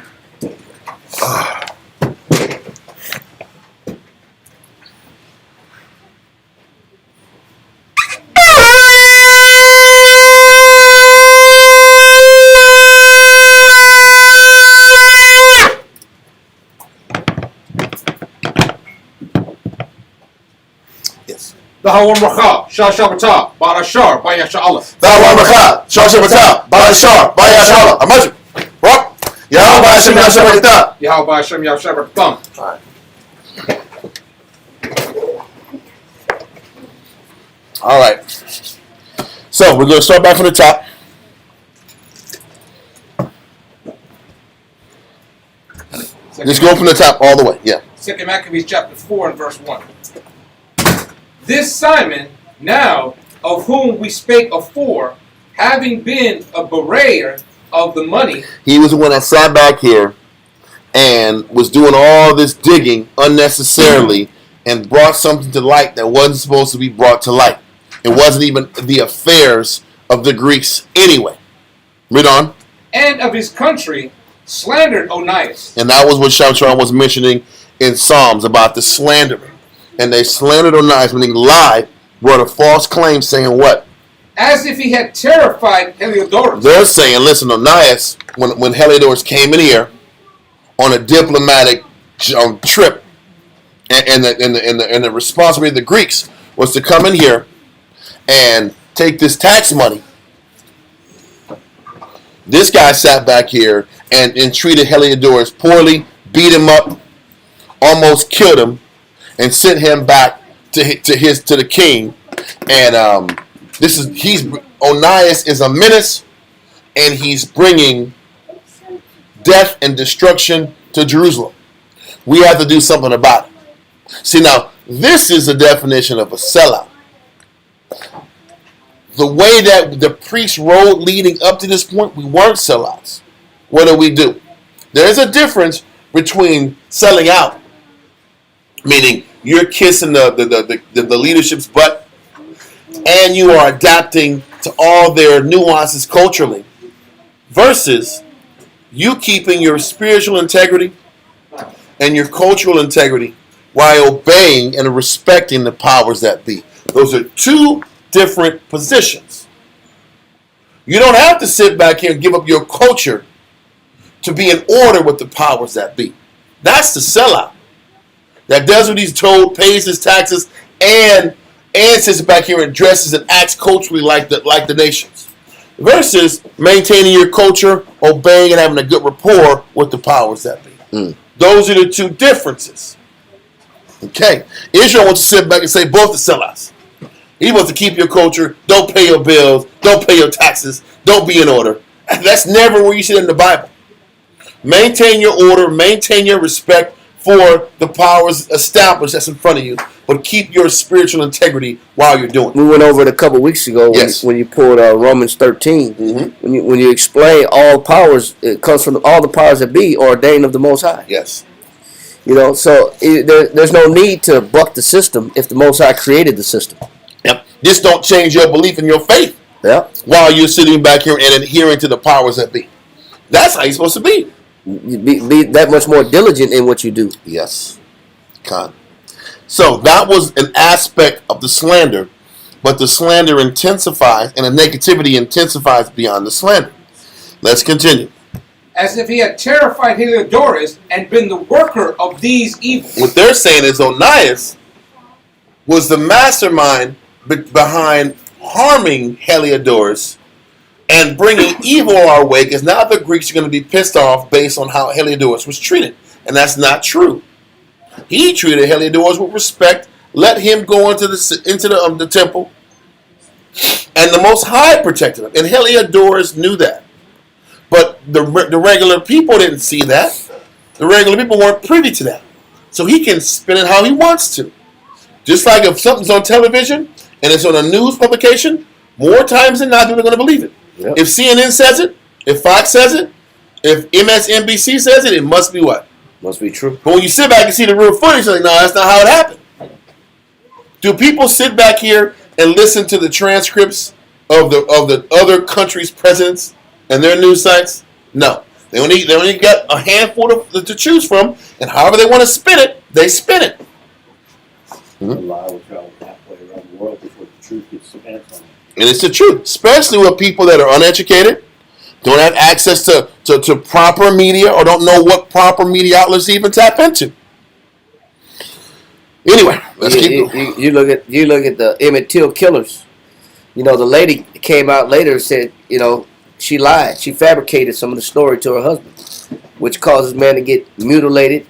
Speaker 1: Yes.
Speaker 6: Dahawam Racha, Shah Shabbatah, Barashar, Bayasha Aleph.
Speaker 1: Darwin Rakha, Shoshabata, Balashar, Bayashala, Amajim. What? Yahweh Hashem Yashabata.
Speaker 6: Yahweh Hashem Yahshabat Thumb.
Speaker 1: All right. So, we're going to start back from the top. Just go from the top all the way. Yeah.
Speaker 6: 2 Maccabees chapter 4 and verse 1. This Simon, now, of whom we spake afore, having been a betrayer of the money,
Speaker 1: He was the one that sat back here and was doing all this digging unnecessarily and brought something to light that wasn't supposed to be brought to light. It wasn't even the affairs of the Greeks anyway. Read on.
Speaker 6: and of his country, slandered Onias.
Speaker 1: And that was what Shamshon was mentioning in Psalms about the slandering. And they slandered Onias, meaning lied, brought a false claim saying what?
Speaker 6: As if he had terrified Heliodorus.
Speaker 1: They're saying, listen, Onias, when Heliodorus came in here on a diplomatic trip, and the responsibility of the Greeks was to come in here and take this tax money. This guy sat back here and treated Heliodorus poorly, beat him up, almost killed him, and sent him back to the king. And Onias is a menace, and he's bringing death and destruction to Jerusalem. We have to do something about it. See, now, this is the definition of a sellout. The way that the priests rode leading up to this point, we weren't sellouts. What do? There's a difference between selling out, meaning you're kissing the leadership's butt, and you are adapting to all their nuances culturally, versus you keeping your spiritual integrity and your cultural integrity while obeying and respecting the powers that be. Those are two different positions. You don't have to sit back here and give up your culture to be in order with the powers that be. That's the sellout. That does what he's told, pays his taxes, and sits back here and dresses and acts culturally like the nations. Versus maintaining your culture, obeying and having a good rapport with the powers that be. Those are the two differences. Okay. Israel wants to sit back and say both the sellouts. He wants to keep your culture, don't pay your bills, don't pay your taxes, don't be in order. That's never where you see it in the Bible. Maintain your order, maintain your respect for the powers established that's in front of you, but keep your spiritual integrity while you're doing it.
Speaker 2: We went over it a couple weeks ago
Speaker 1: Yes.
Speaker 2: when you pulled Romans 13.
Speaker 1: Mm-hmm.
Speaker 2: When you explain all powers, it comes from all the powers that be ordained of the Most High.
Speaker 1: Yes.
Speaker 2: You know, so there's no need to buck the system if the Most High created the system.
Speaker 1: Yep. Just don't change your belief in your faith while you're sitting back here and adhering to the powers that be. That's how you're supposed to be.
Speaker 2: Be that much more diligent in what you do.
Speaker 1: Yes. Con. So that was an aspect of the slander, but the slander intensifies and the negativity intensifies beyond the slander. Let's continue.
Speaker 6: As if he had terrified Heliodorus and been the worker of these evils.
Speaker 1: What they're saying is Onias was the mastermind behind harming Heliodorus and bringing evil our way, because now the Greeks are going to be pissed off based on how Heliodorus was treated. And that's not true. He treated Heliodorus with respect, let him go into the temple, and the Most High protected him. And Heliodorus knew that. But the regular people didn't see that. The regular people weren't privy to that. So he can spin it how he wants to. Just like if something's on television and it's on a news publication, more times than not, people are going to believe it.
Speaker 2: Yep.
Speaker 1: If CNN says it, if Fox says it, if MSNBC says it, it must be what?
Speaker 2: Must be true.
Speaker 1: But when you sit back and see the real footage, you're like, no, that's not how it happened. Do people sit back here and listen to the transcripts of the other countries' presidents and their news sites? No. They only got a handful to choose from, and however they want to spin it, they spin it.
Speaker 5: The lie will travel halfway around the world before the truth gets stamped on it.
Speaker 1: And it's the truth, especially with people that are uneducated, don't have access to proper media, or don't know what proper media outlets even tap into. Anyway, let's keep going.
Speaker 2: You look at the Emmett Till killers. You know, the lady came out later and said, you know, she lied. She fabricated some of the story to her husband, which causes men to get mutilated,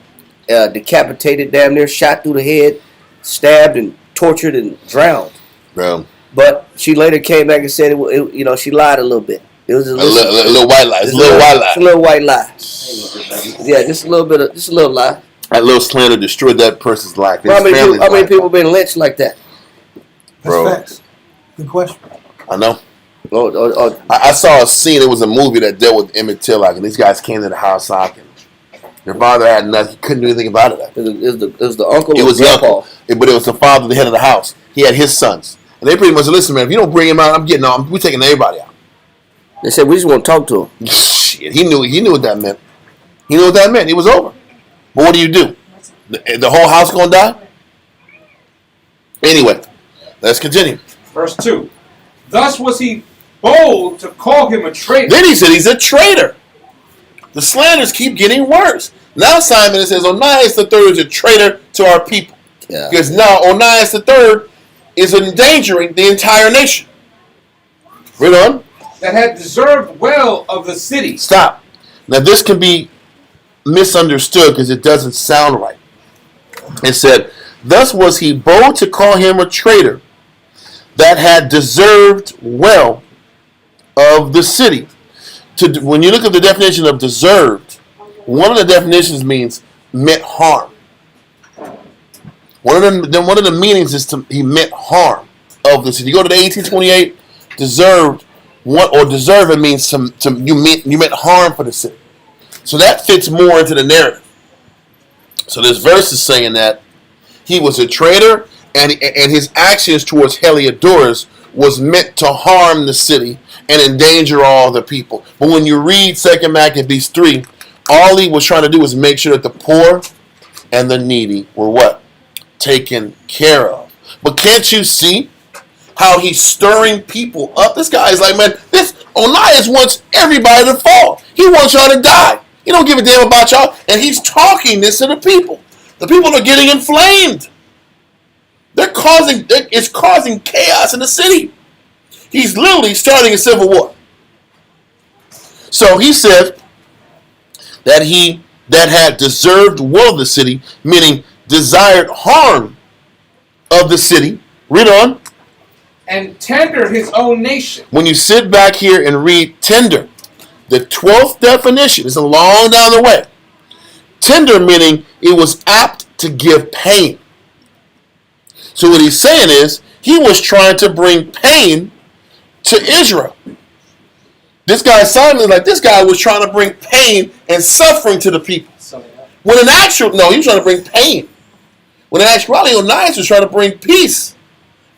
Speaker 2: decapitated, damn near shot through the head, stabbed and tortured and drowned.
Speaker 1: Bro.
Speaker 2: But she later came back and said, you know, she lied a little bit. It was a
Speaker 1: little white lie. It's a little white lie.
Speaker 2: It's a little white lie. Yeah, just a little lie.
Speaker 1: That little slander destroyed that person's life.
Speaker 2: How many people been lynched like that?
Speaker 1: Bro.
Speaker 3: That's facts. Good question.
Speaker 1: I know.
Speaker 2: Oh.
Speaker 1: I saw a scene. It was a movie that dealt with Emmett Till, and these guys came to the house, and their father had nothing. He couldn't do anything about it.
Speaker 2: It was the uncle.
Speaker 1: It was the uncle, but it was the father, the head of the house. He had his sons, and they pretty much said, "Listen, man, if you don't bring him out, I'm getting on. We're taking everybody out."
Speaker 2: They said we just want to talk to him.
Speaker 1: Shit, he knew what that meant. He knew what that meant. It was over. But what do? The whole house gonna die? Anyway, let's continue.
Speaker 6: Verse 2. Thus was he bold to call him a traitor.
Speaker 1: Then he said he's a traitor. The slanders keep getting worse. Now Simon says Onias III is a traitor to our people.
Speaker 2: Yeah.
Speaker 1: Because now Onias III is endangering the entire nation. Read on.
Speaker 6: That had deserved well of the city.
Speaker 1: Stop. Now this can be misunderstood because it doesn't sound right. It said, thus was he bold to call him a traitor that had deserved well of the city. When you look at the definition of deserved, one of the definitions means meant harm. One of the meanings is he meant harm of the city. You go to the 1828, deserved, deserve it means you meant harm for the city. So that fits more into the narrative. So this verse is saying that he was a traitor, and his actions towards Heliodorus was meant to harm the city and endanger all the people. But when you read 2 Maccabees 3, all he was trying to do was make sure that the poor and the needy were what? Taken care of. But can't you see how he's stirring people up? This guy is like, man, this Onias wants everybody to fall. He wants y'all to die. He don't give a damn about y'all. And he's talking this to the people. The people are getting inflamed. It's causing chaos in the city. He's literally starting a civil war. So he said that had deserved well of the city, meaning desired harm of the city. Read on.
Speaker 6: And tender his own nation.
Speaker 1: When you sit back here and read tender, the 12th definition is a long down the way. Tender meaning it was apt to give pain. So what he's saying is he was trying to bring pain to Israel. This guy Simon is like, this guy was trying to bring pain and suffering to the people. When in actual, he was trying to bring pain. When in actuality, Onias was trying to bring peace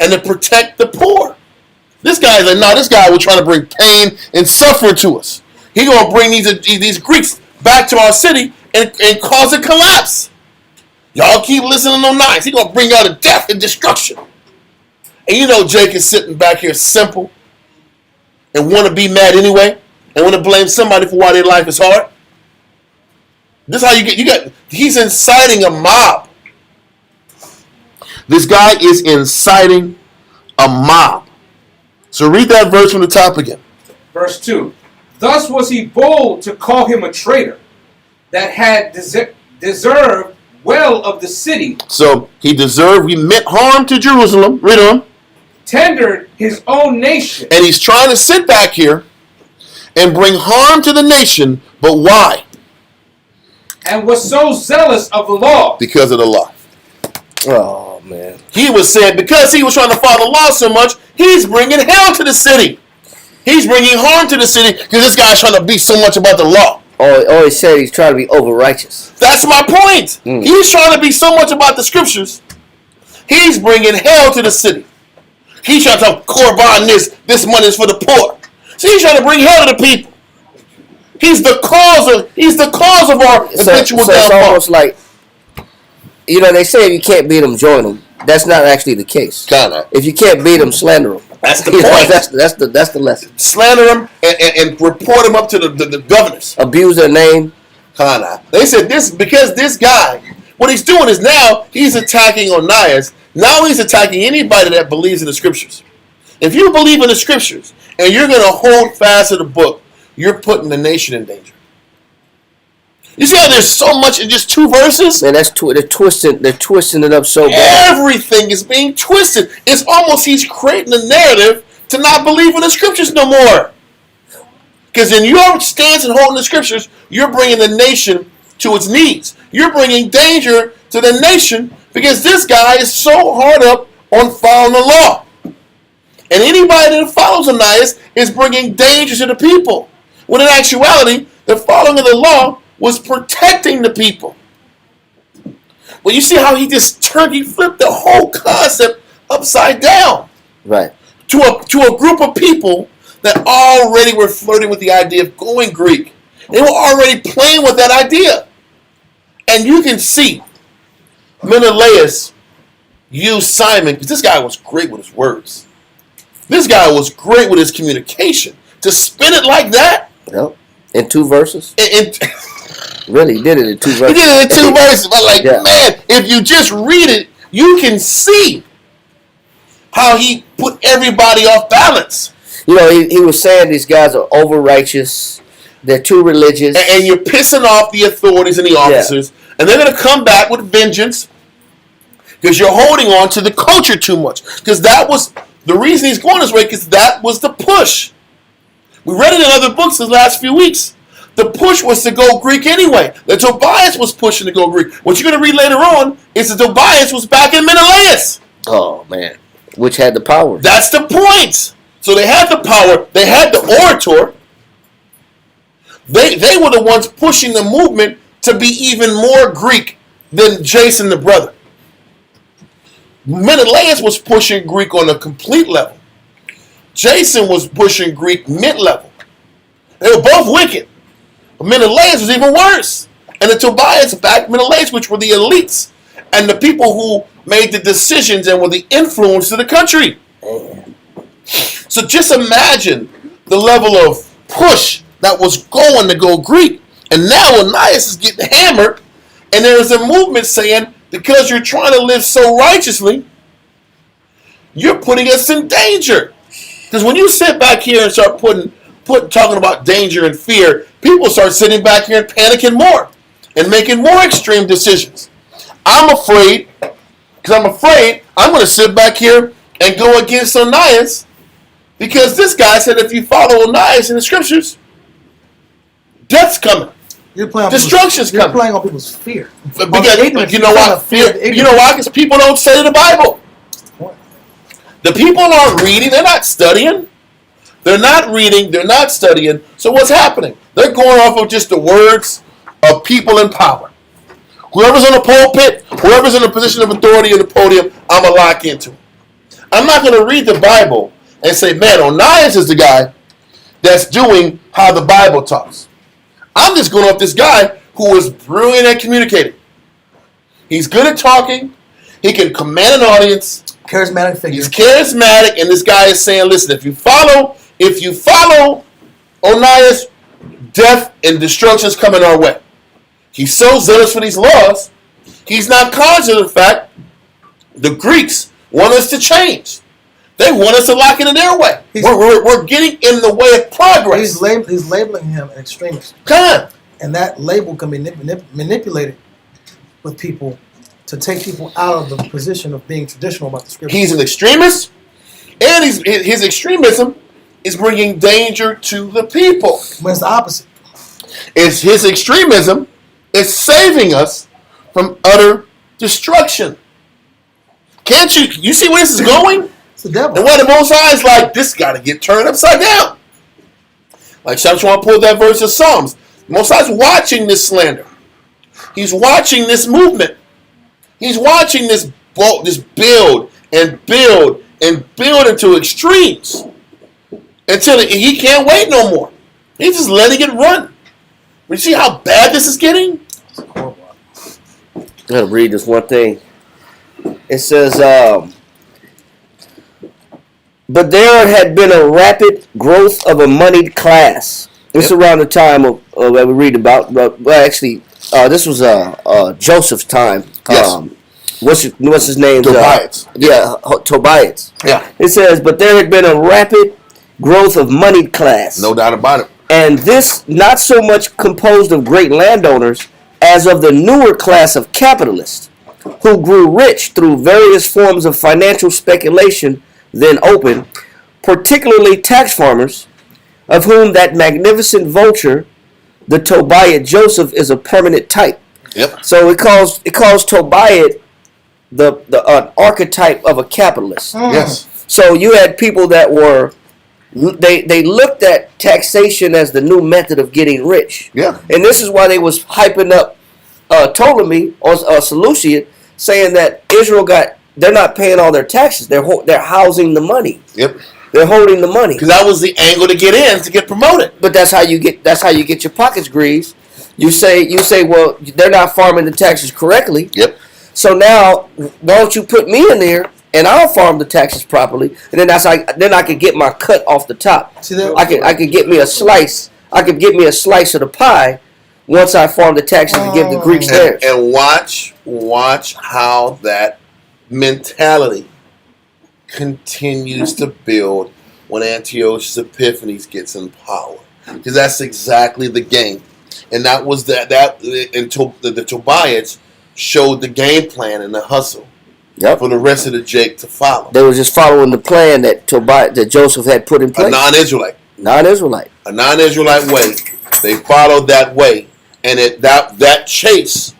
Speaker 1: and to protect the poor. This guy is like, no, this guy was trying to bring pain and suffering to us. He's going to bring these Greeks back to our city and cause a collapse. Y'all keep listening to Onias. He's going to bring y'all to death and destruction. And you know Jake is sitting back here simple and want to be mad anyway and want to blame somebody for why their life is hard. This is how he's inciting a mob. This guy is inciting a mob. So read that verse from the top again.
Speaker 6: Verse 2. Thus was he bold to call him a traitor, that had deserved well of the city.
Speaker 1: So he deserved, he meant harm to Jerusalem. Read on.
Speaker 6: Tendered his own nation.
Speaker 1: And he's trying to sit back here and bring harm to the nation. But why?
Speaker 6: And was so zealous of the law.
Speaker 1: Because of the law.
Speaker 2: Oh, man.
Speaker 1: He was saying because he was trying to follow the law so much, he's bringing hell to the city. He's bringing harm to the city because this guy's trying to be so much about the law.
Speaker 2: Oh, he said he's trying to be over righteous.
Speaker 1: That's my point. He's trying to be so much about the scriptures. He's bringing hell to the city. He's trying to Korban this money is for the poor. So he's trying to bring hell to the people. He's the cause of our eventual
Speaker 2: so it's
Speaker 1: downfall.
Speaker 2: almost like, they say if you can't beat them, join them. That's not actually the case.
Speaker 1: Kinda.
Speaker 2: If you can't beat them, slander them.
Speaker 1: That's the point.
Speaker 2: That's the lesson.
Speaker 1: Slander them and report them up to the governors.
Speaker 2: Abuse their name.
Speaker 1: Kinda. They said because this guy, what he's doing is now he's attacking Onias. Now he's attacking anybody that believes in the scriptures. If you believe in the scriptures and you're going to hold fast to the book, you're putting the nation in danger. You see how there's so much in just 2 verses?
Speaker 2: Man, they're twisting it up so bad.
Speaker 1: Everything is being twisted. It's almost he's creating a narrative to not believe in the scriptures no more. Because in your stance and holding the scriptures, you're bringing the nation to its knees. You're bringing danger to the nation because this guy is so hard up on following the law. And anybody that follows Onias is bringing danger to the people. When in actuality, the following of the law was protecting the people. Well, you see how he flipped the whole concept upside down.
Speaker 2: Right.
Speaker 1: To a group of people that already were flirting with the idea of going Greek. They were already playing with that idea. And you can see Menelaus used Simon, because this guy was great with his words. This guy was great with his communication. To spin it like that.
Speaker 2: Yep. In 2 verses. Really, he did it in 2 verses.
Speaker 1: He did it in 2 verses. But man, if you just read it, you can see how he put everybody off balance.
Speaker 2: He was saying these guys are over righteous. They're too religious.
Speaker 1: And you're pissing off the authorities and the officers. Yeah. And they're going to come back with vengeance because you're holding on to the culture too much. Because that was the reason he's going this way, because that was the push. We read it in other books the last few weeks. The push was to go Greek anyway. That Tobias was pushing to go Greek. What you're going to read later on is that Tobias was back in Menelaus.
Speaker 2: Oh, man. Which had the power.
Speaker 1: That's the point. So they had the power. They had the orator. They were the ones pushing the movement to be even more Greek than Jason the brother. Menelaus was pushing Greek on a complete level. Jason was pushing Greek mid-level. They were both wicked. But Menelaus was even worse. And the Tobias backed Menelaus, which were the elites and the people who made the decisions and were the influence of the country. So just imagine the level of push that was going to go Greek. And now Onias is getting hammered, and there's a movement saying, because you're trying to live so righteously, you're putting us in danger. Because when you sit back here and start talking about danger and fear, people start sitting back here and panicking more and making more extreme decisions. I'm afraid I'm going to sit back here and go against Onias, because this guy said if you follow Onias in the scriptures, death's coming. Destruction's coming.
Speaker 3: You're playing on people's fear.
Speaker 1: Because you know why? You know why? Because people don't study the Bible. The people aren't reading. They're not studying. They're not reading. They're not studying. So what's happening? They're going off of just the words of people in power. Whoever's on the pulpit, whoever's in a position of authority in the podium, I'm going to lock into. I'm not going to read the Bible and say, man, Onias is the guy that's doing how the Bible talks. I'm just going off this guy who is brilliant at communicating. He's good at talking. He can command an audience.
Speaker 3: Charismatic figure.
Speaker 1: He's charismatic, and this guy is saying, listen, if you follow Onias, death and destruction is coming our way. He's so zealous for these laws, he's not conscious of the fact the Greeks want us to change. They want us to lock into their way. We're getting in the way of progress.
Speaker 3: He's labeling him an extremist.
Speaker 1: Come on.
Speaker 3: And that label can be manipulated with people to take people out of the position of being traditional about the scripture.
Speaker 1: He's an extremist, and his extremism is bringing danger to the people.
Speaker 3: But it's the opposite.
Speaker 1: It's his extremism is saving us from utter destruction. Can't you see where this is going?
Speaker 3: It's the devil.
Speaker 1: And why the Most High is like, this got to get turned upside down. Like Shabbos want to pull that verse of Psalms. The Most High is watching this slander. He's watching this movement. He's watching this build and build and build into extremes until he can't wait no more. He's just letting it run. You see how bad this is getting?
Speaker 2: I'm going to read this one thing. It says, but there had been a rapid growth of a moneyed class. This is around the time of that we read about. Well, actually, this was Joseph's time.
Speaker 1: Yes.
Speaker 2: What's his name?
Speaker 1: Tobias.
Speaker 2: Tobias.
Speaker 1: Yeah.
Speaker 2: It says, but there had been a rapid growth of moneyed class.
Speaker 1: No doubt about it.
Speaker 2: And this not so much composed of great landowners as of the newer class of capitalists who grew rich through various forms of financial speculation then open, particularly tax farmers, of whom that magnificent vulture, the Tobiah Joseph, is a permanent type.
Speaker 1: Yep.
Speaker 2: So it calls Tobiah the archetype of a capitalist.
Speaker 1: Yes.
Speaker 2: So you had people that were they looked at taxation as the new method of getting rich.
Speaker 1: Yeah.
Speaker 2: And this is why they was hyping up Ptolemy or Seleucid, saying that Israel they're not paying all their taxes. They're housing the money.
Speaker 1: Yep.
Speaker 2: They're holding the money.
Speaker 1: Because that was the angle to get in to get promoted.
Speaker 2: But that's how you get your pockets greased. You say, well, they're not farming the taxes correctly.
Speaker 1: Yep.
Speaker 2: So now, why don't you put me in there and I'll farm the taxes properly, and then I could get my cut off the top.
Speaker 3: See that?
Speaker 2: I could get me a slice. I could get me a slice of the pie once I farm the taxes and give the Greeks theirs.
Speaker 1: And watch how that mentality continues to build when Antiochus Epiphanes gets in power, because that's exactly the game. And that was the Tobias showed the game plan and the hustle.
Speaker 2: Yep.
Speaker 1: For the rest of the Jake to follow.
Speaker 2: They were just following the plan that Joseph had put in place.
Speaker 1: A non-Israelite.
Speaker 2: A
Speaker 1: non-Israelite way. They followed that way, and that chase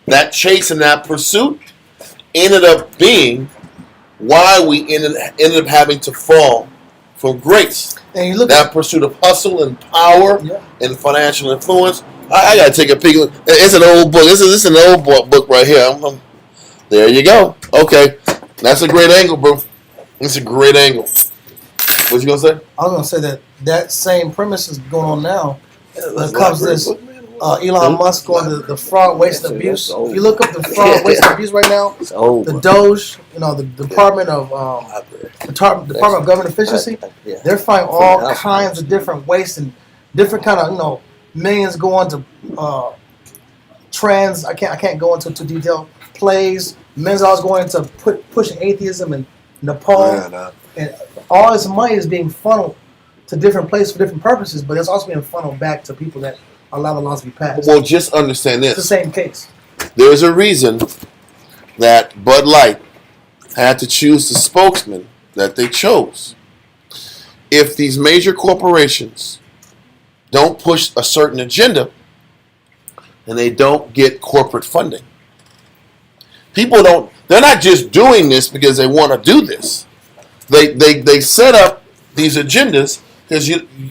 Speaker 1: and that pursuit ended up being why we ended up having to fall from grace.
Speaker 3: And you look
Speaker 1: that pursuit of hustle and power and financial influence. I gotta take a peek. It's an old book. This is an old book right here. There you go. Okay, that's a great angle, bro. It's a great angle. What you gonna say?
Speaker 3: I was gonna say that same premise is going on now. When it comes to this Elon Musk on the fraud, waste, and abuse. If you look up the fraud, waste, and abuse right now, the Doge, the Department of Government Efficiency, they're finding all kinds of different waste and different kind of millions going to trends. I can't go into too detail. Plays, millions of dollars going into pushing atheism in Nepal, and all this money is being funneled to different places for different purposes, but it's also being funneled back to people that allow the laws to be passed.
Speaker 1: Well, just understand this.
Speaker 3: It's the same case.
Speaker 1: There's a reason that Bud Light had to choose the spokesman that they chose. If these major corporations don't push a certain agenda, and they don't get corporate funding, they're not just doing this because they want to do this. They set up these agendas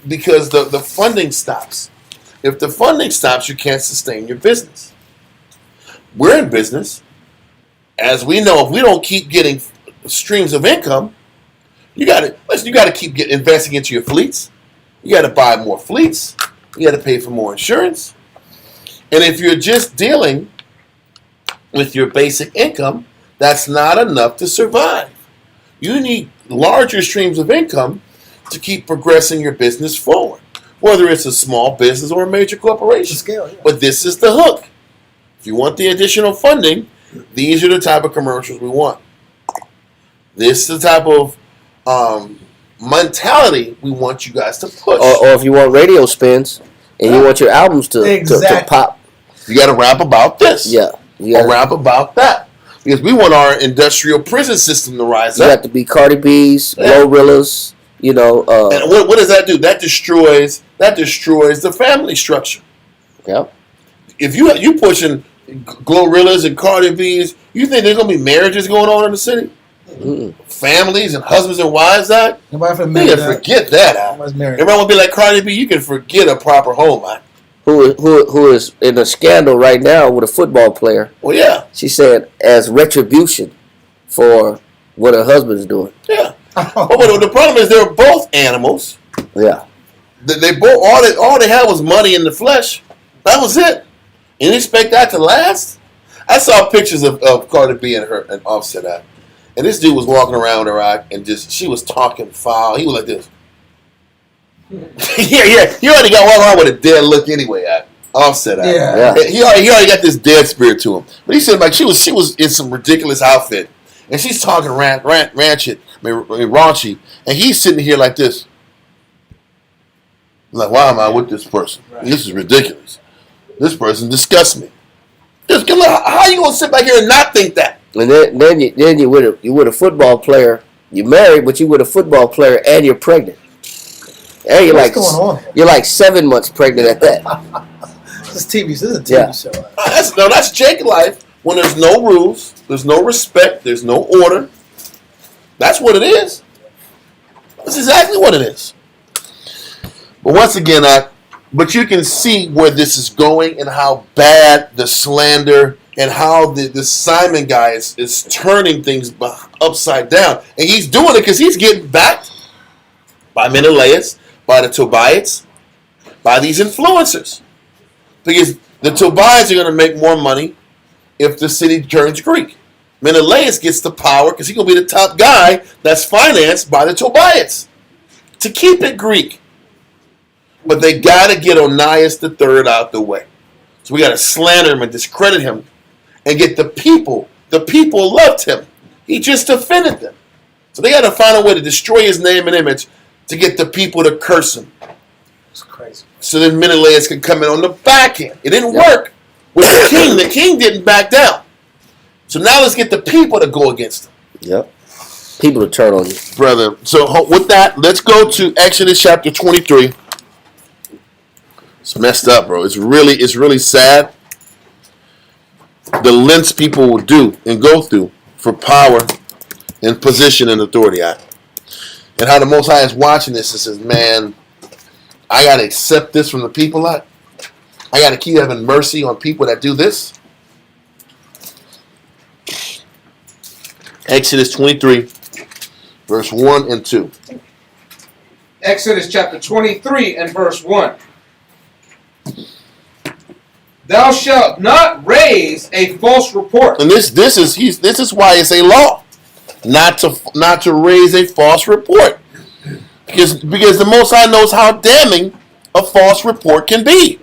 Speaker 1: because the funding stops. If the funding stops, you can't sustain your business. We're in business. As we know, if we don't keep getting streams of income, you got to keep investing into your fleets. You got to buy more fleets. You got to pay for more insurance. And if you're just dealing with your basic income, that's not enough to survive. You need larger streams of income to keep progressing your business forward, whether it's a small business or a major corporation.
Speaker 3: Scale, yeah.
Speaker 1: But this is the hook. If you want the additional funding, these are the type of commercials we want. This is the type of mentality we want you guys to push.
Speaker 2: Or if you want radio spins and you want your albums to pop.
Speaker 1: You got to rap about this.
Speaker 2: Yeah.
Speaker 1: Or rap about that. Because we want our industrial prison system to rise up.
Speaker 2: You have to be Cardi B's, Glorillas, you know.
Speaker 1: And what does that do? That destroys the family structure.
Speaker 2: Yeah.
Speaker 1: If you pushing Glorillas and Cardi B's, you think there's gonna be marriages going on in the city?
Speaker 2: Mm-mm.
Speaker 1: Families and husbands and wives that?
Speaker 3: Nobody for
Speaker 1: You can forget that. Everyone will be like Cardi B. You can forget a proper home.
Speaker 2: Who is in a scandal right now with a football player?
Speaker 1: Well, yeah.
Speaker 2: She said as retribution for what her husband's doing.
Speaker 1: Yeah. But the problem is they're both animals.
Speaker 2: Yeah.
Speaker 1: They both all they had was money in the flesh. That was it. And you expect that to last? I saw pictures of Cardi B and her and Offset act. And this dude was walking around her and she was talking foul. He was like this. yeah. He already got walking around with a dead look anyway. Offset act.
Speaker 3: Yeah.
Speaker 1: He already got this dead spirit to him. But he said like she was in some ridiculous outfit. And she's talking raunchy. And he's sitting here like this. Like, why am I with this person? Right. This is ridiculous. This person disgusts me. Just how are you gonna sit back here and not think that?
Speaker 2: And then you with a football player. You're married, but you with a football player, and you're pregnant. And
Speaker 3: What's going on?
Speaker 2: You're like 7 months pregnant at that.
Speaker 3: This is a TV show.
Speaker 1: That's Jake life. When there's no rules, there's no respect, there's no order. That's what it is. That's exactly what it is. But once again, but you can see where this is going and how bad the slander and how the Simon guy is turning things upside down. And he's doing it because he's getting backed by Menelaus, by the Tobites, by these influencers. Because the Tobites are going to make more money if the city turns Greek. Menelaus gets the power because he's going to be the top guy that's financed by the Tobites to keep it Greek. But they got to get Onias III out the way. So we got to slander him and discredit him and get the people. The people loved him. He just offended them. So they got to find a way to destroy his name and image to get the people to curse him.
Speaker 3: It's crazy.
Speaker 1: So then Menelaus can come in on the back end. It didn't work with the king. The king didn't back down. So now let's get the people to go against him.
Speaker 2: Yep. People to turn on you.
Speaker 1: Brother. So with that, let's go to Exodus chapter 23. It's messed up, bro. It's really sad. The lengths people will do and go through for power and position and authority. And how the Most High is watching this and says, man, I got to accept this from the people. I got to keep having mercy on people that do this. Exodus 23, verse 1 and 2.
Speaker 6: Exodus chapter 23 and verse 1. Thou shalt not raise a false report.
Speaker 1: And this is why it's a law, not to raise a false report, because the Most High knows how damning a false report can be.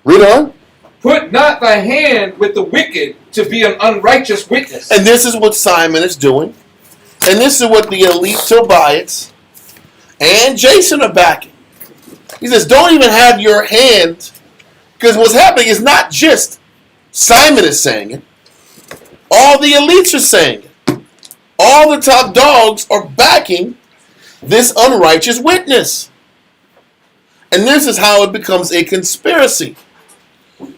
Speaker 1: Read on.
Speaker 6: Put not thy hand with the wicked to be an unrighteous witness.
Speaker 1: And this is what Simon is doing, and this is what the elite Tobias and Jason are backing. He says, don't even have your hand. Because what's happening is not just Simon is saying it. All the elites are saying it. All the top dogs are backing this unrighteous witness. And this is how it becomes a conspiracy.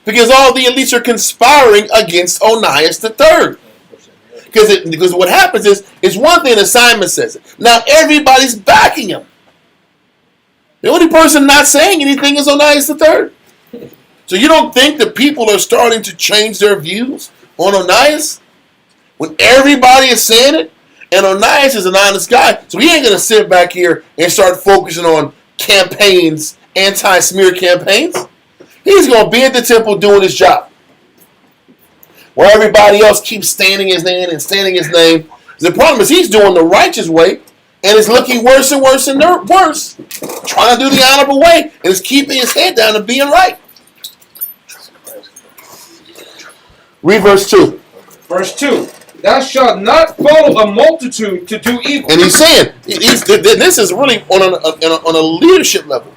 Speaker 1: Because all the elites are conspiring against Onias III. Because what happens is, it's one thing that Simon says it. Now everybody's backing him. The only person not saying anything is Onias III. So you don't think the people are starting to change their views on Onias? When everybody is saying it, and Onias is an honest guy, so he ain't going to sit back here and start focusing on campaigns, anti-smear campaigns. He's going to be at the temple doing his job. Where everybody else keeps standing his name and standing his name. The problem is he's doing the righteous way, and it's looking worse and worse and worse. Trying to do the honorable way, and is keeping his head down and being right. Read verse 2.
Speaker 6: Verse 2. Thou shalt not follow a multitude to do evil.
Speaker 1: And he's saying, this is really on a leadership level.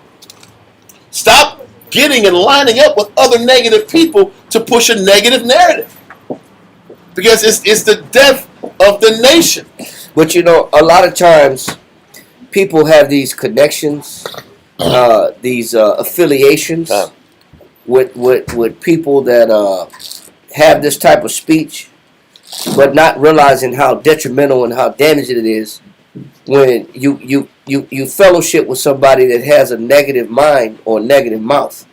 Speaker 1: Stop getting and lining up with other negative people to push a negative narrative. Because it's the death of the nation.
Speaker 2: But you know, a lot of times people have these connections, these affiliations with people that have this type of speech, but not realizing how detrimental and how damaging it is when you fellowship with somebody that has a negative mind or negative mouth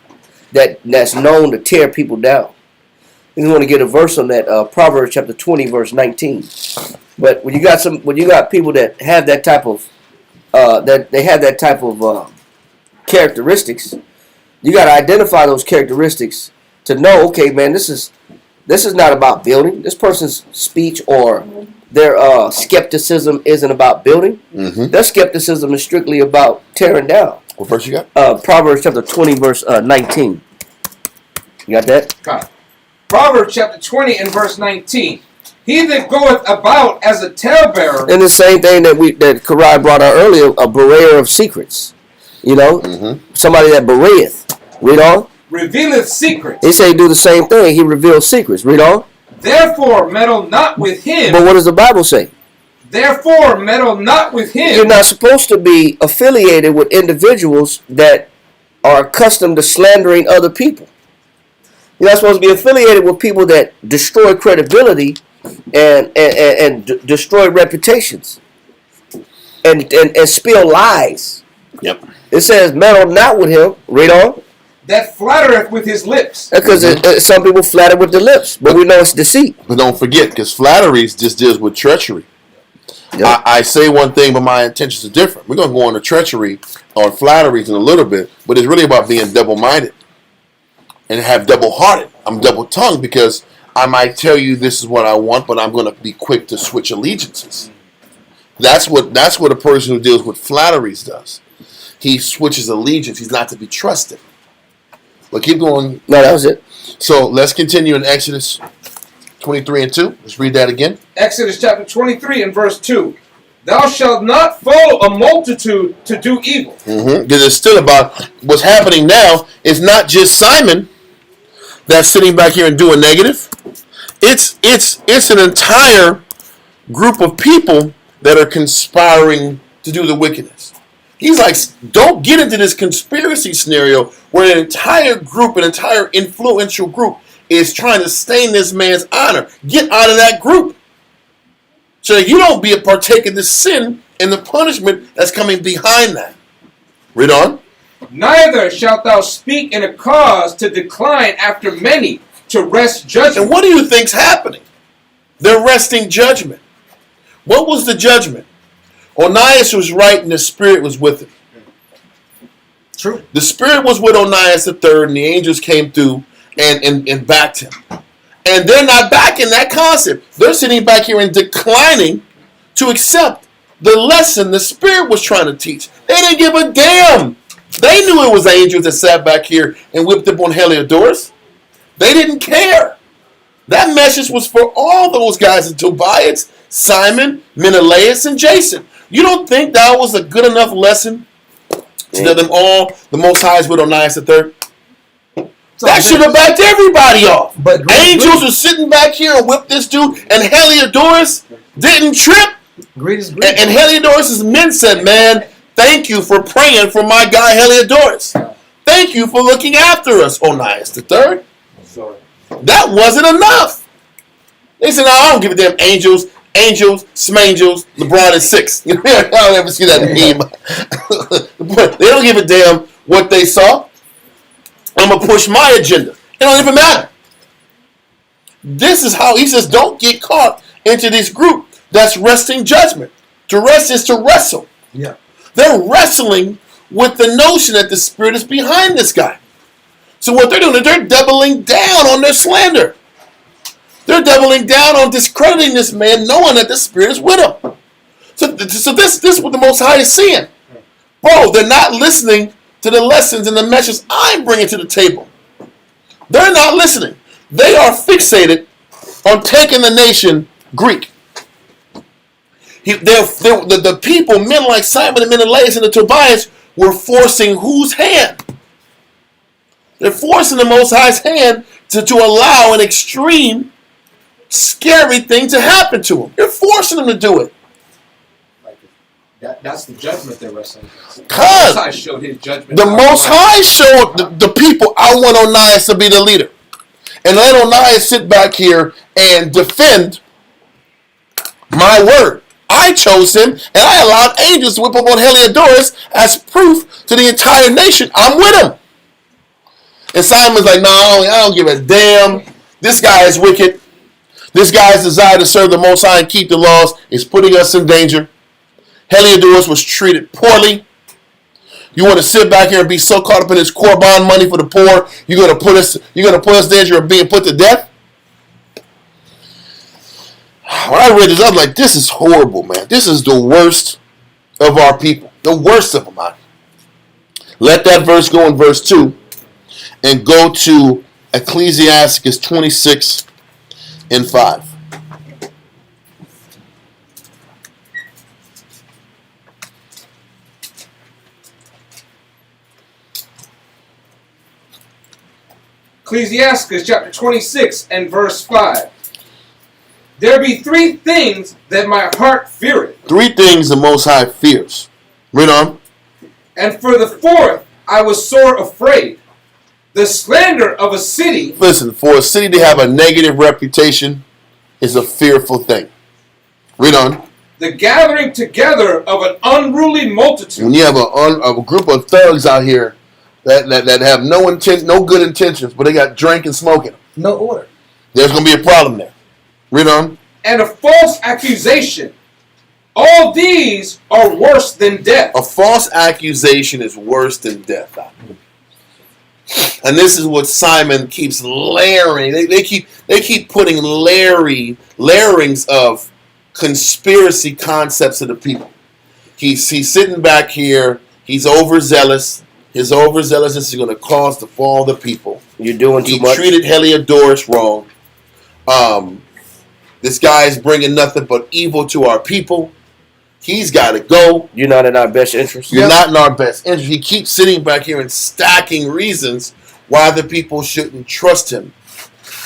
Speaker 2: that's known to tear people down. You want to get a verse on that, Proverbs chapter 20, verse 19. But when you got people that have that type of characteristics, you got to identify those characteristics to know, okay, man, this is not about building. This person's speech or their skepticism isn't about building.
Speaker 1: Mm-hmm.
Speaker 2: Their skepticism is strictly about tearing down.
Speaker 1: What verse you got?
Speaker 2: Proverbs chapter 20, verse 19. You got that?
Speaker 6: Got it. Proverbs chapter 20 and verse 19. He that goeth about as a talebearer.
Speaker 2: And the same thing that Karai brought out earlier, a betrayer of secrets. You know, somebody that bewrayeth. Read on.
Speaker 6: Revealeth secrets.
Speaker 2: He say do the same thing. He reveals secrets. Read on.
Speaker 6: Therefore meddle not with him.
Speaker 2: But what does the Bible say?
Speaker 6: Therefore meddle not with him.
Speaker 2: You're not supposed to be affiliated with individuals that are accustomed to slandering other people. You're not supposed to be affiliated with people that destroy credibility and destroy reputations and spill lies.
Speaker 1: Yep.
Speaker 2: It says, meddle not with him. Read on.
Speaker 6: That flattereth with his lips.
Speaker 2: Because some people flatter with the lips, but we know it's deceit.
Speaker 1: But don't forget, because flattery just deals with treachery. Yep. I say one thing, but my intentions are different. We're going to go on to treachery or flatteries in a little bit, but it's really about being double-minded and have double-hearted. I'm double-tongued because I might tell you this is what I want, but I'm going to be quick to switch allegiances. That's what a person who deals with flatteries does. He switches allegiance. He's not to be trusted. But keep going.
Speaker 2: No, that was it.
Speaker 1: So let's continue in Exodus 23 and 2. Let's read that again.
Speaker 6: Exodus chapter 23 and verse 2. Thou shalt not follow a multitude to do evil.
Speaker 1: Because it's still about what's happening now. It's not just Simon that's sitting back here and doing negative. It's an entire group of people that are conspiring to do the wickedness. He's like, don't get into this conspiracy scenario where an entire group, an entire influential group is trying to stain this man's honor. Get out of that group so that you don't be a partaker of the sin and the punishment that's coming behind that. Read on.
Speaker 6: Neither shalt thou speak in a cause to decline after many to wrest judgment.
Speaker 1: And what do you think's happening? They're resting judgment. What was the judgment? Onias was right and the Spirit was with him.
Speaker 3: True.
Speaker 1: The Spirit was with Onias III and the angels came through and backed him. And they're not backing that concept. They're sitting back here and declining to accept the lesson the Spirit was trying to teach. They didn't give a damn. They knew it was angels that sat back here and whipped up on Heliodorus. They didn't care. That message was for all those guys, Tobias, Simon, Menelaus, and Jason. You don't think that was a good enough lesson to tell them all the Most High is with Onias III? That should have backed everybody off.
Speaker 3: But
Speaker 1: angels were sitting back here and whipped this dude, and Heliodorus didn't trip.
Speaker 3: Greed is greed.
Speaker 1: And Heliodorus' men said, man, thank you for praying for my guy Heliodorus. Thank you for looking after us, Onias III.
Speaker 5: Sorry.
Speaker 1: That wasn't enough. They said, no, I don't give a damn angels, smangels, LeBron is 6. I don't ever see that meme. They don't give a damn what they saw. I'm going to push my agenda. It don't even matter. This is how he says, don't get caught into this group that's resting judgment. To rest is to wrestle.
Speaker 3: Yeah.
Speaker 1: They're wrestling with the notion that the Spirit is behind this guy. So what they're doing is they're doubling down on their slander. They're doubling down on discrediting this man, knowing that the Spirit is with him. So this is what the Most High is seeing. Bro, they're not listening to the lessons and the messages I'm bringing to the table. They're not listening. They are fixated on taking the nation Greek. The people, men like Simon and Menelaus and the Tobias, were forcing whose hand? They're forcing the Most High's hand to allow an extreme, scary thing to happen to them. They're forcing them to do it.
Speaker 6: That's the judgment they're wrestling against.
Speaker 1: Because
Speaker 6: the Most High showed his judgment.
Speaker 1: The Most High showed the people, I want Onias to be the leader. And let Onias sit back here and defend my word. I chose him, and I allowed angels to whip up on Heliodorus as proof to the entire nation. I'm with him. And Simon's like, no, I don't give a damn. This guy is wicked. This guy's desire to serve the Most High and keep the laws is putting us in danger. Heliodorus was treated poorly. You want to sit back here and be so caught up in this Korban money for the poor, you're gonna put us in danger of being put to death? When I read this, I was like, this is horrible, man. This is the worst of our people. The worst of them, man. Let that verse go in verse 2 and go to Ecclesiastes 26 and 5.
Speaker 6: Ecclesiastes chapter 26 and verse 5. There be three things that my heart feareth.
Speaker 1: Three things the Most High fears. Read on.
Speaker 6: And for the fourth, I was sore afraid. The slander of a city.
Speaker 1: Listen, for a city to have a negative reputation is a fearful thing. Read on.
Speaker 6: The gathering together of an unruly multitude.
Speaker 1: When you have a group of thugs out here that have no good intentions, but they got drink and smoking,
Speaker 3: No order.
Speaker 1: there's going to be a problem there. Read on.
Speaker 6: And a false accusation. All these are worse than death.
Speaker 1: A false accusation is worse than death. And this is what Simon keeps layering. They keep putting layerings of conspiracy concepts to the people. He's sitting back here. He's overzealous. His overzealousness is going to cause the fall of the people.
Speaker 2: You're doing too much.
Speaker 1: He treated Heliodorus wrong. This guy is bringing nothing but evil to our people. He's got to go.
Speaker 2: You're not in our best interest.
Speaker 1: You're not in our best interest. He keeps sitting back here and stacking reasons why the people shouldn't trust him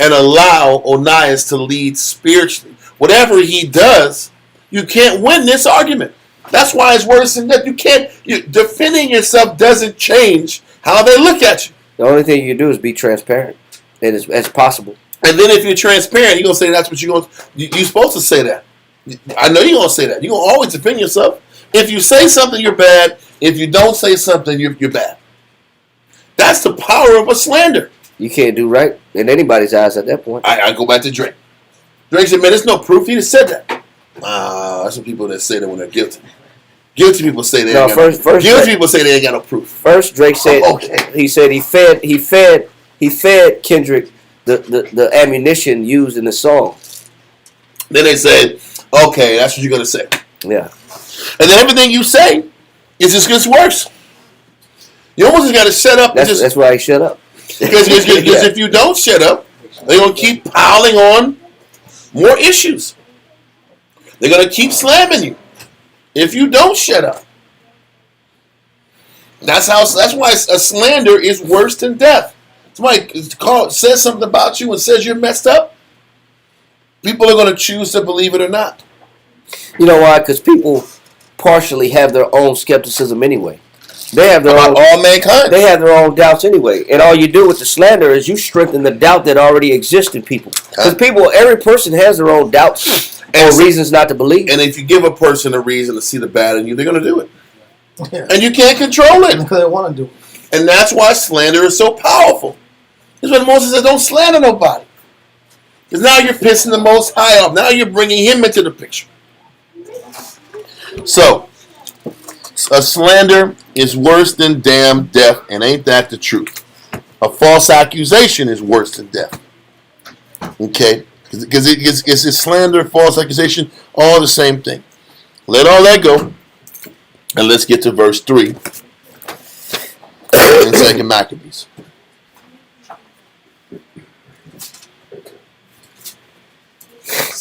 Speaker 1: and allow Onias to lead spiritually. Whatever he does, you can't win this argument. That's why it's worse than death. Defending yourself doesn't change how they look at you.
Speaker 2: The only thing you can do is be transparent as possible.
Speaker 1: And then if you're transparent, you're going to say that's what you're supposed to say that. I know you're going to say that. You're going to always defend yourself. If you say something, you're bad. If you don't say something, you're bad. That's the power of a slander.
Speaker 2: You can't do right in anybody's eyes at that point.
Speaker 1: I go back to Drake. Drake said, man, there's no proof. He just said that. That's some people that say that when they're guilty. Guilty people say they ain't got no proof. People say they ain't got no proof.
Speaker 2: First, Drake said, he said he fed Kendrick the ammunition used in the song.
Speaker 1: Then they said, okay, that's what you're going to say.
Speaker 2: Yeah.
Speaker 1: And then everything you say, it just gets worse. You almost just got to shut up.
Speaker 2: That's why he shut up.
Speaker 1: Because if you don't shut up, they're going to keep piling on more issues. They're going to keep slamming you if you don't shut up. That's why a slander is worse than death. Somebody says something about you and says you're messed up. People are going to choose to believe it or not.
Speaker 2: You know why? Because people partially have their own skepticism anyway. They have their own,
Speaker 1: all mankind.
Speaker 2: They have their own doubts anyway. And all you do with the slander is you strengthen the doubt that already exists in people. Because every person has their own doubts or reasons not to believe.
Speaker 1: And if you give a person a reason to see the bad in you, they're going to do it. Yeah. And you can't control it.
Speaker 3: Because they want to do it.
Speaker 1: And that's why slander is so powerful. That's why Moses said, don't slander nobody. Because now you're pissing the Most High off. Now you're bringing him into the picture. So, a slander is worse than damn death, and ain't that the truth? A false accusation is worse than death. Okay? Because it's a slander, false accusation, all the same thing. Let all that go, and let's get to verse 3 in 2 Maccabees.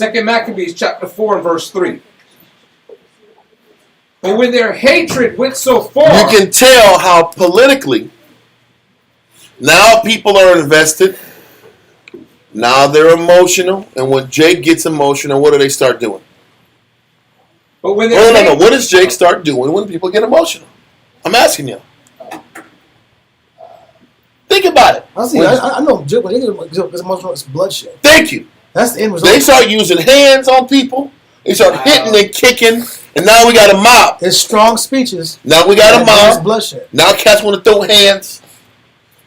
Speaker 6: 2 Maccabees chapter 4 and verse 3. But when their hatred went so far,
Speaker 1: You can tell how politically now people are invested. Now they're emotional, and when Jake gets emotional, what do they start doing?
Speaker 6: but when
Speaker 1: No,
Speaker 6: their
Speaker 1: no, no.
Speaker 6: hate-
Speaker 1: What does Jake start doing when people get emotional? I'm asking you. Think about it.
Speaker 3: I see. I know. When they get emotional, it's bloodshed.
Speaker 1: Thank you.
Speaker 3: That's the end result.
Speaker 1: They start using hands on people. They start hitting and kicking, and now we got a mob.
Speaker 3: It's strong speeches.
Speaker 1: Now we got a
Speaker 3: It's
Speaker 1: mob.
Speaker 3: bloodshed.
Speaker 1: Now cats want to throw hands.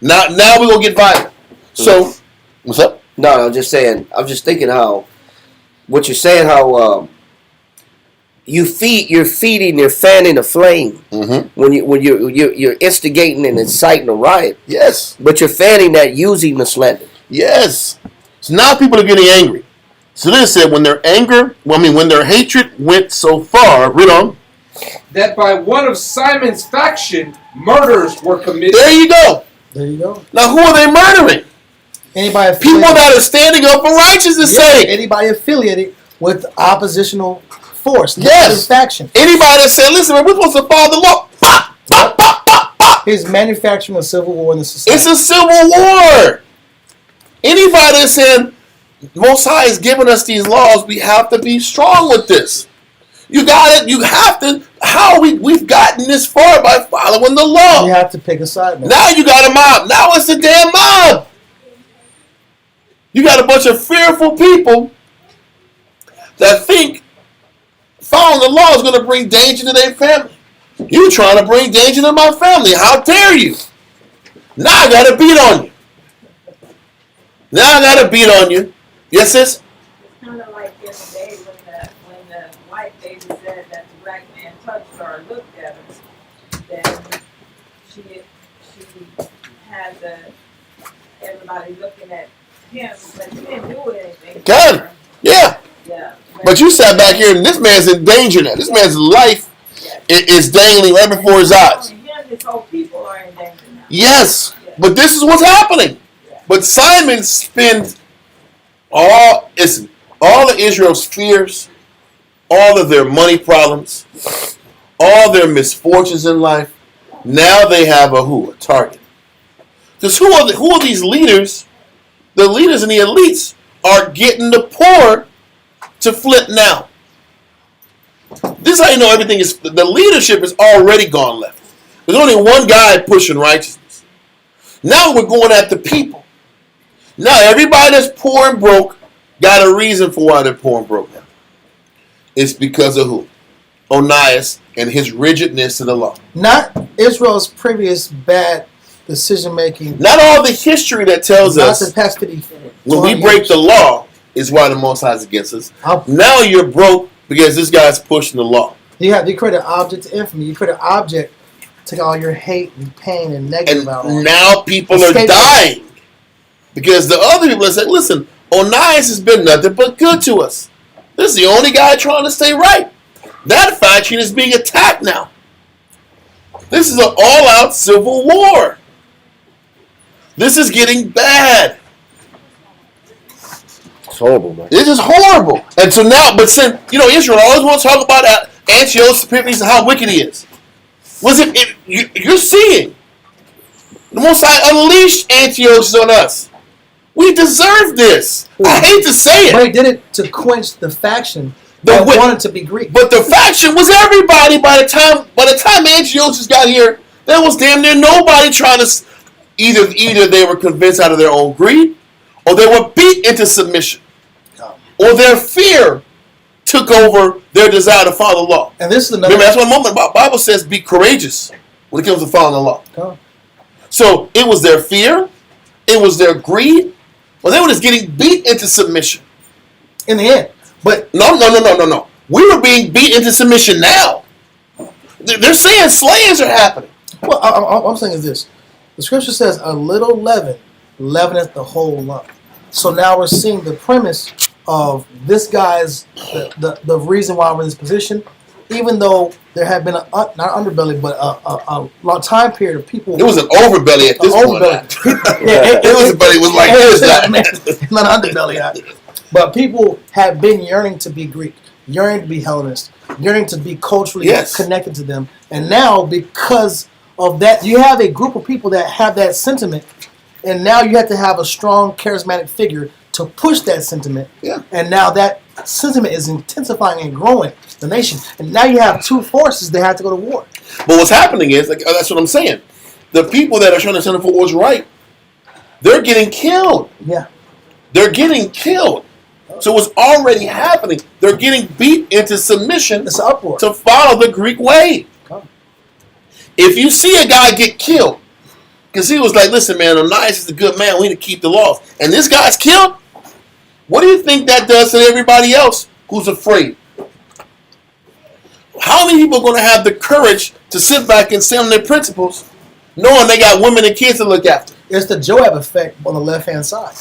Speaker 1: Now we're gonna get violent. So, what's up?
Speaker 2: No, I'm just saying. I'm just thinking how what you're saying. How you're feeding, you're fanning the flame
Speaker 1: Mm-hmm.
Speaker 2: when you're instigating and inciting a riot.
Speaker 1: Yes.
Speaker 2: But you're fanning that using the slander.
Speaker 1: Yes. So now people are getting angry. So this said when their when their hatred went so far, read on.
Speaker 6: that by one of Simon's faction, murders were committed.
Speaker 1: There you go.
Speaker 3: There you go.
Speaker 1: Now who are they murdering?
Speaker 3: Anybody
Speaker 1: People
Speaker 3: affiliated,
Speaker 1: that are standing up for righteousness' sake.
Speaker 3: anybody affiliated with oppositional force,
Speaker 1: Yes.
Speaker 3: faction,
Speaker 1: Anybody that said, listen, man, we're supposed to follow the law. Pop, pop, pop, pop, pop.
Speaker 3: is manufacturing a civil war in the society.
Speaker 1: It's a civil war. Anybody that said, Most High is giving us these laws, we have to be strong with this. You got it. You have to. How we've gotten this far by following the law.
Speaker 3: You have to pick a side, man.
Speaker 1: Now you got a mob. Now it's a damn mob. You got a bunch of fearful people that think following the law is going to bring danger to their family. You trying to bring danger to my family. How dare you? Now I got to beat on you. Now I got to beat on you. Yes, sis?
Speaker 7: Kind of like the other day when the white lady said that the black man touched her or looked at her, then she had everybody looking at him, but he didn't do anything.
Speaker 1: Good.
Speaker 7: for her.
Speaker 1: Yeah.
Speaker 7: Yeah.
Speaker 1: But you sat back here and this man's in danger now. This man's life is dangling right before his eyes.
Speaker 7: Only him, his whole people are in danger now.
Speaker 1: Yes. But this is what's happening. But Simon spends all of Israel's fears, all of their money problems, all their misfortunes in life. Now they have a target. Because who are these leaders? The leaders and the elites are getting the poor to flip now. This is how you know everything is. The leadership is already gone left. There's only one guy pushing righteousness. Now we're going at the people. Now everybody that's poor and broke got a reason for why they're poor and broke now. It's because of who? Onias and his rigidness to the law.
Speaker 3: Not Israel's previous bad decision making.
Speaker 1: Not all the history that tells
Speaker 3: Not
Speaker 1: us
Speaker 3: the past to be
Speaker 1: when we break the law is why the Most High is against us. Now you're broke because this guy's pushing the law.
Speaker 3: You create an object of infamy. You create an object to all your hate and pain and negative
Speaker 1: And
Speaker 3: about it.
Speaker 1: now people are dying because the other people are saying, listen, Onias has been nothing but good to us. This is the only guy trying to stay right. That faction is being attacked now. This is an all-out civil war. This is getting bad.
Speaker 2: It's horrible, man.
Speaker 1: This is horrible. And so now, but since, Israel always wants to talk about Antiochus Epiphanes and how wicked he is. You're seeing. The Most High unleashed Antiochus on us. We deserve this. I hate to say it.
Speaker 3: But he did it to quench the faction that wanted to be Greek.
Speaker 1: But the faction was everybody by the time Antiochus got here. There was damn near nobody trying to. Either they were convinced out of their own greed, or they were beat into submission, or their fear took over their desire to follow the law.
Speaker 3: And this is another.
Speaker 1: Remember, that's one moment. The Bible says, "Be courageous" when it comes to following the law.
Speaker 3: Oh.
Speaker 1: So it was their fear, it was their greed. Well, they were just getting beat into submission.
Speaker 3: In the end, but
Speaker 1: no. We were being beat into submission now. They're saying slayings are happening.
Speaker 3: Well, all I'm saying is this: the scripture says, "A little leaven leaveneth the whole lump." So now we're seeing the premise of this guy's the reason why we're in this position, even though there had been not underbelly, but a long time period of people.
Speaker 1: It was an overbelly at this point.
Speaker 3: Overbelly.
Speaker 1: It was like this.
Speaker 3: Not an underbelly. But people have been yearning to be Greek, yearning to be Hellenist, yearning to be culturally connected to them. And now, because of that, you have a group of people that have that sentiment. And now you have to have a strong, charismatic figure to push that sentiment.
Speaker 1: Yeah.
Speaker 3: And now that sentiment is intensifying and growing the nation. And now you have two forces that have to go to war.
Speaker 1: But what's happening is, like, that's what I'm saying. The people that are trying to stand up for what's right, they're getting killed.
Speaker 3: Yeah.
Speaker 1: They're getting killed. So it's already happening. They're getting beat into submission
Speaker 3: It's an uproar.
Speaker 1: to follow the Greek way. If you see a guy get killed, because he was like, listen, man, Onias is a good man. We need to keep the laws. And this guy's killed. What do you think that does to everybody else who's afraid? How many people are going to have the courage to sit back and stand on their principles, knowing they got women and kids to look after?
Speaker 3: It's the Joab effect on the left-hand side.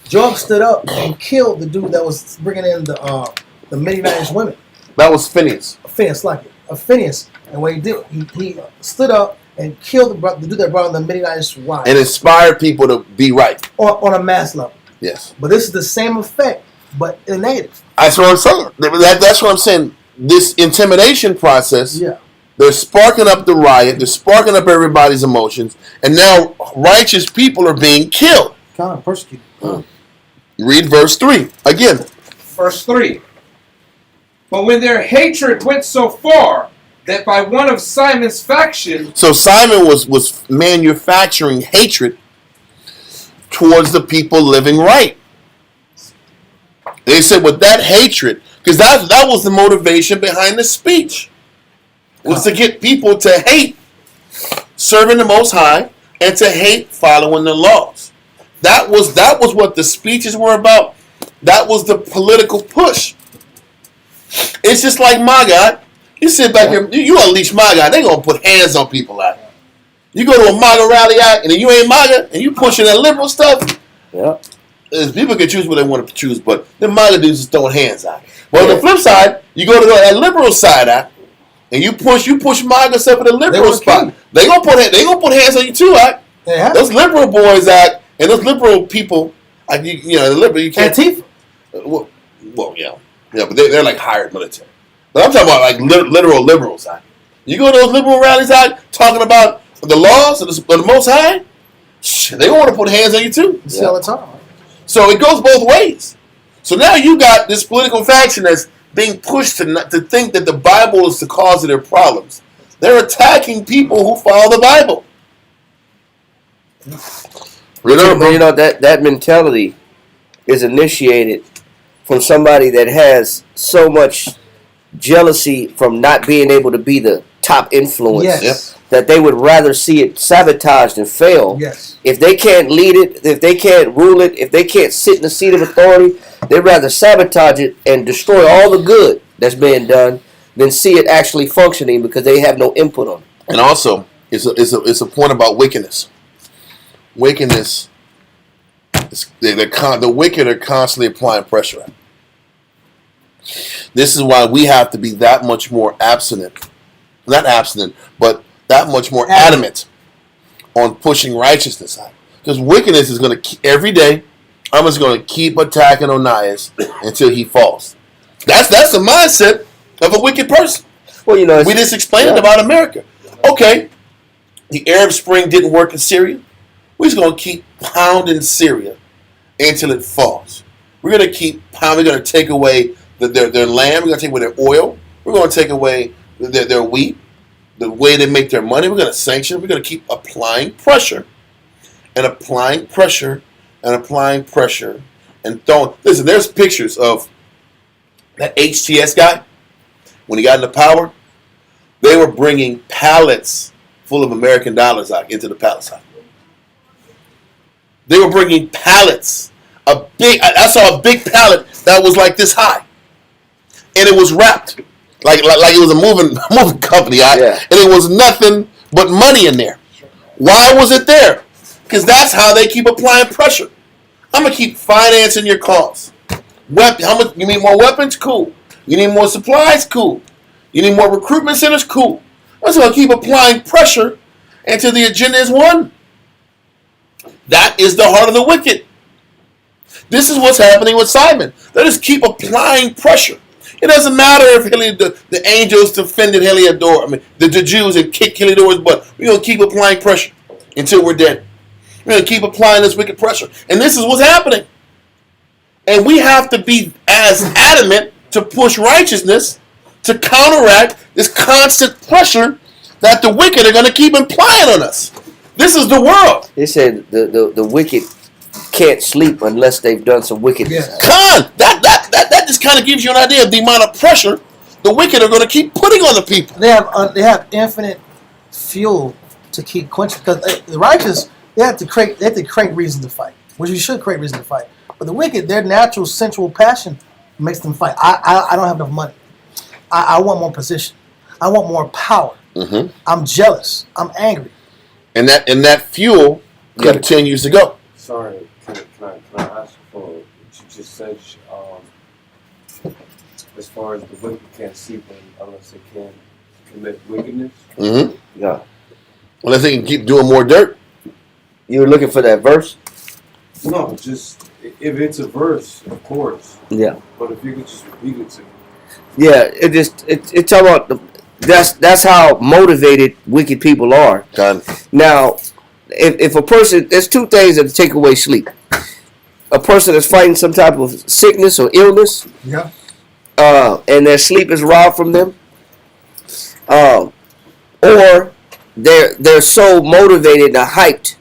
Speaker 3: Joab stood up and killed the dude that was bringing in the Midianite women.
Speaker 1: That was Phineas.
Speaker 3: Phineas. And what he did, he stood up and killed the dude that brought in the Midianite wives.
Speaker 1: And inspired people to be right.
Speaker 3: On a mass level.
Speaker 1: Yes.
Speaker 3: But this is the same effect, but in negative.
Speaker 1: That's what I'm saying. That's what I'm saying. This intimidation process, they're sparking up the riot. They're sparking up everybody's emotions. And now righteous people are being killed.
Speaker 3: Kind of persecuted.
Speaker 1: Read verse 3 again.
Speaker 6: Verse 3. But when their hatred went so far that by one of Simon's faction...
Speaker 1: So Simon was manufacturing hatred towards the people living right. They said with that hatred, because that was the motivation behind the speech, was to get people to hate serving the Most High and to hate following the laws. That was what the speeches were about. That was the political push. It's just like MAGA. You sit back here, you unleash MAGA, they're going to put hands on people out here. You go to a MAGA rally out, and you ain't MAGA, and you pushing that liberal stuff.
Speaker 2: Yeah.
Speaker 1: People can choose what they want to choose, but the MAGA dudes just throwing hands out. But on the flip side, you go to that liberal side out, and you push MAGA stuff in the liberal spot. They gonna put hands on you too, out.
Speaker 3: Yeah.
Speaker 1: Those liberal boys out, and those liberal people, the liberal you can't.
Speaker 3: Antifa.
Speaker 1: Well, yeah, but they're like hired military. But I'm talking about like literal liberals out. You go to those liberal rallies out talking about the laws of the Most High, they want to put hands on you too.
Speaker 3: You see all the time.
Speaker 1: So it goes both ways. So now you got this political faction that's being pushed to think that the Bible is the cause of their problems. They're attacking people who follow the Bible.
Speaker 2: That mentality is initiated from somebody that has so much jealousy from not being able to be the top influence.
Speaker 3: Yes.
Speaker 2: That they would rather see it sabotaged and fail.
Speaker 3: Yes.
Speaker 2: If they can't lead it, if they can't rule it, if they can't sit in the seat of authority, they'd rather sabotage it and destroy all the good that's being done than see it actually functioning because they have no input on it.
Speaker 1: And also, it's a point about wickedness. Wickedness, the wicked are constantly applying pressure. This is why we have to be that much more not abstinent, but that much more adamant on pushing righteousness out. Because wickedness is going to, every day, I'm just going to keep attacking Onias until he falls. That's the mindset of a wicked person.
Speaker 2: Well,
Speaker 1: we just explained it about America. Okay, the Arab Spring didn't work in Syria. We're just going to keep pounding Syria until it falls. We're going to keep pounding. We're going to take away their land. We're going to take away their oil. We're going to take away their wheat, the way they make their money. We're going to sanction. We're going to keep applying pressure and applying pressure and applying pressure and throwing. Listen, there's pictures of that HTS guy when he got into power. They were bringing pallets full of American dollars out into the palace. They were bringing pallets. I saw a big pallet that was like this high, and it was wrapped like it was a moving company. And it was nothing but money in there. Why was it there? Because that's how they keep applying pressure. I'm gonna keep financing your cause. How much? You need more weapons? Cool. You need more supplies? Cool. You need more recruitment centers? Cool. I'm just gonna keep applying pressure until the agenda is won. That is the heart of the wicked. This is what's happening with Simon. They just keep applying pressure. It doesn't matter if the angels defended Heliodor, the Jews, and kicked Heliodor's butt. We're going to keep applying pressure until we're dead. We're going to keep applying this wicked pressure. And this is what's happening. And we have to be as adamant to push righteousness to counteract this constant pressure that the wicked are going to keep applying on us. This is the world.
Speaker 2: They said the wicked can't sleep unless they've done some wickedness.
Speaker 1: Con, that just kind of gives you an idea of the amount of pressure the wicked are going to keep putting on the people.
Speaker 3: They have infinite fuel to keep quenching, because the righteous they have to create reason to fight, which you should create reason to fight. But the wicked, their natural sensual passion makes them fight. I don't have enough money. I want more position. I want more power.
Speaker 1: Mm-hmm.
Speaker 3: I'm jealous. I'm angry.
Speaker 1: And that fuel continues to go.
Speaker 5: Sorry, can I ask for what you just said? As far as the wicked can't sleep unless they can commit wickedness.
Speaker 1: Mm-hmm.
Speaker 2: Yeah.
Speaker 1: Unless they can keep doing more dirt.
Speaker 2: You were looking for that verse?
Speaker 5: No, just if it's a verse, of course.
Speaker 2: Yeah.
Speaker 5: But if you could just repeat it to me.
Speaker 2: Yeah, it's talking about that's how motivated wicked people are.
Speaker 1: Con.
Speaker 2: Now, if a person, there's two things that take away sleep. A person that's fighting some type of sickness or illness,
Speaker 3: Yeah.
Speaker 2: And their sleep is robbed from them, or they're so motivated and hyped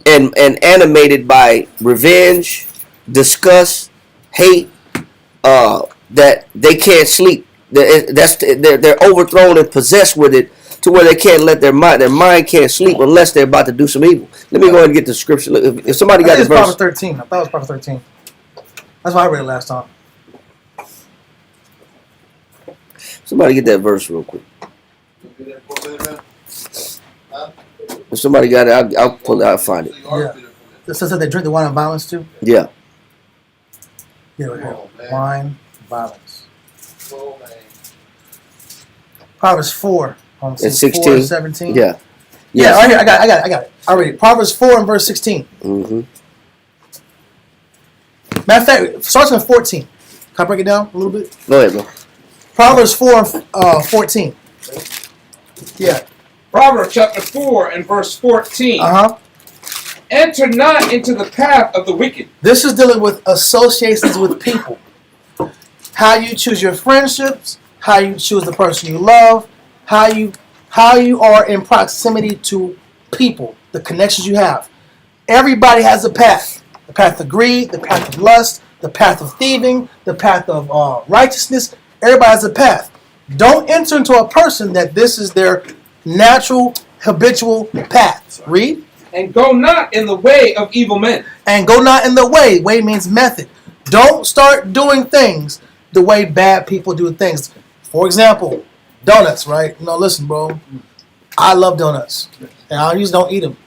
Speaker 2: and animated by revenge, disgust, hate, that they can't sleep. They're overthrown and possessed with it to where they can't let their mind can't sleep unless they're about to do some evil. Let me go ahead and get the scripture. If somebody got the verse.
Speaker 3: Proverbs 13. I thought it was Proverbs 13. That's why I read it last time.
Speaker 2: Somebody get that verse real quick. If somebody got it, I'll pull it out and find it.
Speaker 3: Yeah. It says that they drink the wine of violence too.
Speaker 2: Yeah.
Speaker 3: Yeah, right here. Wine, violence. Proverbs 4.
Speaker 2: And 16.
Speaker 3: 4, 17.
Speaker 2: Yeah.
Speaker 3: Yeah, right here. I got it. I read it. Proverbs 4 and verse 16.
Speaker 2: Mm-hmm.
Speaker 3: Matter of fact, it starts in 14. Can I break it down a little bit?
Speaker 2: Go ahead, bro.
Speaker 3: Proverbs 4 and 14. Yeah.
Speaker 6: Proverbs chapter 4 and verse 14.
Speaker 3: Uh-huh.
Speaker 6: Enter not into the path of the wicked.
Speaker 3: This is dealing with associations with people. How you choose your friendships, how you choose the person you love, how you are in proximity to people, the connections you have. Everybody has a path. The path of greed, the path of lust, the path of thieving, the path of righteousness. Everybody has a path. Don't enter into a person that this is their natural, habitual path. Read.
Speaker 6: And go not in the way of evil men.
Speaker 3: And go not in the way. Way means method. Don't start doing things the way bad people do things. For example, donuts, right? No, listen, bro. I love donuts. And I usually don't eat them.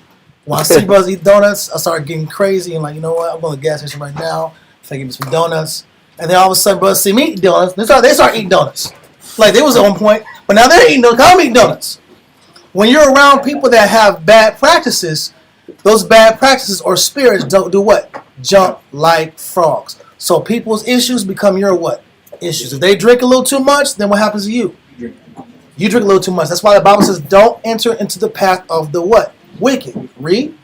Speaker 3: When I see brothers eat donuts, I start getting crazy and like, you know what? I'm going to the gas station right now. If I give me some donuts. And then all of a sudden, brothers see me eat donuts. They start eating donuts. Like, they was on point. But now they're eating donuts. I'm eating donuts. When you're around people that have bad practices, those bad practices or spirits don't do what? Jump like frogs. So people's issues become your what? Issues. If they drink a little too much, then what happens to you? You drink a little too much. That's why the Bible says don't enter into the path of the what? Wicked. Read.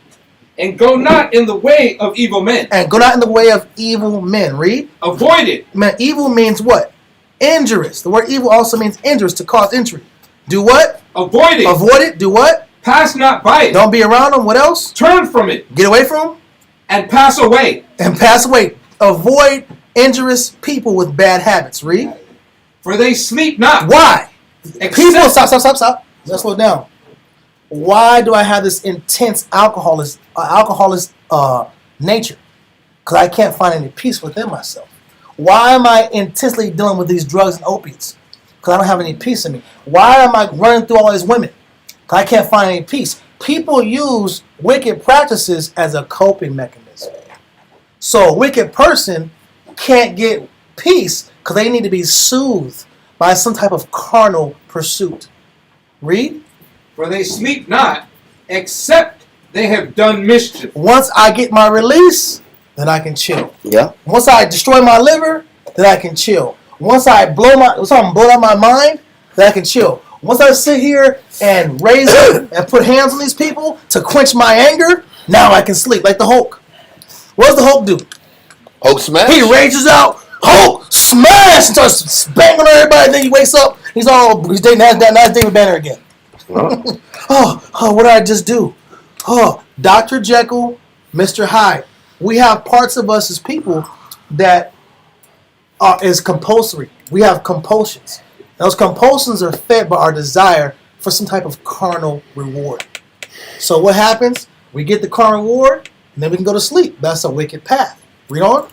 Speaker 6: And go not in the way of evil men.
Speaker 3: And go not in the way of evil men. Read.
Speaker 6: Avoid it.
Speaker 3: Man, evil means what? Injurious. The word evil also means injurious, to cause injury. Do what?
Speaker 6: Avoid it.
Speaker 3: Avoid it. Do what?
Speaker 6: Pass not by it.
Speaker 3: Don't be around them. What else?
Speaker 6: Turn from it.
Speaker 3: Get away from them.
Speaker 6: And pass away.
Speaker 3: And pass away. Avoid injurious people with bad habits. Read.
Speaker 6: For they sleep not.
Speaker 3: Why?
Speaker 6: Except
Speaker 3: People, stop. Let's slow down. Why do I have this intense alcoholist nature? Because I can't find any peace within myself. Why am I intensely dealing with these drugs and opiates? Because I don't have any peace in me. Why am I running through all these women? Because I can't find any peace. People use wicked practices as a coping mechanism. So a wicked person can't get peace because they need to be soothed by some type of carnal pursuit. Read.
Speaker 6: For they sleep not, except they have done mischief.
Speaker 3: Once I get my release, then I can chill.
Speaker 2: Yeah.
Speaker 3: Once I destroy my liver, then I can chill. Once I blow out my mind, then I can chill. Once I sit here and raise up and put hands on these people to quench my anger, now I can sleep like the Hulk. What does the Hulk do?
Speaker 1: Hulk smash.
Speaker 3: He rages out, Hulk smash, and starts banging on everybody. Then he wakes up, he's dating that David Banner again. Oh, what did I just do? Oh, Dr. Jekyll, Mr. Hyde. We have parts of us as people that is compulsory. We have compulsions. Those compulsions are fed by our desire for some type of carnal reward. So what happens? We get the carnal reward, and then we can go to sleep. That's a wicked path. Read on.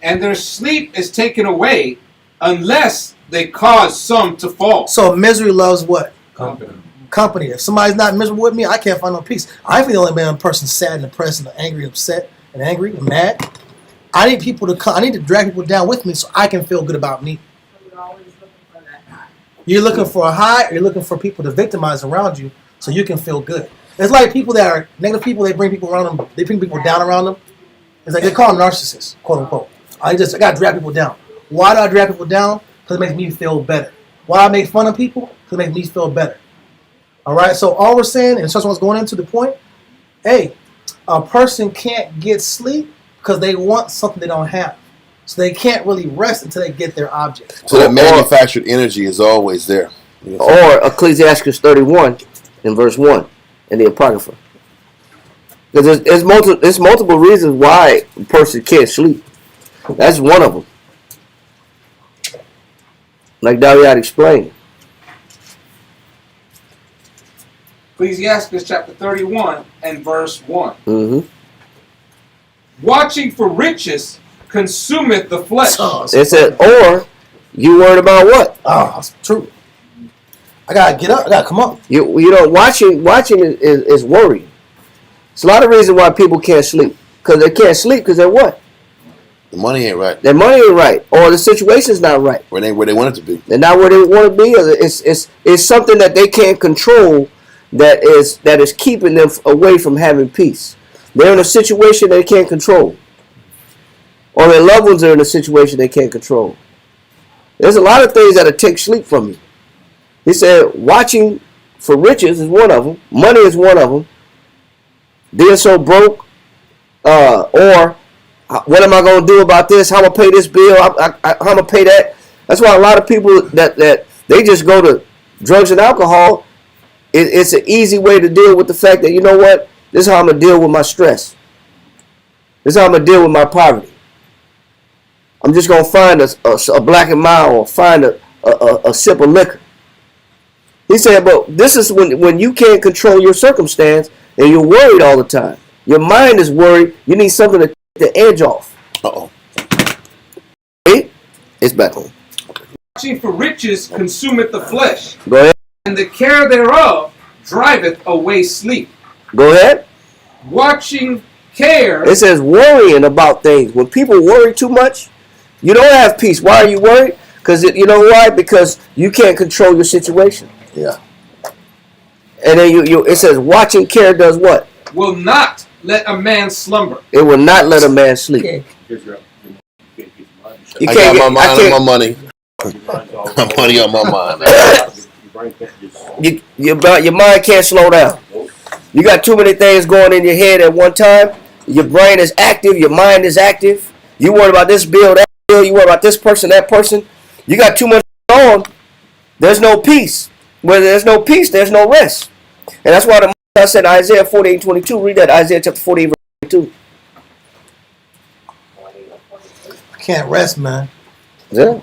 Speaker 6: And their sleep is taken away unless they cause some to fall.
Speaker 3: So misery loves what?
Speaker 5: Company.
Speaker 3: If somebody's not miserable with me, I can't find no peace. I feel the only man person sad and depressed and angry and upset and angry and mad. I need people to come. I need to drag people down with me so I can feel good about me.
Speaker 7: We're always looking for that high.
Speaker 3: You're looking for a high, or you're looking for people to victimize around you so you can feel good. It's like people that are negative people, they bring people around them, they bring people down around them. It's like they call them narcissists, quote unquote. I gotta drag people down. Why do I drag people down? Because it makes me feel better. Why do I make fun of people? Because it makes me feel better. Alright, so all we're saying, and someone's going into the point, hey, a person can't get sleep because they want something they don't have. So they can't really rest until they get their object.
Speaker 1: So that manufactured energy is always there.
Speaker 2: Or Ecclesiastes 31 in verse 1 in the Apocrypha. Because there's multiple reasons why a person can't sleep. That's one of them. Like Dariad explained.
Speaker 6: Ecclesiastes chapter 31 and verse 1.
Speaker 2: Mm-hmm.
Speaker 6: Watching for riches consumeth the flesh.
Speaker 2: It said, or you worried about what?
Speaker 3: Oh, that's true. I gotta get up. I gotta come up.
Speaker 2: You know, watching is worry. It's a lot of reasons why people can't sleep. Because they can't sleep because they're what?
Speaker 1: The money ain't right.
Speaker 2: Their money ain't right, or the situation's not right.
Speaker 1: Where they want it to be.
Speaker 2: They're not where they want to be. Or it's something that they can't control that is keeping them away from having peace. They're in a situation they can't control, or their loved ones are in a situation they can't control. There's a lot of things that'll take sleep from you. He said, watching for riches is one of them. Money is one of them. Being so broke, or what am I going to do about this? How am I pay this bill? How am I going to pay that? That's why a lot of people that they just go to drugs and alcohol. It's an easy way to deal with the fact that, you know what? This is how I'm going to deal with my stress. This is how I'm going to deal with my poverty. I'm just going to find a Black and Mild or find a sip of liquor. He said, but this is when you can't control your circumstance and you're worried all the time. Your mind is worried. You need something to take the edge off.
Speaker 1: Uh-oh.
Speaker 2: Hey, it's back on.
Speaker 6: Watching for riches consumeth the flesh,
Speaker 2: Go ahead.
Speaker 6: and the care thereof driveth away sleep.
Speaker 2: Go ahead.
Speaker 6: Watching care.
Speaker 2: It says worrying about things. When people worry too much, you don't have peace. Why are you worried? Because you know why? Because you can't control your situation.
Speaker 3: Yeah.
Speaker 2: And then it says watching care does what?
Speaker 6: Will not let a man slumber.
Speaker 2: It will not let a man sleep.
Speaker 3: Okay.
Speaker 2: You
Speaker 1: I
Speaker 2: can't
Speaker 1: got my mind on my
Speaker 2: get,
Speaker 1: money. My money on my mind.
Speaker 2: your mind can't slow down. You got too many things going in your head at one time. Your brain is active. Your mind is active. You worry about this bill, that bill. You worry about this person, that person. You got too much on. There's no peace. Where there's no peace, there's no rest. And that's why I said Isaiah 48:22. Read that, Isaiah chapter 48, verse 22.
Speaker 3: I can't rest, man.
Speaker 2: Yeah.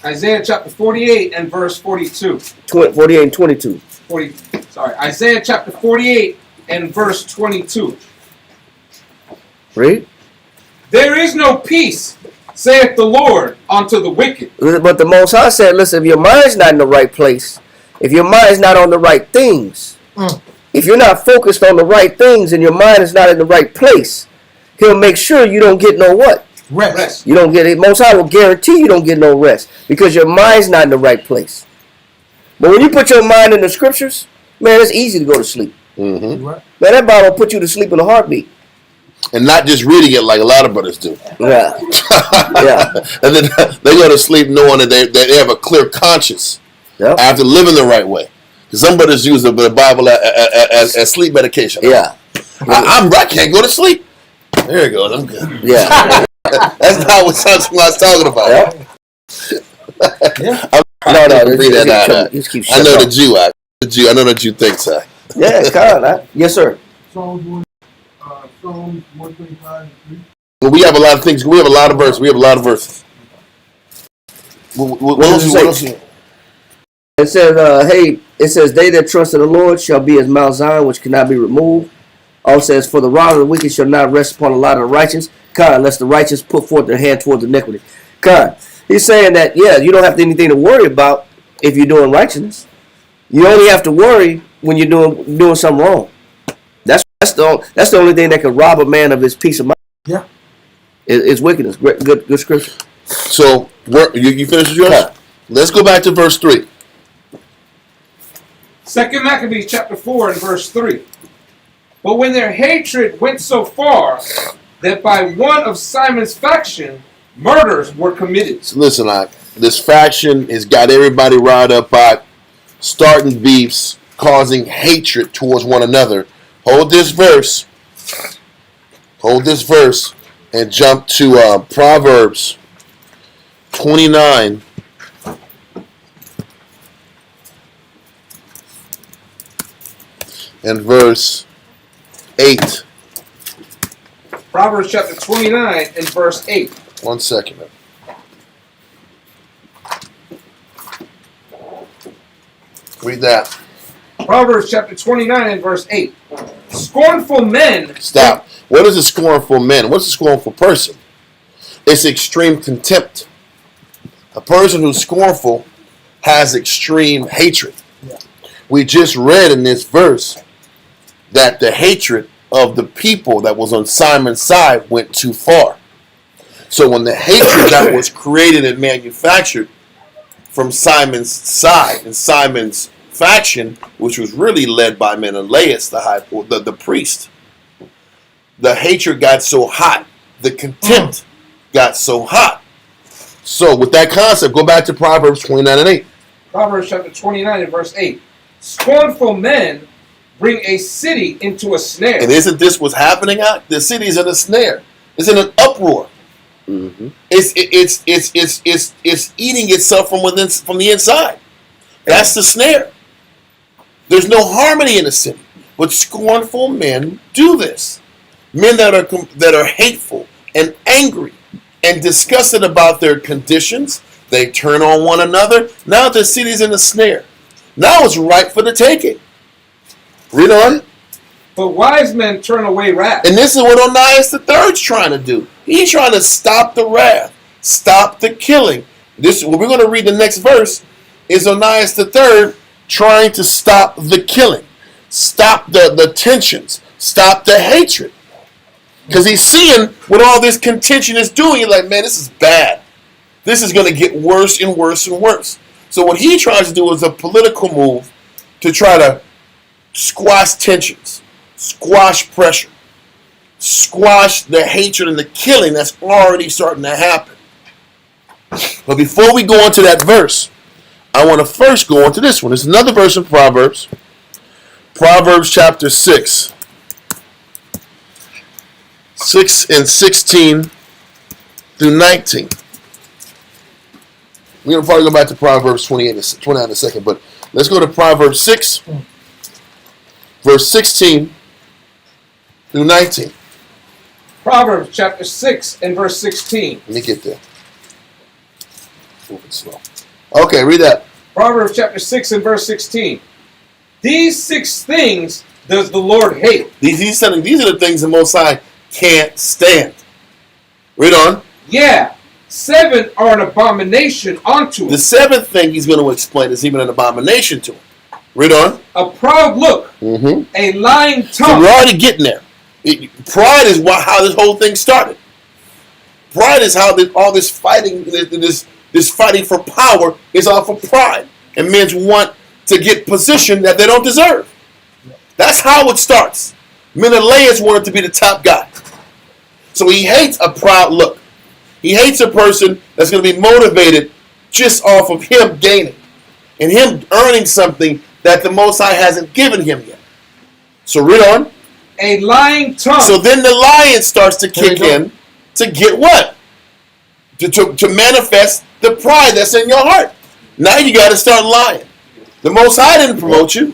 Speaker 6: Isaiah chapter 48 and verse 42.
Speaker 2: 48 and 22.
Speaker 6: Isaiah chapter 48 and verse 22.
Speaker 2: Read.
Speaker 6: There is no peace, saith the Lord, unto the wicked.
Speaker 2: But the Most High said, listen, if your mind's not in the right place, if your mind's not on the right things, if you're not focused on the right things and your mind is not in the right place, He'll make sure you don't get no what?
Speaker 3: Rest.
Speaker 2: You don't get it. Most High will guarantee you don't get no rest because your mind's not in the right place. But when you put your mind in the scriptures, man, it's easy to go to sleep.
Speaker 1: Mm-hmm.
Speaker 3: Right.
Speaker 2: Man, that Bible will put you to sleep in a heartbeat.
Speaker 1: And not just reading it like a lot of brothers do.
Speaker 2: Yeah. Yeah.
Speaker 1: And then they go to sleep knowing that they have a clear conscience
Speaker 2: Yep.
Speaker 1: after living the right way. Some brothers use the Bible as sleep medication.
Speaker 2: Yeah.
Speaker 1: I can't go to sleep. There it goes. I'm good.
Speaker 2: Yeah.
Speaker 1: That's not what I was talking about.
Speaker 2: Yep.
Speaker 3: Yeah.
Speaker 2: No.
Speaker 1: Read that out.
Speaker 2: Just keep
Speaker 1: I know
Speaker 2: shutting
Speaker 1: the Jew. I know the Jew thinks I.
Speaker 2: Yeah, it's kind of. Yes, sir.
Speaker 3: Psalms 125 and 3.
Speaker 1: Well, we have a lot of things. We have a lot of verses. What else?
Speaker 2: It says, it says, they that trust in the Lord shall be as Mount Zion, which cannot be removed. Also says, for the rod of the wicked shall not rest upon the lot of the righteous, unless the righteous put forth their hand towards iniquity. He's saying that, yeah, you don't have anything to worry about if you're doing righteousness. You only have to worry when you're doing something wrong. That's the only thing that can rob a man of his peace of mind.
Speaker 3: Yeah.
Speaker 2: Is wickedness. Good scripture.
Speaker 1: So you finished yours?
Speaker 2: Yeah.
Speaker 1: Let's go back to verse 3.
Speaker 6: 2 Maccabees chapter 4 and verse 3. But when their hatred went so far that by one of Simon's faction murders were committed.
Speaker 1: So listen, this faction has got everybody riled up by starting beefs, causing hatred towards one another. Hold this verse, and jump to Proverbs 29. And verse 8.
Speaker 6: Proverbs chapter 29 and verse 8.
Speaker 1: 1 second. Read that.
Speaker 6: Proverbs chapter 29 and verse 8. Scornful men.
Speaker 1: Stop. What is a scornful man? What's a scornful person? It's extreme contempt. A person who's scornful has extreme hatred.
Speaker 3: Yeah.
Speaker 1: We just read in this verse that the hatred of the people that was on Simon's side went too far. So when the hatred that was created and manufactured from Simon's side and Simon's faction, which was really led by Menelaus, the priest, the hatred got so hot, the contempt got so hot. So with that concept, go back to Proverbs 29 and 8.
Speaker 6: Proverbs chapter 29 and verse 8. Scornful men bring a city into a snare.
Speaker 1: And isn't this what's happening out? The city's in a snare. It's in an uproar.
Speaker 2: Mm-hmm.
Speaker 1: It's eating itself from the inside. That's the snare. There's no harmony in the city. But scornful men do this. Men that are hateful and angry and disgusted about their conditions, they turn on one another. Now the city's in a snare. Now it's ripe for the taking. Read on.
Speaker 6: But wise men turn away wrath.
Speaker 1: And this is what Onias III's trying to do. He's trying to stop the wrath, stop the killing. This, what we're going to read the next verse, is Onias III trying to stop the killing, stop the tensions, stop the hatred. Because he's seeing what all this contention is doing. He's like, man, this is bad. This is going to get worse and worse and worse. So what he tries to do is a political move to try to squash tensions, squash pressure, squash the hatred and the killing that's already starting to happen. But before we go into that verse, I want to first go into this one. There's another verse in Proverbs. Proverbs chapter 6. 6 and 16 through 19. We're going to probably go back to Proverbs 29 in a second, but let's go to Proverbs 6, verse 16 through 19.
Speaker 6: Proverbs chapter 6 and verse 16.
Speaker 1: Let me get there. Moving slow. Okay, read that.
Speaker 6: Proverbs chapter 6 and verse 16. These 6 things does the Lord hate.
Speaker 1: These are the things the Most High can't stand. Read on.
Speaker 6: Yeah, 7 are an abomination unto
Speaker 1: The
Speaker 6: him.
Speaker 1: 7th thing he's going to explain is even an abomination to him. Read on.
Speaker 6: A proud look,
Speaker 1: Mm-hmm.
Speaker 6: a lying
Speaker 1: So
Speaker 6: tongue.
Speaker 1: we're already getting there. Pride is how this whole thing started. Pride is how all this fighting, this fighting for power is all for pride. And men want to get position that they don't deserve. That's how it starts. Menelaus wanted to be the top guy. So he hates a proud look. He hates a person that's going to be motivated just off of him gaining and him earning something that the Most High hasn't given him yet. So read on.
Speaker 6: A lying tongue.
Speaker 1: So then the lion starts to kick in to get what? To manifest the pride that's in your heart. Now you got to start lying. The Most High didn't promote you.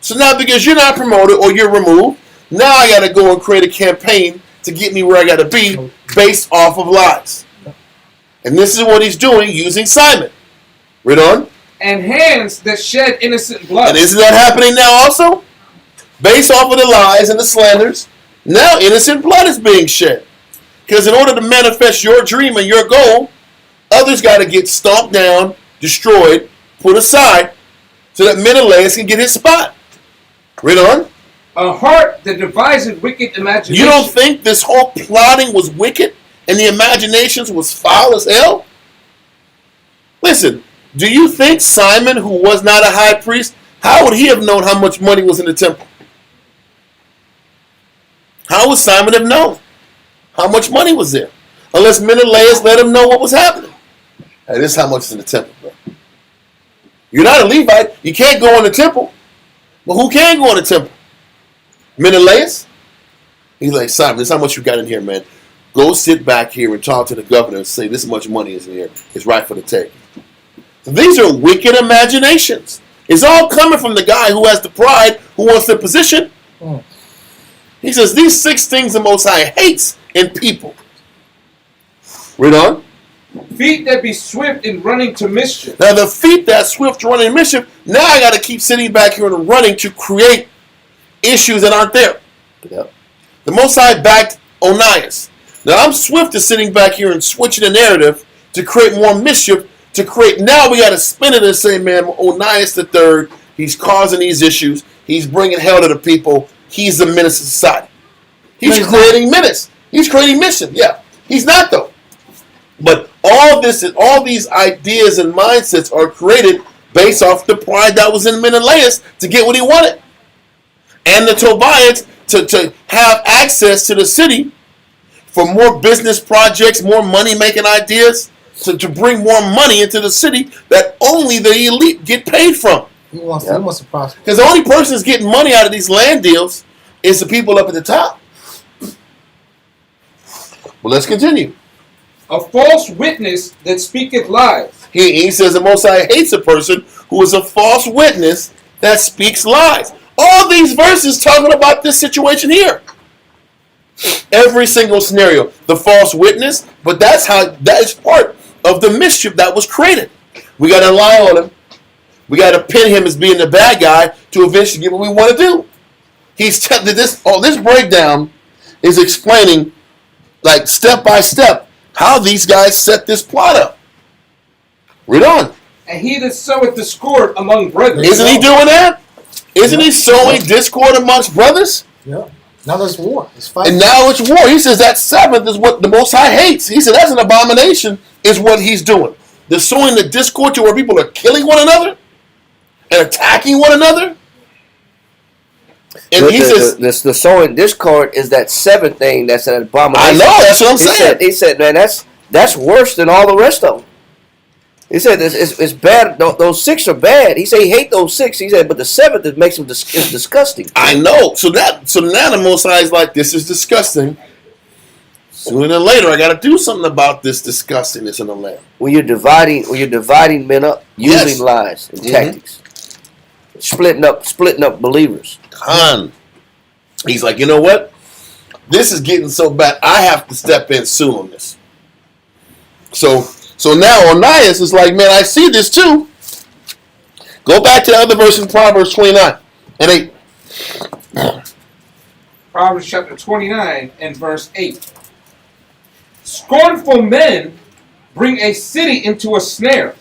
Speaker 1: So now because you're not promoted or you're removed, now I got to go and create a campaign to get me where I got to be based off of lies. And this is what he's doing using Simon. Read on.
Speaker 6: And hands that shed innocent blood.
Speaker 1: And isn't that happening now also? Based off of the lies and the slanders, now innocent blood is being shed. Because in order to manifest your dream and your goal, others got to get stomped down, destroyed, put aside, so that Menelaus can get his spot. Read on.
Speaker 6: A heart that devises wicked imagination.
Speaker 1: You don't think this whole plotting was wicked and the imaginations was foul as hell? Listen, do you think Simon, who was not a high priest, how would he have known how much money was in the temple? How would Simon have known how much money was there? Unless Menelaus let him know what was happening. Hey, this is how much is in the temple, bro. You're not a Levite. You can't go in the temple. But who can go in the temple? Menelaus? He's like, Simon, this is how much you got in here, man. Go sit back here and talk to the governor and say this much money is in here. It's right for the take. So these are wicked imaginations. It's all coming from the guy who has the pride, who wants the position. He says these 6 things the Most High hates in people. Read on.
Speaker 6: Feet that be swift in running to mischief.
Speaker 1: Now the feet that swift running in mischief, now I got to keep sitting back here and running to create issues that aren't there. Yep. The Most High backed Onias. Now I'm swift to sitting back here and switching the narrative to create more mischief, to create, now we got to spin it and say, man, Onias the third, he's causing these issues, he's bringing hell to the people, he's the menace to society. He's creating menace. He's creating mission. Yeah. He's not though. But all this and all these ideas and mindsets are created based off the pride that was in Menelaus to get what he wanted. And the Tobias to have access to the city for more business projects, more money-making ideas, to bring more money into the city that only the elite get paid from.
Speaker 3: He wants to prosper.
Speaker 1: Because the only person that's getting money out of these land deals is the people up at the top. Well, let's continue.
Speaker 6: A false witness that speaketh lies.
Speaker 1: He says the Most High hates a person who is a false witness that speaks lies. All these verses talking about this situation here. Every single scenario. The false witness, but that is part of the mischief that was created. We got to lie on him. We got to pin him as being the bad guy to eventually get what we want to do. This breakdown is explaining, like step by step, how these guys set this plot up. Read on.
Speaker 6: And he that soweth discord among brethren.
Speaker 1: Isn't he doing that? Isn't he sowing discord amongst brothers?
Speaker 3: Yeah. Now there's war. It's fighting.
Speaker 1: And now it's war. He says that 7th is what the Most High hates. He said that's an abomination, is what he's doing. They're sowing the discord to where people are killing one another and attacking one another. And he says
Speaker 2: the sowing discord is that 7th thing that's an abomination.
Speaker 1: I know, that's what I'm saying.
Speaker 2: He said, man, that's worse than all the rest of them. He said it's bad. Those 6 are bad. He said he hates those 6. He said, but the 7th it makes him is disgusting.
Speaker 1: I know. So now the Most High is like, this is disgusting. Sooner than later, I got to do something about this disgustingness in the land.
Speaker 2: When you're dividing men up using lies and tactics, splitting up believers.
Speaker 1: He's like, you know what? This is getting so bad. I have to step in soon on this. So now Onias is like, man, I see this too. Go back to the other verse in Proverbs 29 and 8.
Speaker 6: Proverbs chapter 29 and verse 8. Scornful men bring a city into a snare,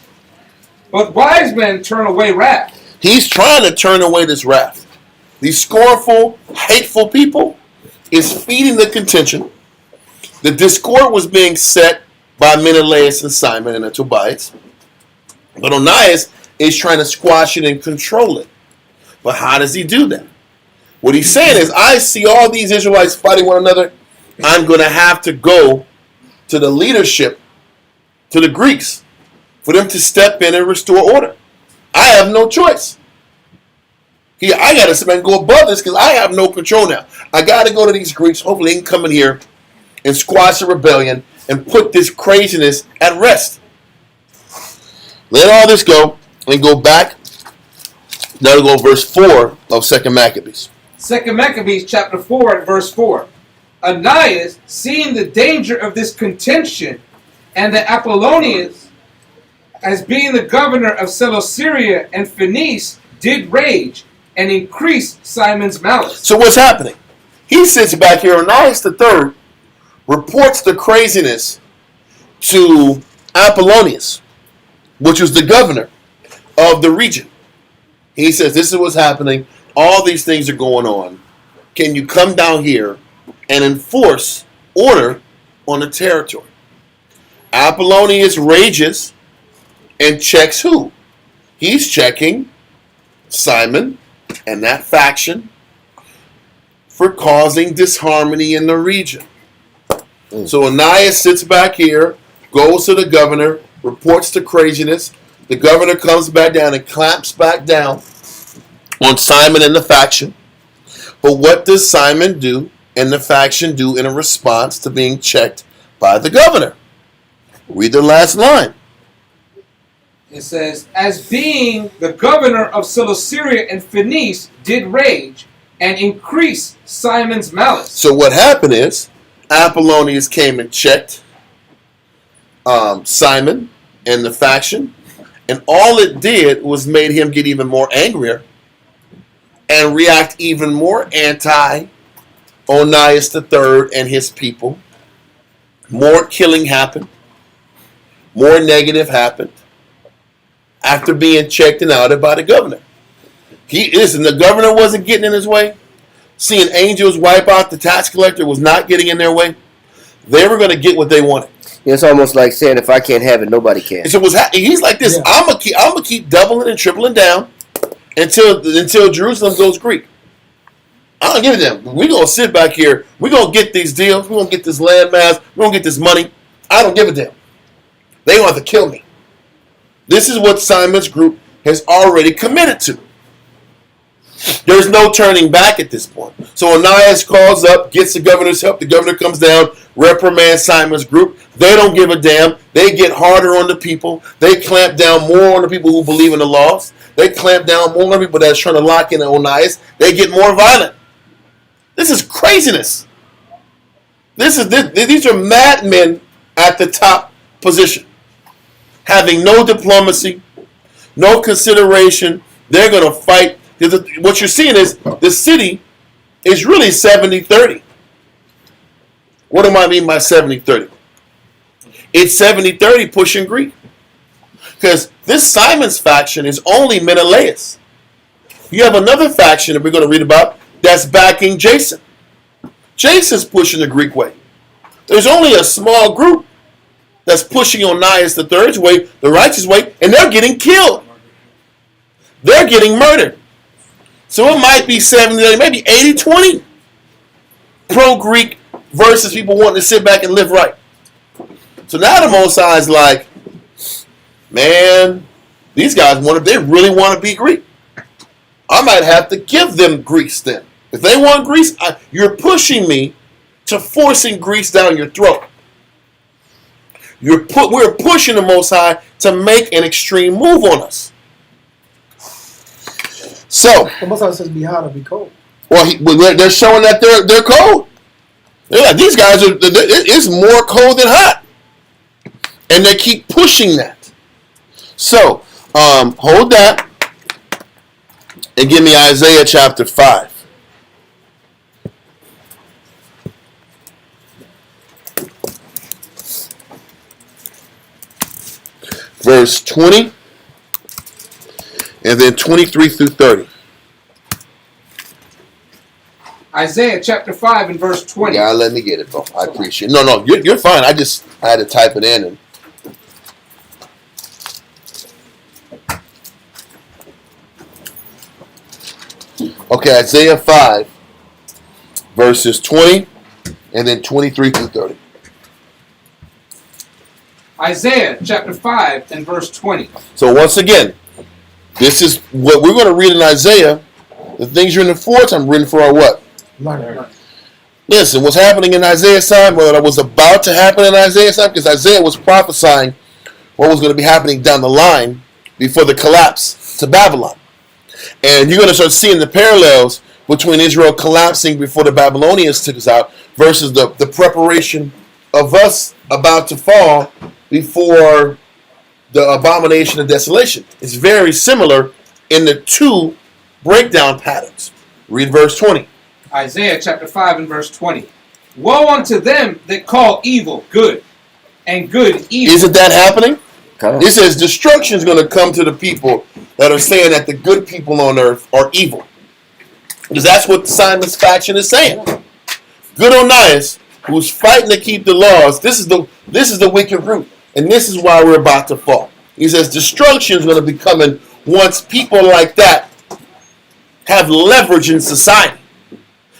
Speaker 6: but wise men turn away wrath.
Speaker 1: He's trying to turn away this wrath. These scornful, hateful people is feeding the contention. The discord was being set by Menelaus and Simon and the Tobias. But Onias is trying to squash it and control it. But how does he do that? What he's saying is, I see all these Israelites fighting one another. I'm going to have to go to the leadership, to the Greeks, for them to step in and restore order. I have no choice. I got to sit back and go above this because I have no control now. I got to go to these Greeks. Hopefully they can come in here and squash the rebellion and put this craziness at rest. Let all this go and go back. Now we'll go verse 4 of 2 Maccabees.
Speaker 6: 2 Maccabees chapter 4 and verse 4. Anias, seeing the danger of this contention, and the Apollonians, as being the governor of Celesyria and Phoenice, did rage and increase Simon's malice.
Speaker 1: So what's happening? He sits back here. Anias III reports the craziness to Apollonius, which was the governor of the region. He says, this is what's happening. All these things are going on. Can you come down here and enforce order on the territory? Apollonius rages and checks who? He's checking Simon and that faction for causing disharmony in the region. So Anias sits back here, goes to the governor, reports the craziness. The governor comes back down and clamps back down on Simon and the faction. But what does Simon do and the faction do in a response to being checked by the governor? Read the last line.
Speaker 6: It says, as being the governor of Celesyria and Phoenice did rage and increase Simon's malice.
Speaker 1: So what happened is, Apollonius came and checked Simon and the faction, and all it did was made him get even more angrier and react even more anti-Onias III and his people. More killing happened. More negative happened after being checked and outed by the governor. The governor wasn't getting in his way. Seeing angels wipe out the tax collector was not getting in their way. They were going to get what they wanted.
Speaker 2: It's almost like saying, if I can't have it, nobody can.
Speaker 1: So he's like this. Yeah. I'm gonna keep doubling and tripling down until Jerusalem goes Greek. I don't give a damn. We're gonna sit back here. We're gonna get these deals. We're gonna get this land mass. We're gonna get this money. I don't give a damn. They gonna have to kill me. This is what Simon's group has already committed to. There's no turning back at this point. So Onias calls up, gets the governor's help. The governor comes down, reprimands Simon's group. They don't give a damn. They get harder on the people. They clamp down more on the people who believe in the laws. They clamp down more on the people that's trying to lock in Onias. They get more violent. This is craziness. These are madmen at the top position, having no diplomacy, no consideration. They're going to fight. What you're seeing is the city is really 70-30. What do I mean by 70-30? It's 70-30 pushing Greek. Because this Simon's faction is only Menelaus. You have another faction that we're going to read about that's backing Jason. Jason's pushing the Greek way. There's only a small group that's pushing Onias III's way, the righteous way, and they're getting killed. They're getting murdered. So it might be 70, maybe 80-20 pro-Greek versus people wanting to sit back and live right. So now the Most High is like, man, these guys they really want to be Greek. I might have to give them Greece then. If they want Greece, you're pushing me to forcing Greece down your throat. We're pushing the Most High to make an extreme move on us. So,
Speaker 3: the Most High says, "Be hot or be cold."
Speaker 1: Well, they're showing that they're cold. They're like, these guys it's more cold than hot, and they keep pushing that. So, hold that and give me Isaiah chapter 5. Verse 20. And then 23 through 30.
Speaker 6: Isaiah chapter 5 and verse 20.
Speaker 1: Yeah, let me get it, bro. I appreciate it. No, you're fine. I had to type it in. Okay, Isaiah 5 verses 20 and then 23 through 30.
Speaker 6: Isaiah chapter 5 and verse 20.
Speaker 1: So once again, this is what we're going to read in Isaiah. The things you're in for time written for our what?
Speaker 3: Learn.
Speaker 1: Listen, what's happening in Isaiah's time, what was about to happen in Isaiah's time, because Isaiah was prophesying what was going to be happening down the line before the collapse to Babylon. And you're going to start seeing the parallels between Israel collapsing before the Babylonians took us out versus the preparation of us about to fall before the abomination of desolation. It's very similar in the two breakdown patterns. Read verse 20.
Speaker 6: Isaiah chapter 5 and verse 20. Woe unto them that call evil good, and good evil.
Speaker 1: Isn't that happening?
Speaker 2: Okay.
Speaker 1: It says destruction is going to come to the people that are saying that the good people on earth are evil. Because that's what Simon's faction is saying. Good Onias, who's fighting to keep the laws, this is the wicked root. And this is why we're about to fall. He says destruction is going to be coming once people like that have leverage in society.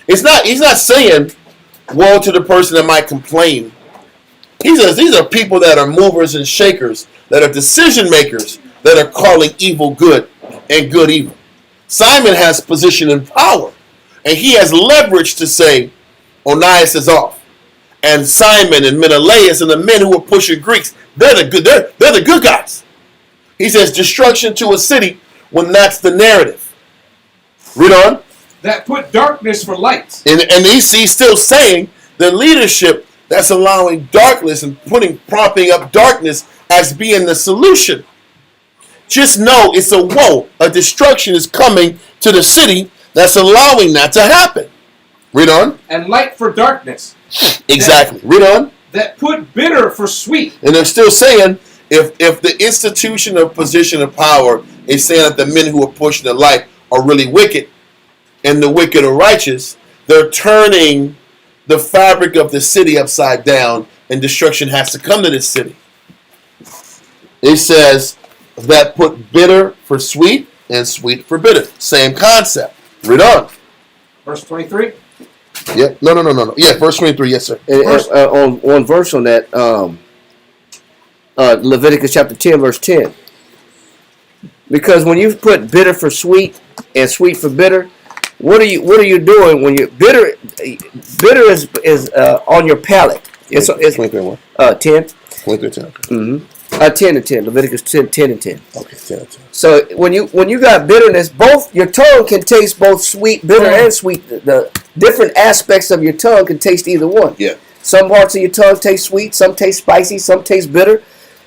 Speaker 1: He's not saying woe to the person that might complain. He says these are people that are movers and shakers, that are decision makers, that are calling evil good and good evil. Simon has position and power, and he has leverage to say Onias is off. And Simon and Menelaus and the men who are pushing Greeks, they're the good guys. He says destruction to a city when that's the narrative. Read on.
Speaker 6: That put darkness for light.
Speaker 1: And he's still saying the leadership that's allowing darkness and propping up darkness as being the solution. Just know it's a woe. A destruction is coming to the city that's allowing that to happen. Read on.
Speaker 6: And light for darkness.
Speaker 1: Exactly. Read on.
Speaker 6: That put bitter for sweet.
Speaker 1: And they're still saying if the institution of position of power is saying that the men who are pushing the light are really wicked and the wicked are righteous, they're turning the fabric of the city upside down and destruction has to come to this city. It says that put bitter for sweet and sweet for bitter. Same concept. Read on.
Speaker 6: Verse 23.
Speaker 1: Yeah. No. Yeah, verse 23. Yes, sir.
Speaker 2: On verse on that, Leviticus chapter 10, verse 10. Because when you put bitter for sweet and sweet for bitter, what are you doing when you're bitter? Bitter is on your palate. It's
Speaker 1: 23
Speaker 2: 10.
Speaker 1: 23 10.
Speaker 2: Mm-hmm. 10 and 10. Leviticus 10 and 10.
Speaker 1: Okay, 10 and 10.
Speaker 2: So when you got bitterness, both your tongue can taste both sweet, bitter, and sweet. The different aspects of your tongue can taste either one.
Speaker 1: Yeah.
Speaker 2: Some parts of your tongue taste sweet, some taste spicy, some taste bitter.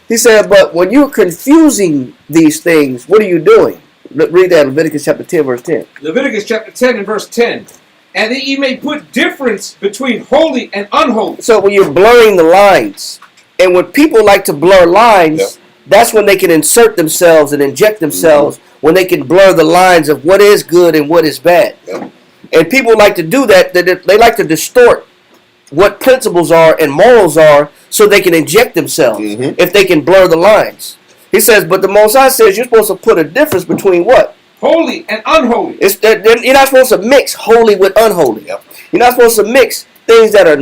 Speaker 2: He said, but when you're confusing these things, what are you doing? Read that, Leviticus chapter 10, verse 10.
Speaker 6: Leviticus chapter 10 and verse 10. And that ye may put difference between holy and unholy.
Speaker 2: So when you're blurring the lines, and when people like to blur lines, that's when they can insert themselves and inject themselves, when they can blur the lines of what is good and what is bad. And people like to do that, they like to distort what principles are and morals are so they can inject themselves if they can blur the lines. He says, but the Most High says you're supposed to put a difference between what?
Speaker 6: Holy and unholy.
Speaker 2: You're not supposed to mix holy with unholy. You're not supposed to mix things that are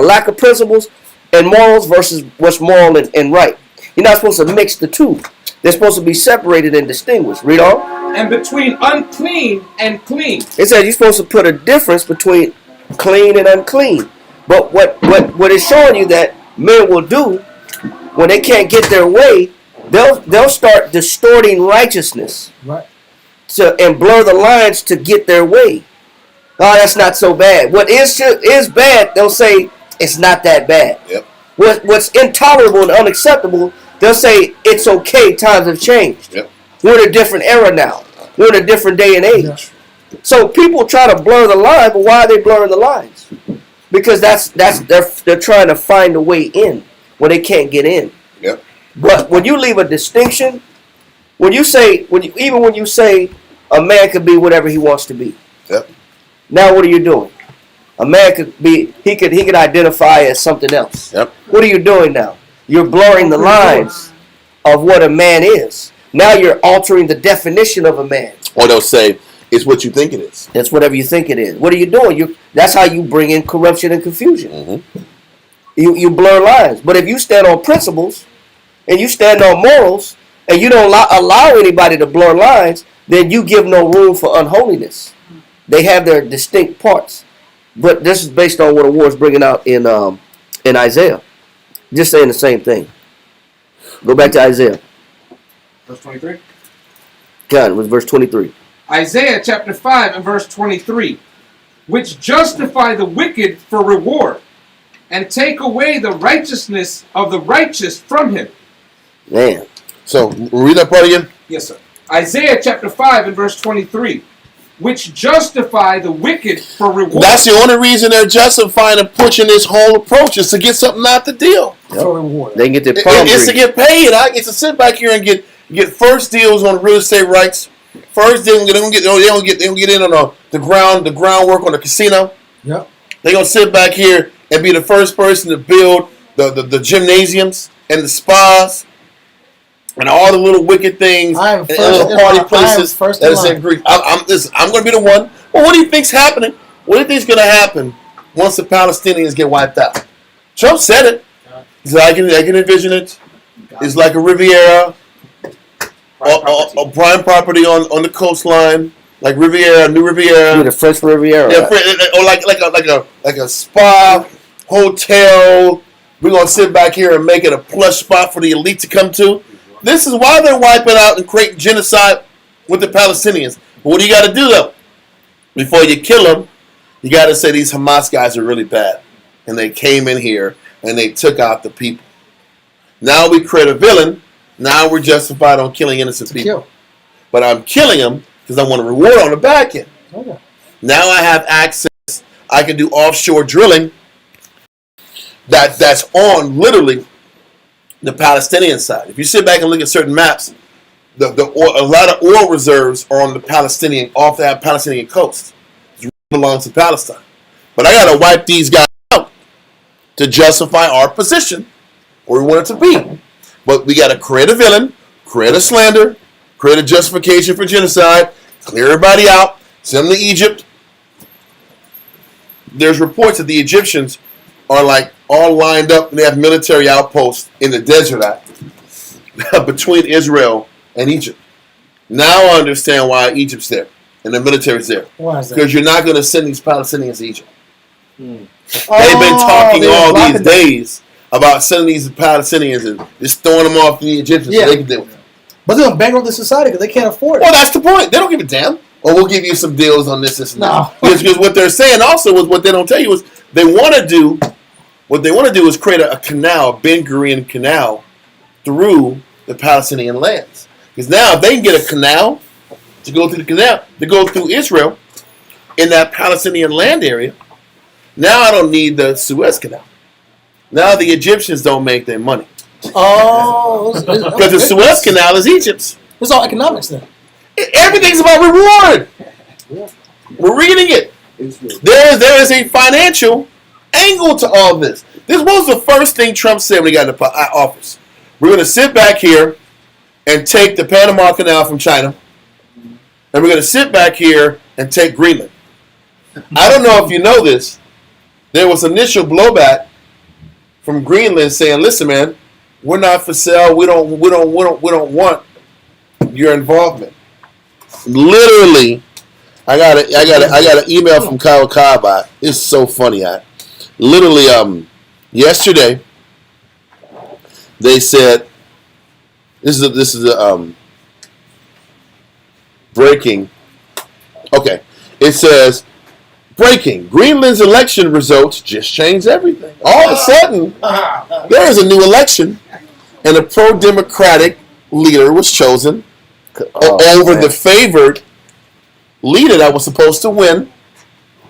Speaker 2: lack of principles and morals versus what's moral and right. You're not supposed to mix the two. They're supposed to be separated and distinguished. Read on.
Speaker 6: And between unclean and clean.
Speaker 2: It says you're supposed to put a difference between clean and unclean. But what is showing you that men will do when they can't get their way, they'll start distorting righteousness,
Speaker 3: Right.
Speaker 2: and blur the lines to get their way. Oh, that's not so bad. What is bad, they'll say it's not that bad.
Speaker 1: Yep.
Speaker 2: What's intolerable and unacceptable, they'll say it's okay. Times have changed.
Speaker 1: Yep.
Speaker 2: We're in a different era now. We're in a different day and age.
Speaker 3: Yeah.
Speaker 2: So people try to blur the line, but why are they blurring the lines? Because they're trying to find a way in where they can't get in.
Speaker 1: Yep.
Speaker 2: But when you leave a distinction, when you say a man could be whatever he wants to be.
Speaker 1: Yep.
Speaker 2: Now what are you doing? A man could be he could identify as something else.
Speaker 1: Yep.
Speaker 2: What are you doing now? You're blurring the lines of what a man is. Now you're altering the definition of a man.
Speaker 1: Or they'll say It's what you think it is.
Speaker 2: It's whatever you think it is. What are you doing? That's how you bring in corruption and confusion.
Speaker 1: Mm-hmm.
Speaker 2: You blur lines. But if you stand on principles and you stand on morals and you don't allow anybody to blur lines, then you give no room for unholiness. They have their distinct parts. But this is based on what Award's bringing out in Isaiah. Just saying the same thing. Go back to Isaiah.
Speaker 6: Verse 23.
Speaker 2: God, it was verse 23.
Speaker 6: Isaiah chapter 5 and verse 23. Which justify the wicked for reward, and take away the righteousness of the righteous from him.
Speaker 2: Man.
Speaker 1: So, read that part again.
Speaker 6: Yes, sir. Isaiah chapter 5 and verse 23. Which justify the wicked for reward.
Speaker 1: That's the only reason they're justifying and pushing this whole approach is to get something out the deal.
Speaker 3: For reward.
Speaker 2: They can get their
Speaker 1: It's to get paid. It's to sit back here and get first deals on real estate rights. First, they don't get in on the groundwork on the casino.
Speaker 3: Yep.
Speaker 1: They're gonna sit back here and be the first person to build the gymnasiums and the spas and all the little wicked things and little party places that is in Greece. I'm gonna be the one. Well, what do you think's happening? What do you think's gonna happen once the Palestinians get wiped out? Trump said it. He said, I can envision it. It's like a Riviera. A prime property on the coastline, like Riviera, New Riviera.
Speaker 2: the French Riviera.
Speaker 1: Yeah, or like a spa hotel. We're gonna sit back here and make it a plush spot for the elite to come to. This is why they're wiping out and creating genocide with the Palestinians. But what do you got to do though? Before you kill them, you got to say these Hamas guys are really bad, and they came in here and they took out the people. Now we create a villain. Now we're justified on killing innocent people.
Speaker 3: Kill.
Speaker 1: But I'm killing them because I want a reward on the back end.
Speaker 3: Okay.
Speaker 1: Now I have access. I can do offshore drilling that's on literally the Palestinian side. If you sit back and look at certain maps, a lot of oil reserves are on the Palestinian coast. It belongs to Palestine. But I got to wipe these guys out to justify our position where we want it to be. But we got to create a villain, create a slander, create a justification for genocide, clear everybody out, send them to Egypt. There's reports that the Egyptians are like all lined up and they have military outposts in the desert between Israel and Egypt. Now I understand why Egypt's there and the military's there.
Speaker 3: Why is that?
Speaker 1: Because you're not going to send these Palestinians to Egypt. They've been talking all these days about sending these Palestinians and just throwing them off to the Egyptians so they can deal with it.
Speaker 3: But they're going to bankrupt the society because they can't afford it.
Speaker 1: Well, that's the point. They don't give a damn. Or we'll give you some deals on this, and that.
Speaker 3: No.
Speaker 1: Because what they're saying also is what they don't tell you is what they want to do is create a canal, a Ben Gurion canal, through the Palestinian lands. Because now if they can get a canal to go through the canal, to go through Israel in that Palestinian land area, now I don't need the Suez Canal. Now the Egyptians don't make their money.
Speaker 3: Oh.
Speaker 1: Because the Suez Canal is Egypt's.
Speaker 3: It's all economics then.
Speaker 1: Everything's about reward. We're reading it. There is a financial angle to all this. This was the first thing Trump said when he got into office. We're going to sit back here and take the Panama Canal from China, and we're going to sit back here and take Greenland. I don't know if you know this. There was initial blowback from Greenland saying, "Listen, man, we're not for sale. We don't want your involvement." Literally, I got an email from Kyle Cobb. It's so funny. Literally, yesterday they said this is a breaking. Okay, it says breaking. Greenland's election results just changed everything. All of a sudden, there is a new election, and a pro-democratic leader was chosen over the favored leader that was supposed to win.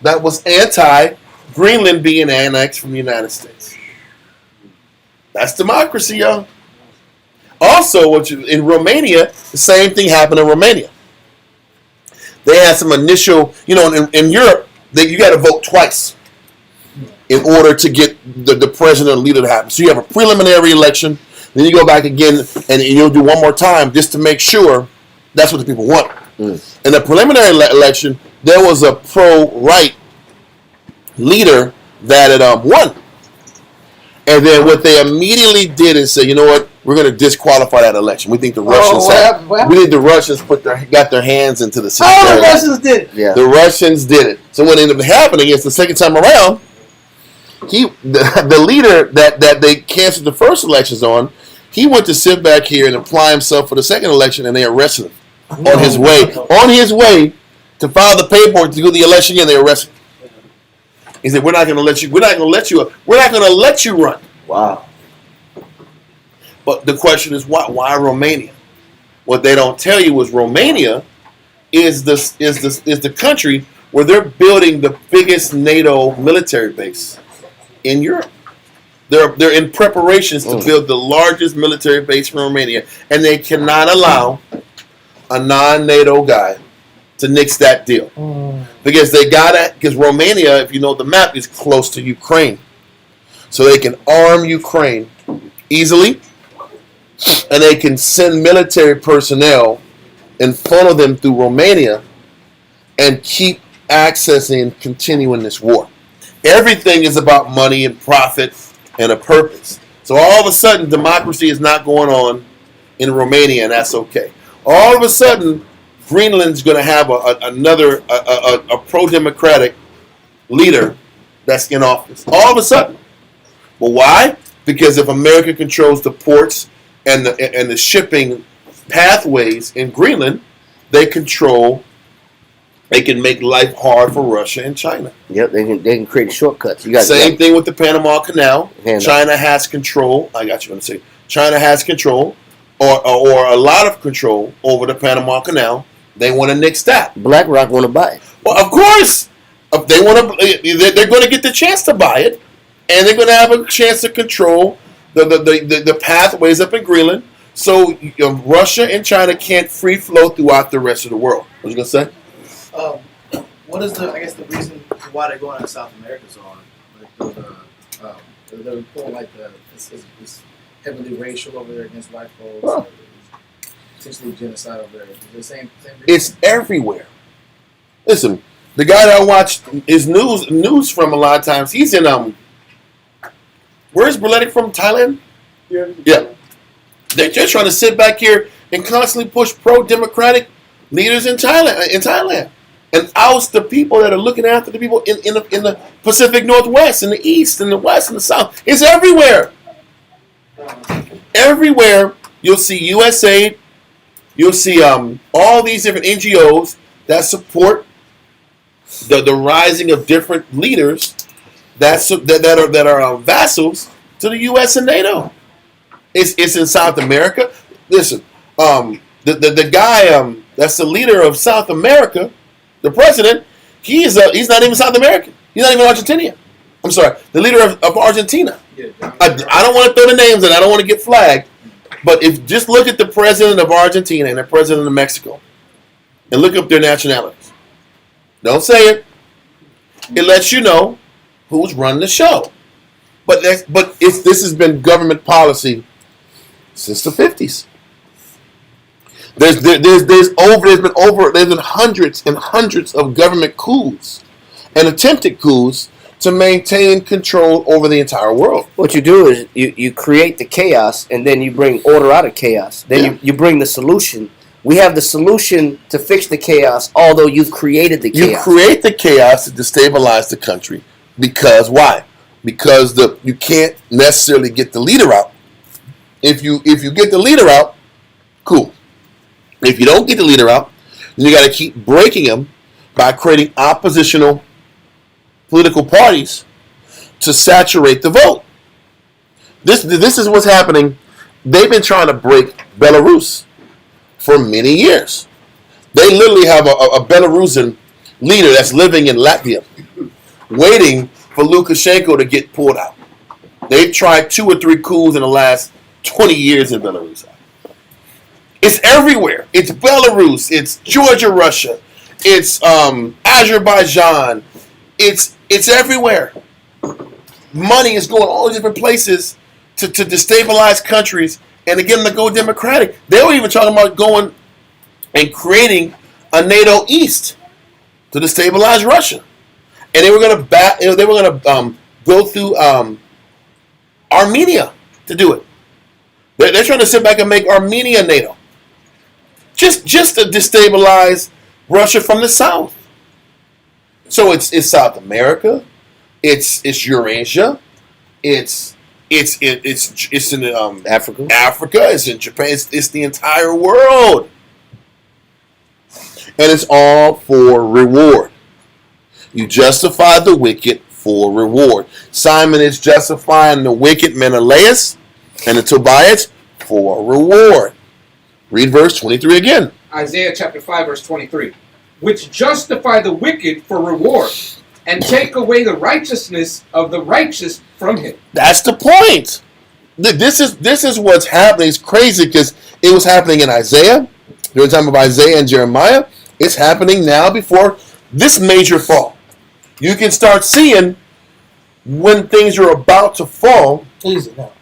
Speaker 1: That was anti-Greenland being annexed from the United States. That's democracy, y'all. Also, in Romania, the same thing happened in Romania. They had some initial, in Europe, you got to vote twice in order to get the president or leader to happen. So you have a preliminary election, then you go back again, and you'll do one more time just to make sure that's what the people want. In the preliminary election, there was a pro-right leader that had won. And then what they immediately did is say, you know what, we're going to disqualify that election. We think the Russians we think the Russians got their hands into the system.
Speaker 3: Oh, the Russians did it.
Speaker 2: Yeah.
Speaker 1: The Russians did it. So what ended up happening is the second time around, the leader that they canceled the first elections on, he went to sit back here and apply himself for the second election, and they arrested him on his way to file the paperwork to do the election again. They arrested him. He said, "We're not going to let you run."
Speaker 2: Wow.
Speaker 1: But the question is, why Romania? What they don't tell you is Romania is the country where they're building the biggest NATO military base in Europe. They're in preparations to build the largest military base in Romania, and they cannot allow a non-NATO guy to nix that deal because because Romania, if you know the map, is close to Ukraine, so they can arm Ukraine easily, and they can send military personnel and funnel them through Romania and keep accessing and continuing this war. Everything is about money and profit and a purpose. So all of a sudden, democracy is not going on in Romania, and that's okay. All of a sudden, Greenland's going to have another pro-democratic leader that's in office. All of a sudden. But why? Because if America controls the ports and the shipping pathways in Greenland, they can make life hard for Russia and China.
Speaker 2: Yep, they can create shortcuts.
Speaker 1: Same thing with the Panama Canal. China has control. I got you going to say. China has control, or a lot of control over the Panama Canal. They want to nix that.
Speaker 2: BlackRock want to buy it.
Speaker 1: Well, of course, if they want to. They're going to get the chance to buy it, and they're going to have a chance to control the pathways up in Greenland. So Russia and China can't free flow throughout the rest of the world. What you going to say?
Speaker 8: What is the reason why they're going to South America so hard? They're pulling it's heavily racial over there against white folks. Essentially genocide over there. Is it the same reason?
Speaker 1: It's everywhere. Listen, the guy that I watch his news from a lot of times, he's in where's Berletic from? Thailand? Yeah. They're just trying to sit back here and constantly push pro-democratic leaders in Thailand. And oust the people that are looking after the people in the Pacific Northwest, in the East, in the West, and the South. It's everywhere. Everywhere you'll see USAID, you'll see all these different NGOs that support the rising of different leaders that are vassals to the U.S. and NATO. It's in South America. Listen, the guy that's the leader of South America, the president, he's not even South American. He's not even Argentinian. I'm sorry, the leader of Argentina. I don't want to throw the names in. I don't want to get flagged. But if just look at the president of Argentina and the president of Mexico, and look up their nationalities. Don't say it. It lets you know who's running the show. But this has been government policy since the 50s. There's been hundreds and hundreds of government coups and attempted coups to maintain control over the entire world.
Speaker 2: What you do is you create the chaos, and then you bring order out of chaos. Then you bring the solution. We have the solution to fix the chaos, although you've created the chaos.
Speaker 1: You create the chaos to destabilize the country. Because why? Because you can't necessarily get the leader out. If you get the leader out, cool. If you don't get the leader out, then you got to keep breaking him by creating oppositional political parties to saturate the vote. This is what's happening. They've been trying to break Belarus for many years. They literally have a Belarusian leader that's living in Latvia, waiting for Lukashenko to get pulled out. They've tried 2 or 3 coups in the last 20 years in Belarus. It's everywhere. It's Belarus. It's Georgia, Russia. It's Azerbaijan. It's everywhere. Money is going all these different places to destabilize countries and to get them to go democratic. They were even talking about going and creating a NATO east to destabilize Russia, and they were going to go through Armenia to do it. They're trying to sit back and make Armenia NATO, just to destabilize Russia from the south. So it's South America, it's Eurasia, it's in
Speaker 2: Africa.
Speaker 1: it's in Japan, it's the entire world, and it's all for reward. You justify the wicked for reward. Simon is justifying the wicked Menelaus and the Tobias for reward. Read verse 23 again.
Speaker 6: Isaiah chapter 5, verse 23. Which justify the wicked for reward, and take away the righteousness of the righteous from him.
Speaker 1: That's the point. This is what's happening. It's crazy because it was happening in Isaiah, during the time of Isaiah and Jeremiah. It's happening now before this major fall. You can start seeing when things are about to fall
Speaker 3: Easy now.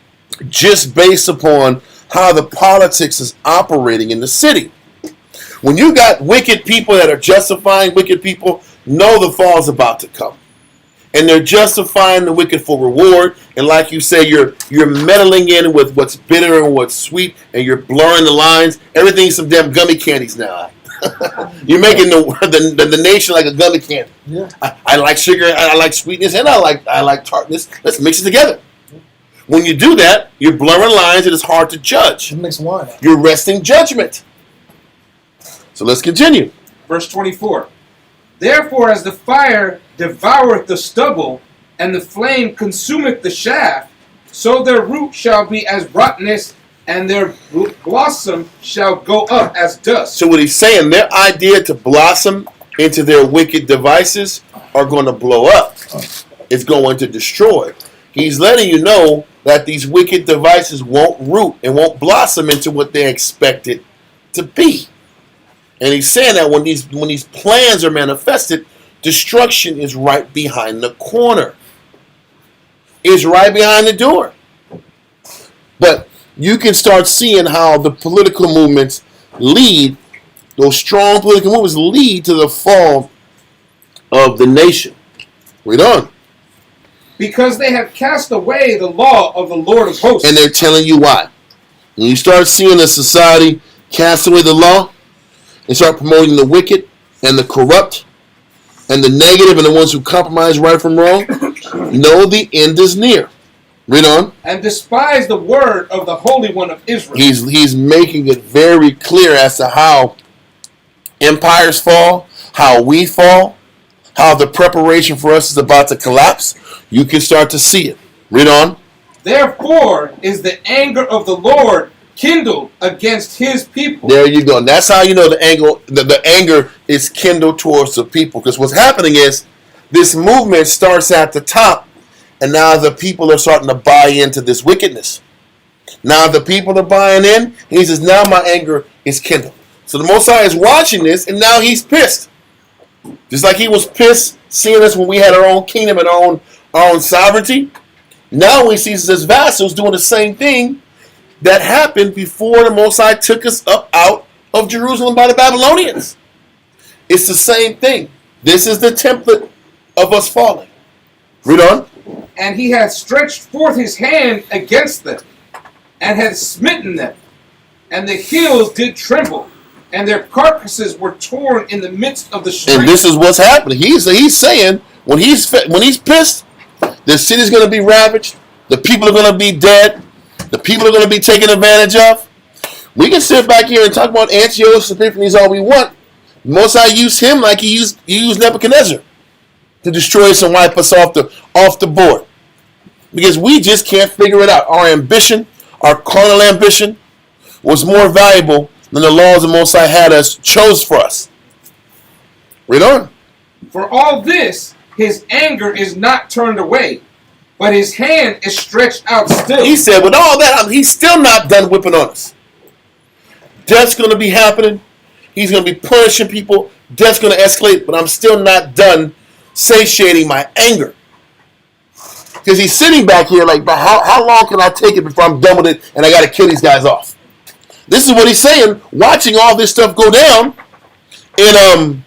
Speaker 1: just based upon how the politics is operating in the city. When you got wicked people that are justifying wicked people, know the fall's about to come. And they're justifying the wicked for reward. And like you say, you're meddling in with what's bitter and what's sweet, and you're blurring the lines. Everything's some damn gummy candies now. You're making the nation like a gummy candy.
Speaker 3: Yeah.
Speaker 1: I like sugar, I like sweetness, and I like tartness. Let's mix it together. When you do that, you're blurring lines and it's hard to judge.
Speaker 3: Mix wine.
Speaker 1: You're resting judgment. So let's continue.
Speaker 6: Verse 24. Therefore, as the fire devoureth the stubble, and the flame consumeth the shaft, so their root shall be as rottenness, and their blossom shall go up as dust.
Speaker 1: So what he's saying, their idea to blossom into their wicked devices are going to blow up. It's going to destroy. He's letting you know that these wicked devices won't root and won't blossom into what they expect it to be. And he's saying that when these plans are manifested, destruction is right behind the corner. It's right behind the door. But you can start seeing how the political movements lead, those strong political movements lead to the fall of the nation. Read on.
Speaker 6: Because they have cast away the law of the Lord of hosts.
Speaker 1: And they're telling you why. When you start seeing a society cast away the law and start promoting the wicked and the corrupt and the negative and the ones who compromise right from wrong, know the end is near. Read on.
Speaker 6: And despise the word of the Holy One of Israel.
Speaker 1: He's making it very clear as to how empires fall, how we fall, how the preparation for us is about to collapse. You can start to see it. Read on.
Speaker 6: Therefore is the anger of the Lord kindled against his people.
Speaker 1: There you go. And that's how you know the anger is kindled towards the people. Because what's happening is this movement starts at the top, and now the people are starting to buy into this wickedness. Now the people are buying in, and he says, now my anger is kindled. So the Most High is watching this, and now he's pissed. Just like he was pissed seeing us when we had our own kingdom and our own sovereignty. Now he sees us as vassals doing the same thing that happened before the Most High took us up out of Jerusalem by the Babylonians. It's the same thing. This is the template of us falling. Read on.
Speaker 6: And he hath stretched forth his hand against them, and hath smitten them, and the hills did tremble, and their carcasses were torn in the midst of the street.
Speaker 1: And this is what's happening. He's saying when he's pissed, the city's going to be ravaged. The people are going to be dead. The people are going to be taken advantage of. We can sit back here and talk about Antiochus Epiphanes all we want. Most High used him like he used Nebuchadnezzar to destroy us and wipe us off the board. Because we just can't figure it out. Our ambition, our carnal ambition, was more valuable than the laws the Most High had us chose for us. Read on.
Speaker 6: For all this, his anger is not turned away, but his hand is stretched out still.
Speaker 1: He said, with all that, he's still not done whipping on us. Death's going to be happening. He's going to be punishing people. Death's going to escalate, but I'm still not done satiating my anger. Because he's sitting back here like, but how long can I take it before I'm done with it and I got to kill these guys off? This is what he's saying. Watching all this stuff go down, in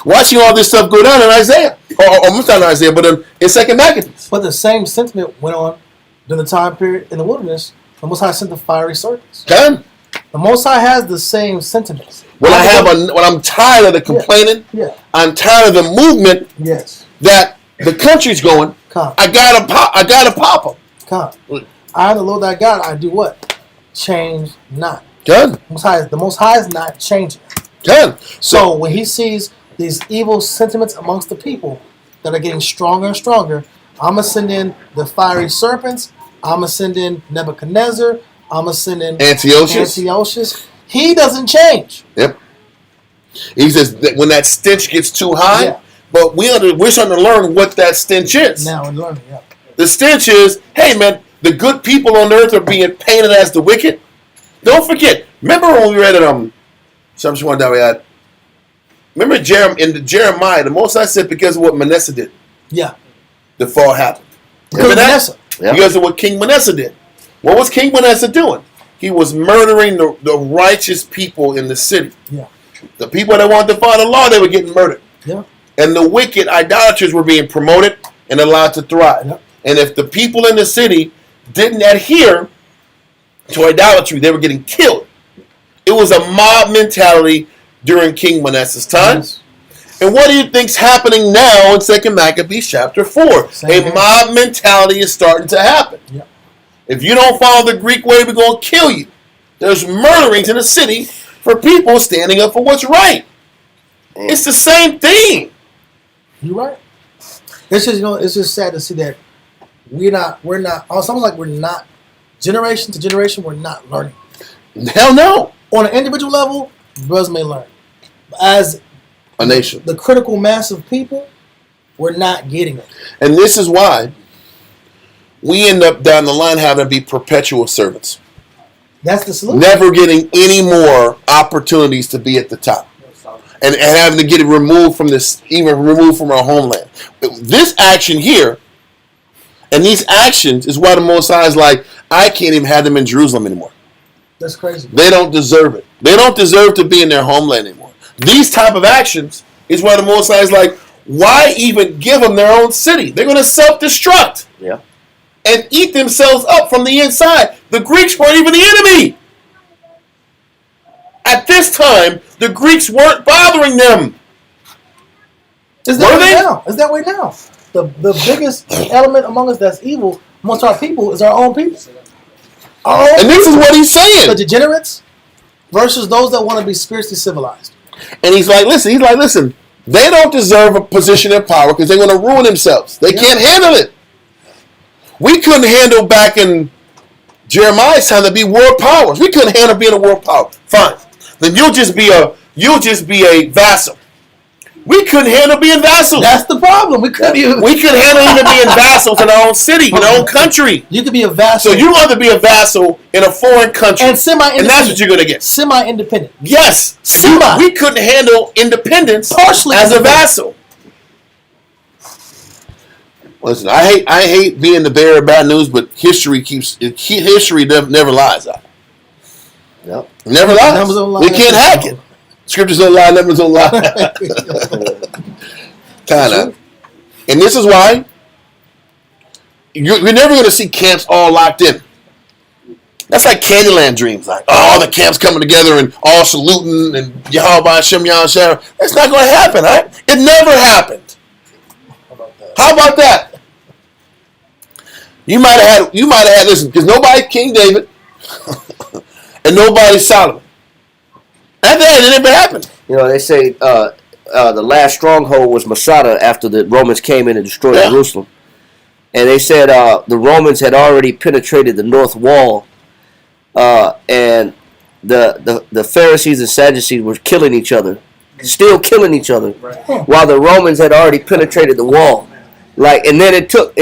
Speaker 1: watching all this stuff go down in Isaiah, or not in Isaiah, but in Second Maccabees.
Speaker 3: But the same sentiment went on during the time period in the wilderness. The Most High sent the fiery serpents.
Speaker 1: Done.
Speaker 3: The Most High has the same sentiments.
Speaker 1: When I'm tired of the complaining,
Speaker 3: Yeah.
Speaker 1: I'm tired of the movement
Speaker 3: Yes.
Speaker 1: that the country's going.
Speaker 3: Come.
Speaker 1: I gotta pop them.
Speaker 3: Come. I am the Lord thy God. I do what? Change not.
Speaker 1: Done.
Speaker 3: The Most High is not changing.
Speaker 1: Done.
Speaker 3: So when he sees these evil sentiments amongst the people that are getting stronger and stronger, I'm going to send in the fiery serpents. I'm going to send in Nebuchadnezzar. I'm going to send in Antiochus. He doesn't change.
Speaker 1: Yep. He says that when that stench gets too high,
Speaker 3: Yeah.
Speaker 1: but we're starting to learn what that stench is.
Speaker 3: Now we're learning, yeah.
Speaker 1: The stench is, hey man, the good people on earth are being painted as the wicked. Don't forget. Remember when we read it? Remember in Jeremiah, the Most High said because of what Manasseh did,
Speaker 3: Yeah.
Speaker 1: the fall happened.
Speaker 3: Because
Speaker 1: Remember that?
Speaker 3: Manasseh.
Speaker 2: Yeah.
Speaker 1: Because of what King Manasseh did. What was King Manasseh doing? He was murdering the righteous people in the city.
Speaker 3: Yeah.
Speaker 1: The people that wanted to follow the law, they were getting murdered.
Speaker 3: Yeah.
Speaker 1: And the wicked idolaters were being promoted and allowed to thrive.
Speaker 3: Yeah.
Speaker 1: And if the people in the city didn't adhere to idolatry, they were getting killed. It was a mob mentality during King Manasseh's time.
Speaker 3: Yes.
Speaker 1: And what do you think's happening now in 2 Maccabees chapter 4?
Speaker 3: Same
Speaker 1: mob mentality is starting to happen.
Speaker 3: Yeah.
Speaker 1: If you don't follow the Greek way, we're going to kill you. There's murderings in the city for people standing up for what's right. It's the same thing.
Speaker 3: You're right. It's just it's just sad to see that we're not. It's almost like we're not. Generation to generation, we're not learning.
Speaker 1: Hell no.
Speaker 3: On an individual level, brothers may learn. As
Speaker 1: A nation.
Speaker 3: the critical mass of people, we're not getting it.
Speaker 1: And this is why we end up down the line having to be perpetual servants.
Speaker 3: That's the solution.
Speaker 1: Never getting any more opportunities to be at the top. And having to get it removed from our homeland. This action here, and these actions is why the Most High is like, I can't even have them in Jerusalem anymore.
Speaker 3: That's crazy.
Speaker 1: They don't deserve it. They don't deserve to be in their homeland anymore. These type of actions is why the Most High is like, why even give them their own city? They're going to self-destruct.
Speaker 2: Yeah.
Speaker 1: And eat themselves up from the inside. The Greeks weren't even the enemy. At this time, the Greeks weren't bothering them.
Speaker 3: It's that way now. It's that way now. The biggest element among us that's evil amongst our people is our own people.
Speaker 1: And this is what he's saying.
Speaker 3: The degenerates versus those that want to be spiritually civilized.
Speaker 1: And he's like, listen, they don't deserve a position of power because they're going to ruin themselves. They can't handle it. We couldn't handle back in Jeremiah's time to be world powers. We couldn't handle being a world power. Fine. Then you'll just be a vassal. We couldn't handle being vassals.
Speaker 3: That's the problem. We couldn't
Speaker 1: handle even being vassals in our own city, in our own country.
Speaker 3: You could be a vassal.
Speaker 1: So you want to be a vassal in a foreign country.
Speaker 3: And semi-independent.
Speaker 1: And that's what you're going to get.
Speaker 3: Semi-independent.
Speaker 1: Yes.
Speaker 3: Semi.
Speaker 1: We couldn't handle independence
Speaker 3: Partially
Speaker 1: as a vassal. Listen, I hate being the bearer of bad news, but history never lies.
Speaker 2: Yep.
Speaker 1: Never lies.
Speaker 3: Numbers don't lie.
Speaker 1: We can't hack it. Scriptures don't lie, numbers don't lie. Kind of. And this is why you're never going to see camps all locked in. That's like Candyland dreams. Like, all the camps coming together and all saluting and Yahweh Hashem Yahweh. That's not going to happen, right? It never happened. How about that? You might have had, listen, because nobody's King David and nobody's Solomon. That never happened.
Speaker 2: You know, they say the last stronghold was Masada after the Romans came in and destroyed Jerusalem. And they said the Romans had already penetrated the north wall, and the Pharisees and Sadducees were killing each other, still killing each other, while the Romans had already penetrated the wall. Like, and then it took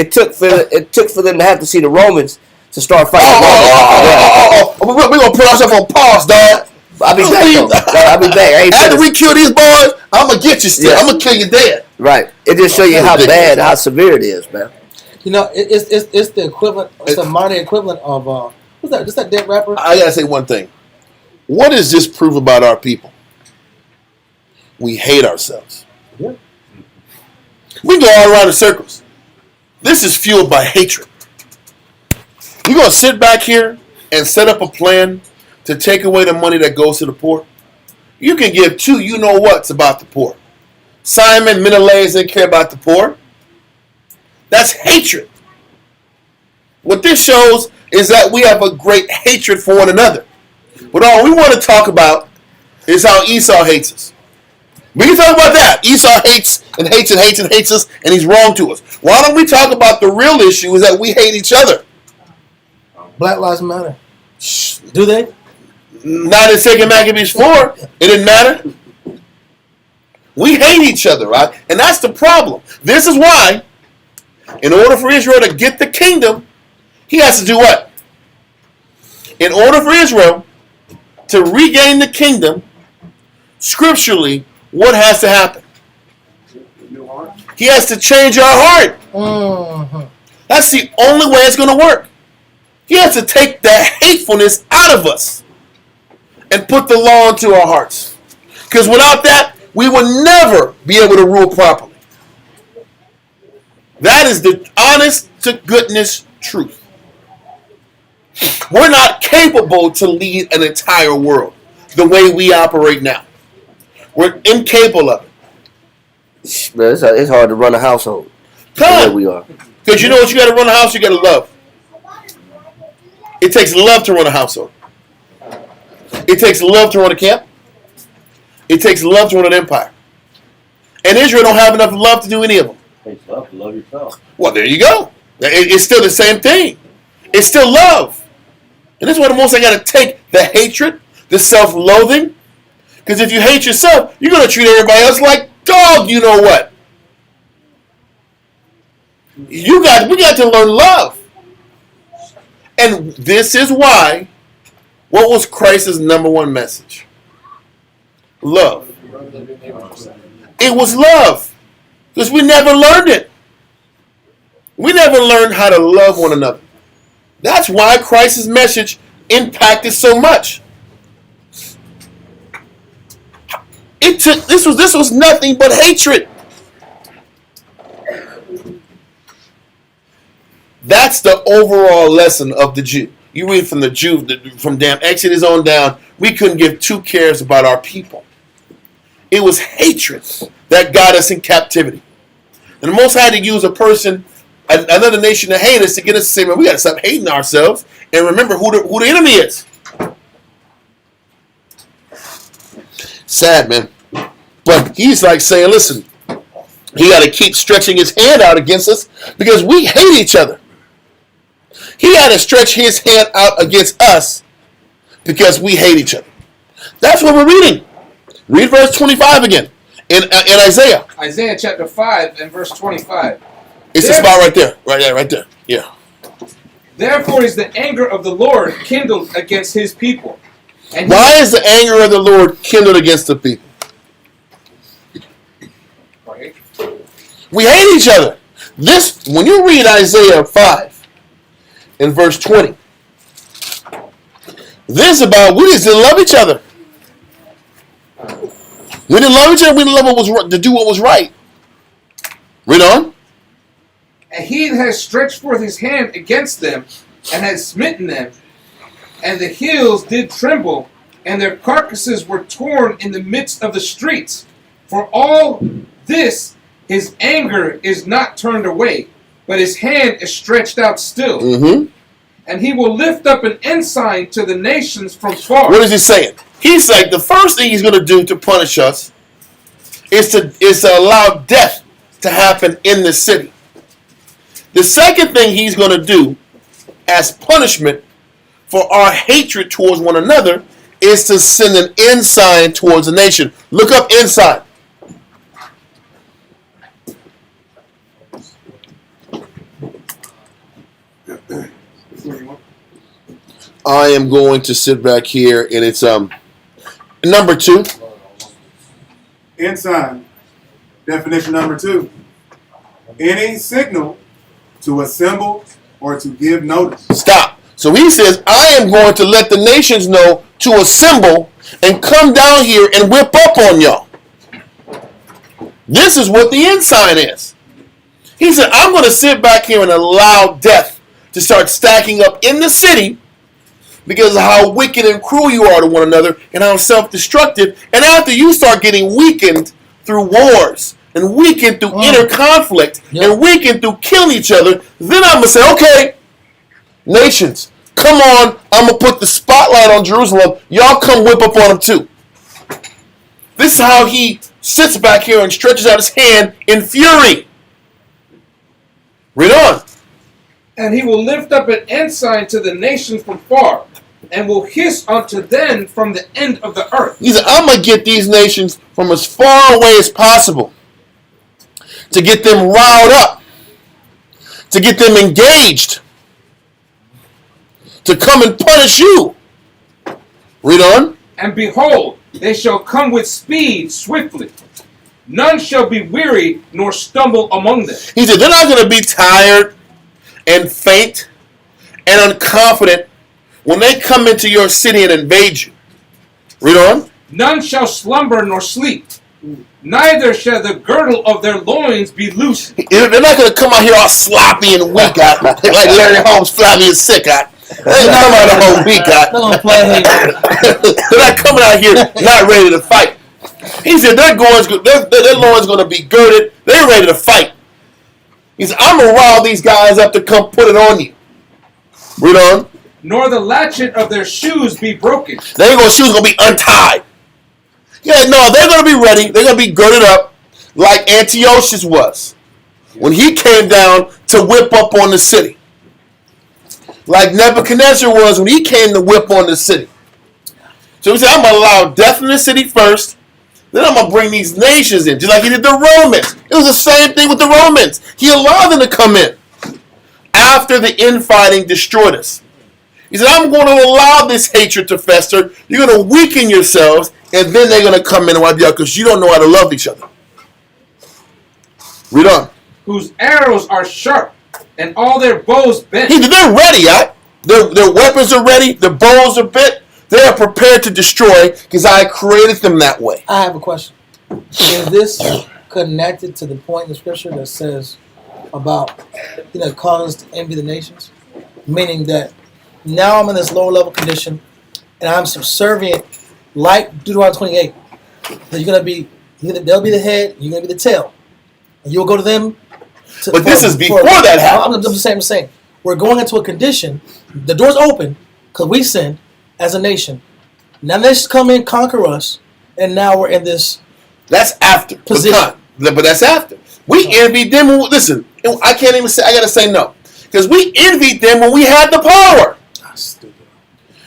Speaker 2: for them to have to see the Romans to start fighting.
Speaker 1: We're gonna put ourselves on pause, dog.
Speaker 2: I'll be back. I'll be back.
Speaker 1: After we kill these boys, I'm gonna get you still. Yeah. I'm gonna kill you dead.
Speaker 2: Right. It just show you how bad, how severe it is, man.
Speaker 3: You know, it's the equivalent. It's the modern equivalent of what's that? Just that dead rapper.
Speaker 1: I gotta say one thing. What does this prove about our people? We hate ourselves.
Speaker 3: Yeah.
Speaker 1: We go all around in circles. This is fueled by hatred. You're going to sit back here and set up a plan to take away the money that goes to the poor? You can give two you-know-whats about the poor. Simon, Menelaus didn't care about the poor. That's hatred. What this shows is that we have a great hatred for one another. But all we want to talk about is how Esau hates us. We can talk about that. Esau hates and hates and hates and hates us, and he's wrong to us. Why don't we talk about the real issue is that we hate each other?
Speaker 3: Black Lives Matter. Do they?
Speaker 1: Not in 2 Maccabees 4. It didn't matter. We hate each other, right? And that's the problem. This is why, in order for Israel to get the kingdom, he has to do what? In order for Israel to regain the kingdom, scripturally, what has to happen? He has to change our heart.
Speaker 3: Mm-hmm.
Speaker 1: That's the only way it's going to work. He has to take the hatefulness out of us and put the law into our hearts. Because without that, we will never be able to rule properly. That is the honest to goodness truth. We're not capable to lead an entire world the way we operate now. We're incapable of it.
Speaker 2: Man, it's hard to run a household. The way we are.
Speaker 1: Because you know what you got to run a house, you got to love. It takes love to run a household. It takes love to run a camp. It takes love to run an empire. And Israel don't have enough love to do any of them.
Speaker 5: It takes love to love yourself.
Speaker 1: Well, there you go. It's still the same thing. It's still love. And this is why the most I got to take the hatred, the self-loathing. Because if you hate yourself, you're going to treat everybody else like dog, you know what. We got to learn love. And this is why, what was Christ's number one message? Love. It was love. Because we never learned it. We never learned how to love one another. That's why Christ's message impacted so much. This was nothing but hatred. That's the overall lesson of the Jew. You read from the Jew, from damn Exodus on down, we couldn't give two cares about our people. It was hatred that got us in captivity. And the Most High had to use a person, another nation to hate us to get us to say, man, we got to stop hating ourselves and remember who the enemy is. Sad, man. But he's like saying, listen, he got to keep stretching his hand out against us because we hate each other. He had to stretch his hand out against us because we hate each other. That's what we're reading. Read verse 25 again in Isaiah.
Speaker 6: Isaiah chapter 5 and verse 25.
Speaker 1: It's the spot right there. Right there. Yeah.
Speaker 6: Therefore is the anger of the Lord kindled against his people. And
Speaker 1: why is the anger of the Lord kindled against the people? We hate each other. This, when you read Isaiah 5 in verse 20, this is about we just didn't love each other. We didn't love each other. We didn't love what was right, to do what was right. Read on.
Speaker 6: And he has stretched forth his hand against them and has smitten them. And the hills did tremble, and their carcasses were torn in the midst of the streets. For all this, his anger is not turned away, but his hand is stretched out still.
Speaker 1: Mm-hmm.
Speaker 6: And he will lift up an ensign to the nations from far.
Speaker 1: What is he saying? He's like, the first thing he's going to do to punish us is to allow death to happen in the city. The second thing he's going to do as punishment for our hatred towards one another is to send an ensign towards the nation. Look up ensign. I am going to sit back here, and it's number 2.
Speaker 9: Ensign. Definition number 2. Any signal to assemble or to give notice.
Speaker 1: Stop. So he says, I am going to let the nations know to assemble and come down here and whip up on y'all. This is what the ensign is. He said, I'm going to sit back here and allow death to start stacking up in the city because of how wicked and cruel you are to one another and how self-destructive. And after you start getting weakened through wars and weakened through inner conflict and weakened through killing each other, then I'm going to say, okay, nations, come on, I'm going to put the spotlight on Jerusalem. Y'all come whip up on them too. This is how he sits back here and stretches out his hand in fury. Read on.
Speaker 6: And he will lift up an ensign to the nations from far, and will hiss unto them from the end of the earth.
Speaker 1: He said, I'm going to get these nations from as far away as possible to get them riled up, to get them engaged, to come and punish you. Read on.
Speaker 6: And behold, they shall come with speed swiftly. None shall be weary nor stumble among them.
Speaker 1: He said, they're not going to be tired and faint and unconfident when they come into your city and invade you. Read on.
Speaker 6: None shall slumber nor sleep. Neither shall the girdle of their loins be loosed.
Speaker 1: They're not going to come out here all sloppy and weak, like Larry Holmes, flabby and sick. They're not coming out all weak. They're not coming out here not ready to fight. He said their loins going to be girded. They're ready to fight. He said, I'm going to rile these guys up to come put it on you. Read on.
Speaker 6: Nor the latchet of their shoes be broken.
Speaker 1: Their shoes going to be untied. Yeah, no, they're going to be ready. They're going to be girded up like Antiochus was when he came down to whip up on the city. Like Nebuchadnezzar was when he came to whip on the city. So he said, I'm going to allow death in the city first. Then I'm going to bring these nations in, just like he did the Romans. It was the same thing with the Romans. He allowed them to come in after the infighting destroyed us. He said, I'm going to allow this hatred to fester. You're going to weaken yourselves, and then they're going to come in and wipe you out because you don't know how to love each other. Read on.
Speaker 6: Whose arrows are sharp, and all their bows bent.
Speaker 1: They're ready, right? Their weapons are ready. Their bows are bent. They are prepared to destroy because I created them that way.
Speaker 3: I have a question. Is this connected to the point in the scripture that says about, cause to envy the nations? Meaning that now I'm in this lower level condition and I'm subservient, like Deuteronomy 28. That you're gonna be, they'll be the head, you're gonna be the tail, and you'll go to them.
Speaker 1: But this is before that happens.
Speaker 3: I'm just saying. We're going into a condition. The door's open because we sinned as a nation. Now let's come in, conquer us, and now we're in this.
Speaker 1: That's after position. But that's after. We envied them. Listen, I can't even say. I gotta say no, because we envied them when we had the power.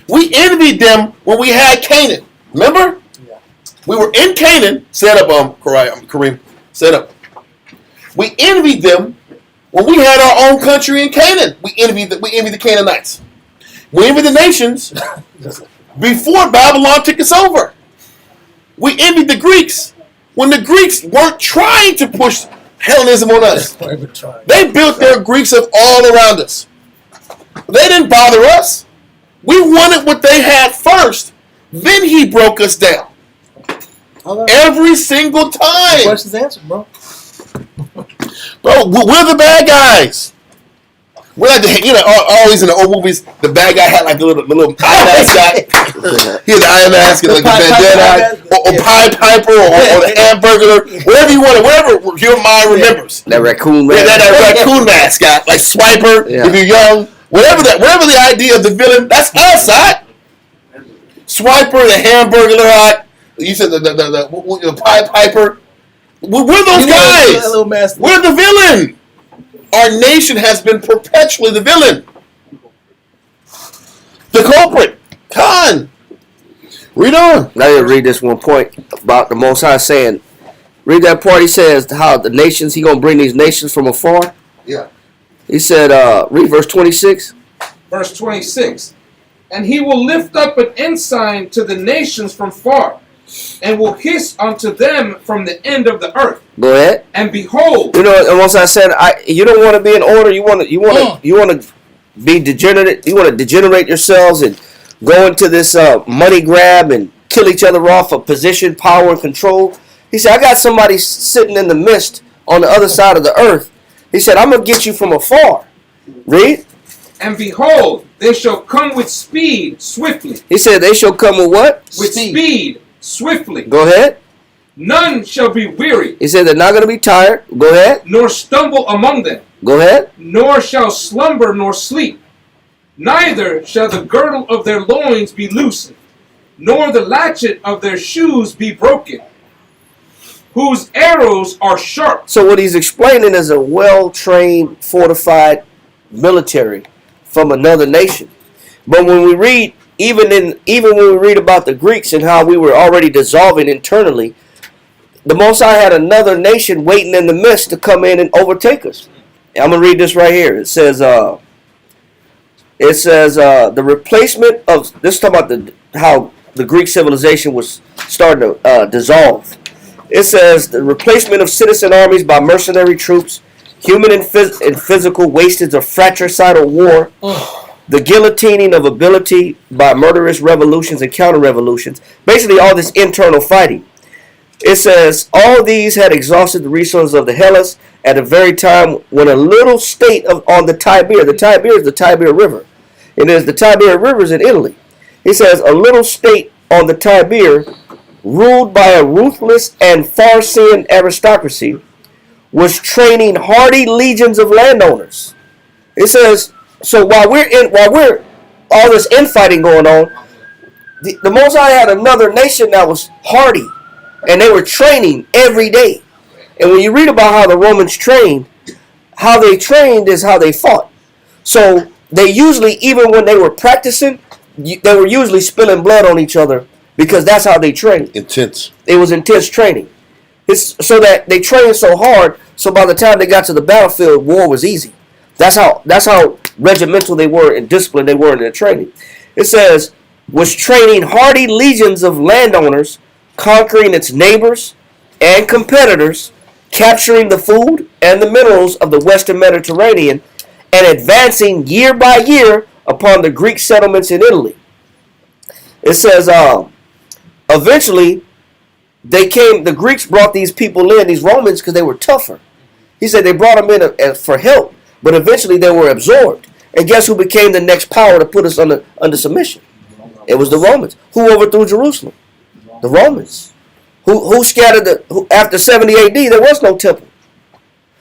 Speaker 1: We envied them when we had Canaan. Remember? Yeah. We were in Canaan. Set up, Kareem. Set up. We envied them when we had our own country in Canaan. We envied the Canaanites. We envied the nations before Babylon took us over. We envied the Greeks when the Greeks weren't trying to push Hellenism on us. They built their Greeks up all around us. They didn't bother us. We wanted what they had first. Then he broke us down. Every single time.
Speaker 3: The question's answered, bro.
Speaker 1: Bro, we're the bad guys. We're like always in the old movies, the bad guy had like a little eye mask guy. He had the eye mask and like the bandana, or Pied Piper, or the Hamburglar, whatever you want, whatever your mind remembers.
Speaker 2: That raccoon mask.
Speaker 1: Yeah, that raccoon mask guy, like Swiper, if you're young. Whatever the idea of the villain, that's us, right? Swiper, the Hamburglar, you said the Pied Piper. We're those guys. We're the villain. Our nation has been perpetually the villain. The culprit. Khan. Read on.
Speaker 2: Now you read this one point about the Most High saying, read that part. He says how the nations, he going to bring these nations from afar.
Speaker 1: Yeah.
Speaker 2: He said, read verse 26.
Speaker 6: Verse 26. And he will lift up an ensign to the nations from far, and will hiss unto them from the end of the earth.
Speaker 2: Go ahead.
Speaker 6: And behold,
Speaker 2: once I said, you don't want to be in order. You want to be degenerate. You want to degenerate yourselves and go into this money grab and kill each other off for position, power, and control. He said, I got somebody sitting in the midst on the other side of the earth. He said, I'm going to get you from afar. Read.
Speaker 6: And behold, they shall come with speed swiftly.
Speaker 2: He said, they shall come with what?
Speaker 6: With speed swiftly.
Speaker 2: Go ahead.
Speaker 6: None shall be weary.
Speaker 2: He said, they're not going to be tired. Go ahead.
Speaker 6: Nor stumble among them.
Speaker 2: Go ahead.
Speaker 6: Nor shall slumber nor sleep. Neither shall the girdle of their loins be loosened, nor the latchet of their shoes be broken, whose arrows are sharp.
Speaker 2: So what he's explaining is a well-trained, fortified military from another nation. But when we read, even when we read about the Greeks and how we were already dissolving internally, the Most High had another nation waiting in the midst to come in and overtake us. I'm going to read this right here. It says, the replacement of, this is talking about how the Greek civilization was starting to dissolve. It says, the replacement of citizen armies by mercenary troops, human and physical wastage of fratricidal war, the guillotining of ability by murderous revolutions and counter-revolutions, basically all this internal fighting. It says, all these had exhausted the resources of the Hellas at a very time when a little state on the Tiber is the Tiber River. It is the Tiber River is in Italy. It says, a little state on the Tiber, ruled by a ruthless and far-seeing aristocracy, was training hardy legions of landowners. It says, so while we're all this infighting going on, the Most High had another nation that was hardy. And they were training every day. And when you read about how the Romans trained, how they trained is how they fought. So they usually, even when they were practicing, they were usually spilling blood on each other because that's how they trained.
Speaker 1: Intense.
Speaker 2: It was intense training. It's so that they trained so hard, so by the time they got to the battlefield, war was easy. That's how regimental they were and disciplined they were in their training. It says, was training hardy legions of landowners, conquering its neighbors and competitors, capturing the food and the minerals of the Western Mediterranean, and advancing year by year upon the Greek settlements in Italy. It says, eventually, the Greeks brought these people in, these Romans, because they were tougher. He said they brought them in for help, but eventually they were absorbed. And guess who became the next power to put us under submission? It was the Romans. Who overthrew Jerusalem? The Romans. Who scattered after 70 AD, there was no temple.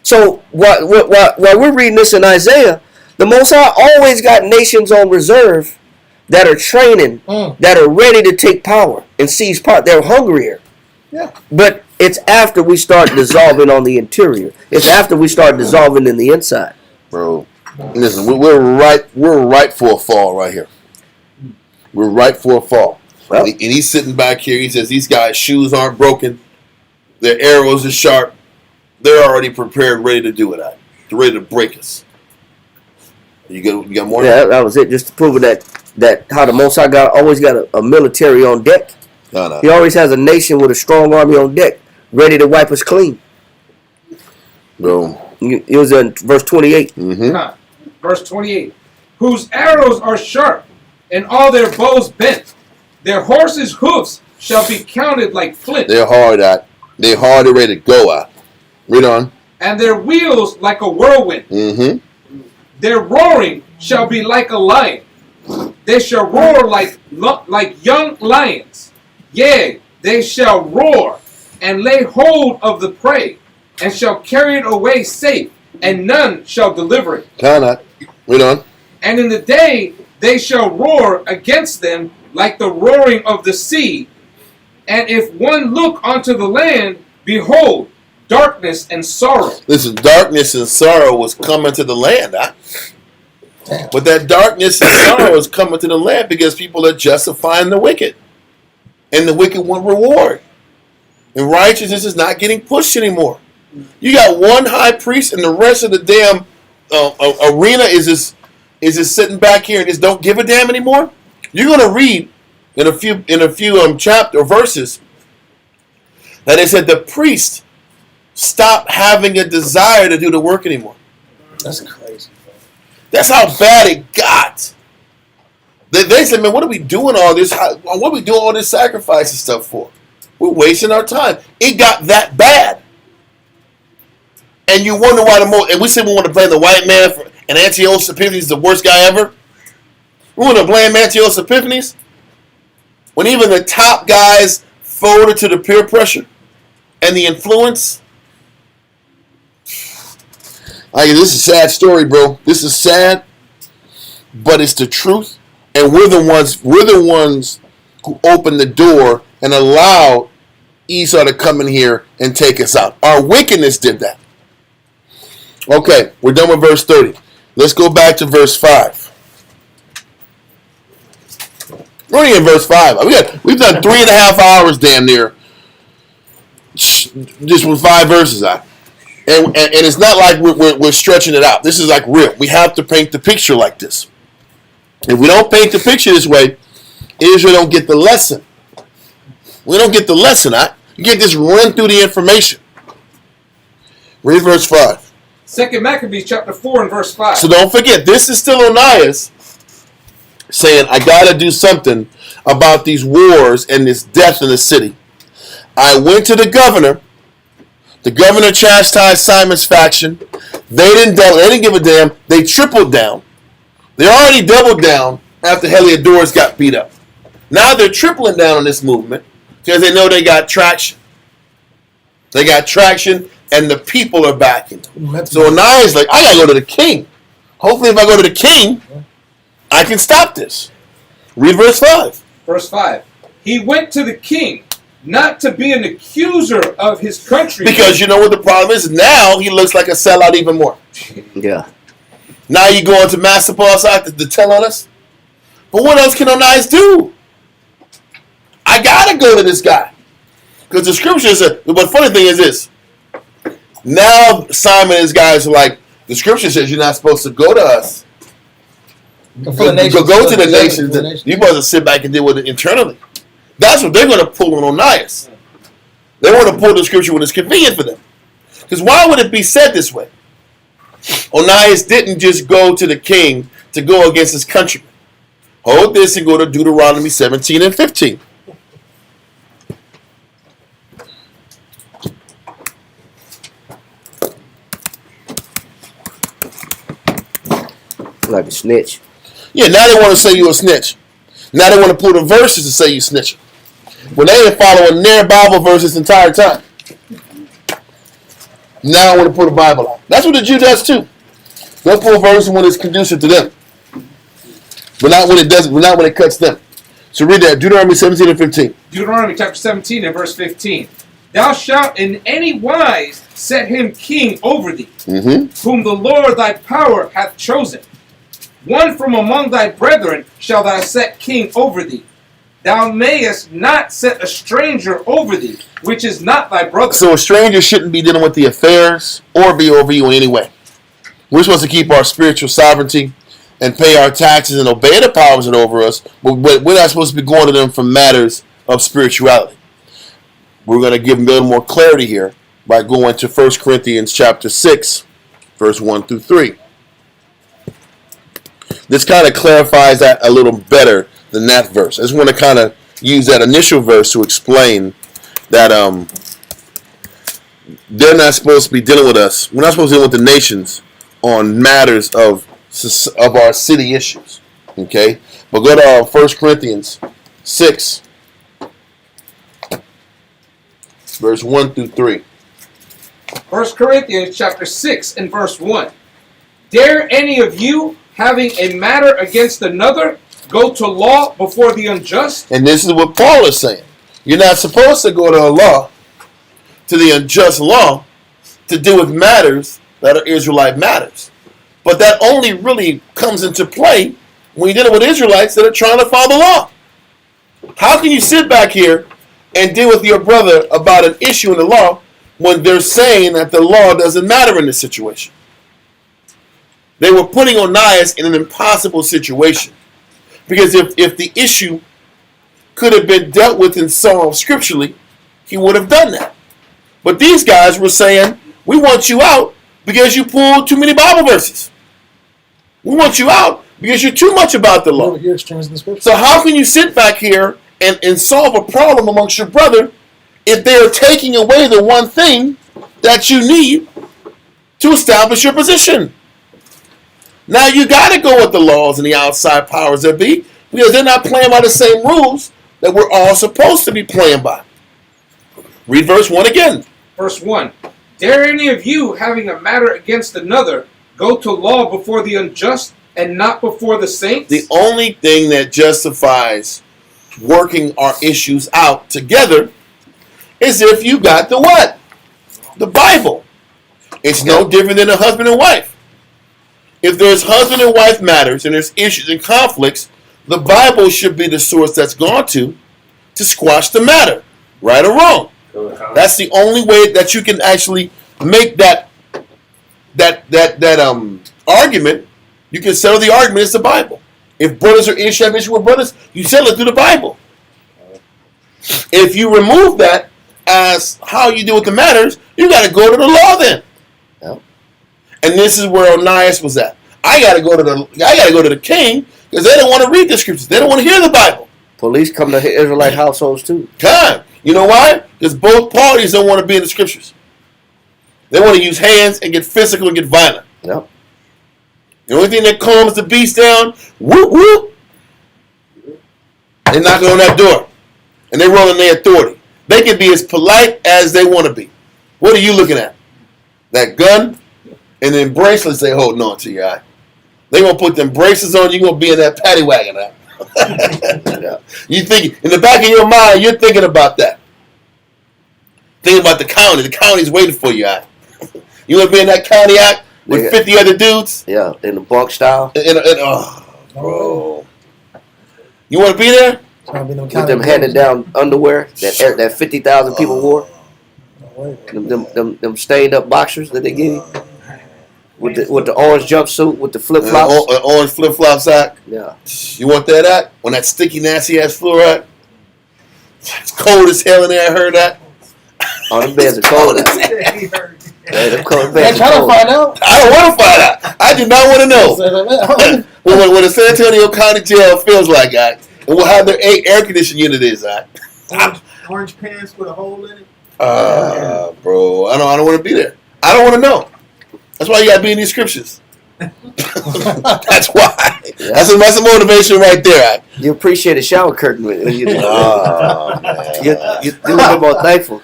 Speaker 2: So while we're reading this in Isaiah, the Most High always got nations on reserve that are training, that are ready to take power and seize power. They're hungrier.
Speaker 3: Yeah.
Speaker 2: But it's after we start dissolving on the interior. It's after we start dissolving in the inside.
Speaker 1: Bro, listen, we're right for a fall right here. We're right for a fall.
Speaker 2: Well,
Speaker 1: And he's sitting back here. He says these guys' shoes aren't broken. Their arrows are sharp. They're already prepared, ready to do it. They're ready to break us. You got more?
Speaker 2: Yeah, that was it. Just to prove that how the Most High always got a military on deck.
Speaker 1: No.
Speaker 2: He always has a nation with a strong army on deck, ready to wipe us clean.
Speaker 1: Bro.
Speaker 2: It was in verse 28.
Speaker 1: Mm-hmm.
Speaker 6: Verse 28. Whose arrows are sharp, and all their bows bent. Their horses' hoofs shall be counted like flint.
Speaker 1: They're hard and ready to go at. Read on.
Speaker 6: And their wheels like a whirlwind.
Speaker 1: Mm-hmm.
Speaker 6: Their roaring shall be like a lion. They shall roar like young lions. Yea, they shall roar and lay hold of the prey, and shall carry it away safe, and none shall deliver it.
Speaker 1: Read on.
Speaker 6: And in the day they shall roar against them like the roaring of the sea. And if one look onto the land, behold, darkness and sorrow.
Speaker 1: Listen, darkness and sorrow was coming to the land. But that darkness and sorrow is coming to the land because people are justifying the wicked. And the wicked want reward. And righteousness is not getting pushed anymore. You got one high priest and the rest of the damn arena is just sitting back here and just don't give a damn anymore. You're going to read in a few chapter verses that it said the priest stopped having a desire to do the work anymore.
Speaker 3: That's crazy.
Speaker 1: That's how bad it got. They said, man, what are we doing all this? What are we doing all this sacrifice and stuff for? We're wasting our time. It got that bad. And you wonder why and we say we want to blame the white man and Antiochus Epiphanes is the worst guy ever. We want to blame Antiochus Epiphanes when even the top guys folded to the peer pressure and the influence. This is a sad story, bro. This is sad, but it's the truth. And we're the ones who opened the door and allowed Esau to come in here and take us out. Our wickedness did that. Okay, we're done with verse 30. Let's go back to verse 5. We're only in verse 5. We've done 3.5 hours damn near just with 5 verses out. And it's not like we're stretching it out. This is like real. We have to paint the picture like this. If we don't paint the picture this way, Israel don't get the lesson. We don't get the lesson. You can't just run through the information. Read verse 5.
Speaker 6: 2 Maccabees chapter 4 and verse 5.
Speaker 1: So don't forget, this is still Onias saying, I got to do something about these wars and this death in the city. I went to the governor. The governor chastised Simon's faction. They didn't give a damn. They tripled down. They already doubled down after Heliodorus got beat up. Now they're tripling down on this movement because they know they got traction. They got traction, and the people are backing them. So Onias like, I got to go to the king. Hopefully if I go to the king, I can stop this. Read verse 5.
Speaker 6: Verse 5. He went to the king, not to be an accuser of his country.
Speaker 1: Because you know what the problem is? Now he looks like a sellout even more.
Speaker 2: Yeah.
Speaker 1: Now you going to Master Paul side to tell on us? But what else can Onias do? I got to go to this guy. Because the scripture says, but funny thing is this. Now Simon and his guys are like, the scripture says you're not supposed to go to us. Go to the nations. You're supposed to sit back and deal with it internally. That's what they're going to pull on Onias. They want to pull the scripture when it's convenient for them. Because why would it be said this way? Onias didn't just go to the king to go against his countrymen. Hold this and go to Deuteronomy 17 and 15.
Speaker 2: Like a snitch.
Speaker 1: Yeah, now they want to say you a snitch. Now they want to pull the verses to say you snitching. When they ain't following their Bible verses the entire time. Now I want to pull the Bible out. That's what the Jew does too. They'll pull verses when it's conducive to them. But not when it doesn't, not when it cuts them. So read that, Deuteronomy 17 and 15.
Speaker 6: Deuteronomy chapter 17 and verse 15. Thou shalt in any wise set him king over thee, whom the Lord thy power hath chosen. One from among thy brethren shall thou set king over thee. Thou mayest not set a stranger over thee, which is not thy brother.
Speaker 1: So a stranger shouldn't be dealing with the affairs or be over you in any way. We're supposed to keep our spiritual sovereignty and pay our taxes and obey the powers that are over us, but we're not supposed to be going to them for matters of spirituality. We're going to give them a little more clarity here by going to 1 Corinthians chapter 6, verse 1 through 3. This kind of clarifies that a little better than that verse. I just want to kind of use that initial verse to explain that they're not supposed to be dealing with us. We're not supposed to deal with the nations on matters of our city issues. Okay? But go to 1 Corinthians 6, verse 1 through 3.
Speaker 6: 1 Corinthians chapter 6 and verse 1. Dare any of you, having a matter against another, go to law before the unjust?
Speaker 1: And this is what Paul is saying. You're not supposed to go to a law, to the unjust law, to deal with matters that are Israelite matters. But that only really comes into play when you're dealing with Israelites that are trying to follow the law. How can you sit back here and deal with your brother about an issue in the law when they're saying that the law doesn't matter in this situation? They were putting Onias in an impossible situation. Because if the issue could have been dealt with and solved scripturally, he would have done that. But these guys were saying, we want you out because you pulled too many Bible verses. We want you out because you're too much about the law. So how can you sit back here and solve a problem amongst your brother if they are taking away the one thing that you need to establish your position. Now you got to go with the laws and the outside powers that be, because they're not playing by the same rules that we're all supposed to be playing by. Read verse 1 again.
Speaker 6: Verse 1. Dare any of you, having a matter against another, go to law before the unjust and not before the saints?
Speaker 1: The only thing that justifies working our issues out together is if you got the what? The Bible. It's no different than a husband and wife. If there's husband and wife matters and there's issues and conflicts, the Bible should be the source that's gone to squash the matter, right or wrong. That's the only way that you can actually make that argument. You can settle the argument. It's the Bible. If brothers have issue with brothers, you settle it through the Bible. If you remove that as how you deal with the matters, you got to go to the law then. Yep. And this is where Onias was at. I got to go to the king because they don't want to read the scriptures. They don't want to hear the Bible.
Speaker 2: Police come to Israelite households too.
Speaker 1: God, you know why? Because both parties don't want to be in the scriptures. They want to use hands and get physical and get violent.
Speaker 2: Yep.
Speaker 1: The only thing that calms the beast down, whoop whoop. They're knocking on that door, and they're rolling their authority. They can be as polite as they want to be. What are you looking at? That gun and then bracelets they holding on to your eye. They gonna put them bracelets on. You gonna be in that paddy wagon now. You think in the back of your mind, you're thinking about that. Thinking about the county. The county's waiting for you. You want to be in that county act with 50 other dudes?
Speaker 2: Yeah, in the bunk style.
Speaker 1: Oh, bro. You want to be there?
Speaker 2: With them handed down underwear that 50,000 people wore. Them stained up boxers that they give you. With the orange jumpsuit with the flip flops.
Speaker 1: Orange flip flops act.
Speaker 2: Yeah.
Speaker 1: You want that act? On that sticky nasty ass floor act? It's cold as hell in there. I heard that.
Speaker 2: Oh, them beds are cold. Yeah, them cold beds
Speaker 3: Trying to find out.
Speaker 1: I don't want to find out. I do not want to know. What the San Antonio County Jail feels like, and we'll have their air conditioning unit is,
Speaker 8: Orange pants with a hole in it.
Speaker 1: Bro, I don't want to be there. I don't want to know. That's why you got to be in these scriptures. That's why. Yeah. That's a motivation right there.
Speaker 2: You appreciate a shower curtain when you do that. You're a little bit more thankful.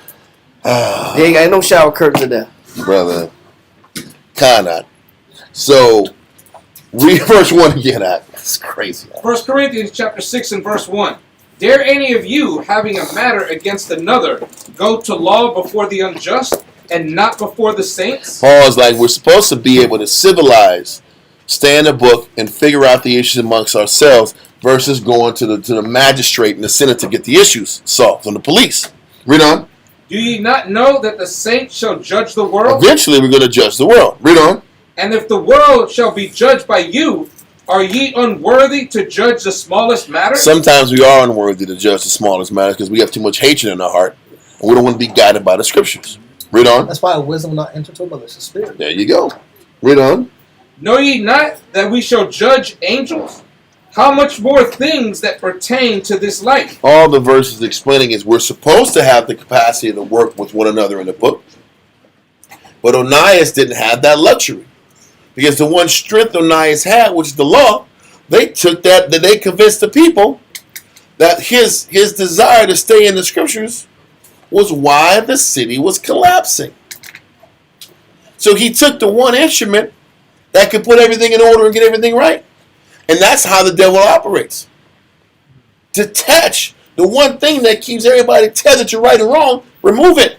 Speaker 2: You ain't got no shower curtains in there.
Speaker 1: Brother. Kinda. So, read verse 1 again. That's crazy.
Speaker 6: 1 Corinthians chapter 6 and verse 1. Dare any of you, having a matter against another, go to law before the unjust and not before the saints?
Speaker 1: Paul's like, we're supposed to be able to civilize, stay in the book, and figure out the issues amongst ourselves versus going to the magistrate and the senate to get the issues solved on the police. Read on.
Speaker 6: Do ye not know that the saints shall judge the world?
Speaker 1: Eventually, we're going to judge the world. Read on.
Speaker 6: And if the world shall be judged by you, are ye unworthy to judge the smallest matter?
Speaker 1: Sometimes we are unworthy to judge the smallest matters because we have too much hatred in our heart, and we don't want to be guided by the scriptures. Read on.
Speaker 3: That's why wisdom will not enter to, but it's a spirit.
Speaker 1: There you go. Read on.
Speaker 6: Know ye not that we shall judge angels? How much more things that pertain to this life?
Speaker 1: All the verses explaining is we're supposed to have the capacity to work with one another in the book. But Onias didn't have that luxury. Because the one strength Onias had, which is the law, they took that they convinced the people that his desire to stay in the scriptures was why the city was collapsing. So he took the one instrument that could put everything in order and get everything right. And that's how the devil operates. Detach the one thing that keeps everybody tethered to right and wrong, remove it.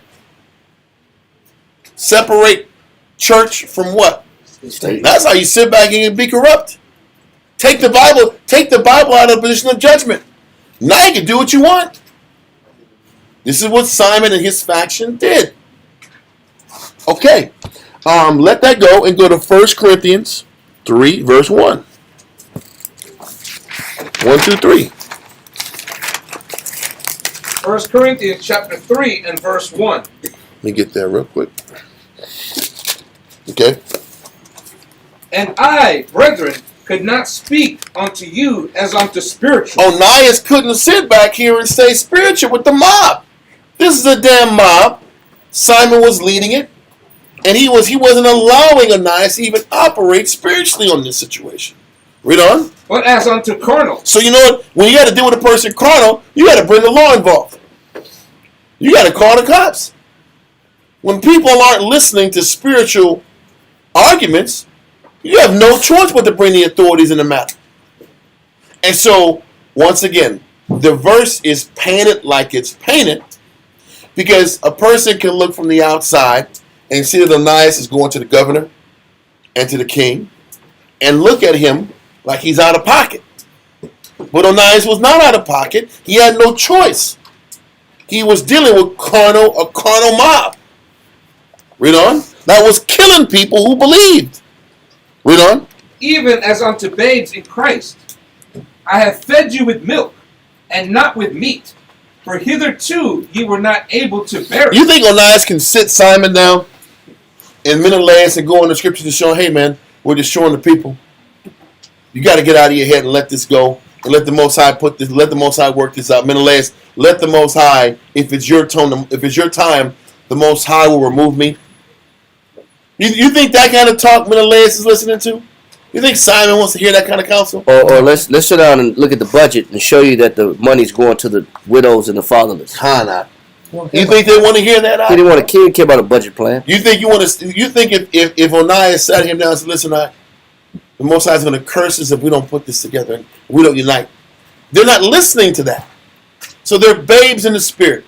Speaker 1: Separate church from what? That's how you sit back and be corrupt. Take the Bible out of the position of judgment. Now you can do what you want. This is what Simon and his faction did. Okay. Let that go and go to 1 Corinthians 3, verse 1. 1 through 3.
Speaker 6: 1 Corinthians chapter 3 and verse 1.
Speaker 1: Let me get there real quick. Okay.
Speaker 6: And I, brethren, could not speak unto you as unto spiritual.
Speaker 1: Onias couldn't sit back here and stay spiritual with the mob. This is a damn mob. Simon was leading it, and he wasn't allowing Ananias to even operate spiritually on this situation. Read on.
Speaker 6: But as unto carnal.
Speaker 1: So you know what? When you got to deal with a person carnal, you got to bring the law involved. You got to call the cops. When people aren't listening to spiritual arguments, you have no choice but to bring the authorities in the matter. And so, once again, the verse is painted like it's painted because a person can look from the outside and see that Ananias is going to the governor and to the king and look at him like he's out of pocket. But Ananias was not out of pocket. He had no choice. He was dealing with a carnal mob. Read on. That was killing people who believed. Read on.
Speaker 6: Even as unto babes in Christ, I have fed you with milk, and not with meat, for hitherto ye were not able to bear it.
Speaker 1: You think Ananias can sit Simon down in Menelaus and go in the scripture to show, hey man, we're just showing the people. You got to get out of your head and let this go, and let the Most High let the Most High work this out. Menelaus, let the Most High, if it's your time, the Most High will remove me. You think that kind of talk Menelaus is listening to? You think Simon wants to hear that kind of counsel?
Speaker 2: Or let's sit down and look at the budget and show you that the money's going to the widows and the fatherless.
Speaker 1: Not. You think they want to hear that?
Speaker 2: He didn't want to care about a budget plan.
Speaker 1: You think if Onias sat him down and said, listen, the Most High is going to curse us if we don't put this together and we don't unite. They're not listening to that. So they're babes in the spirit.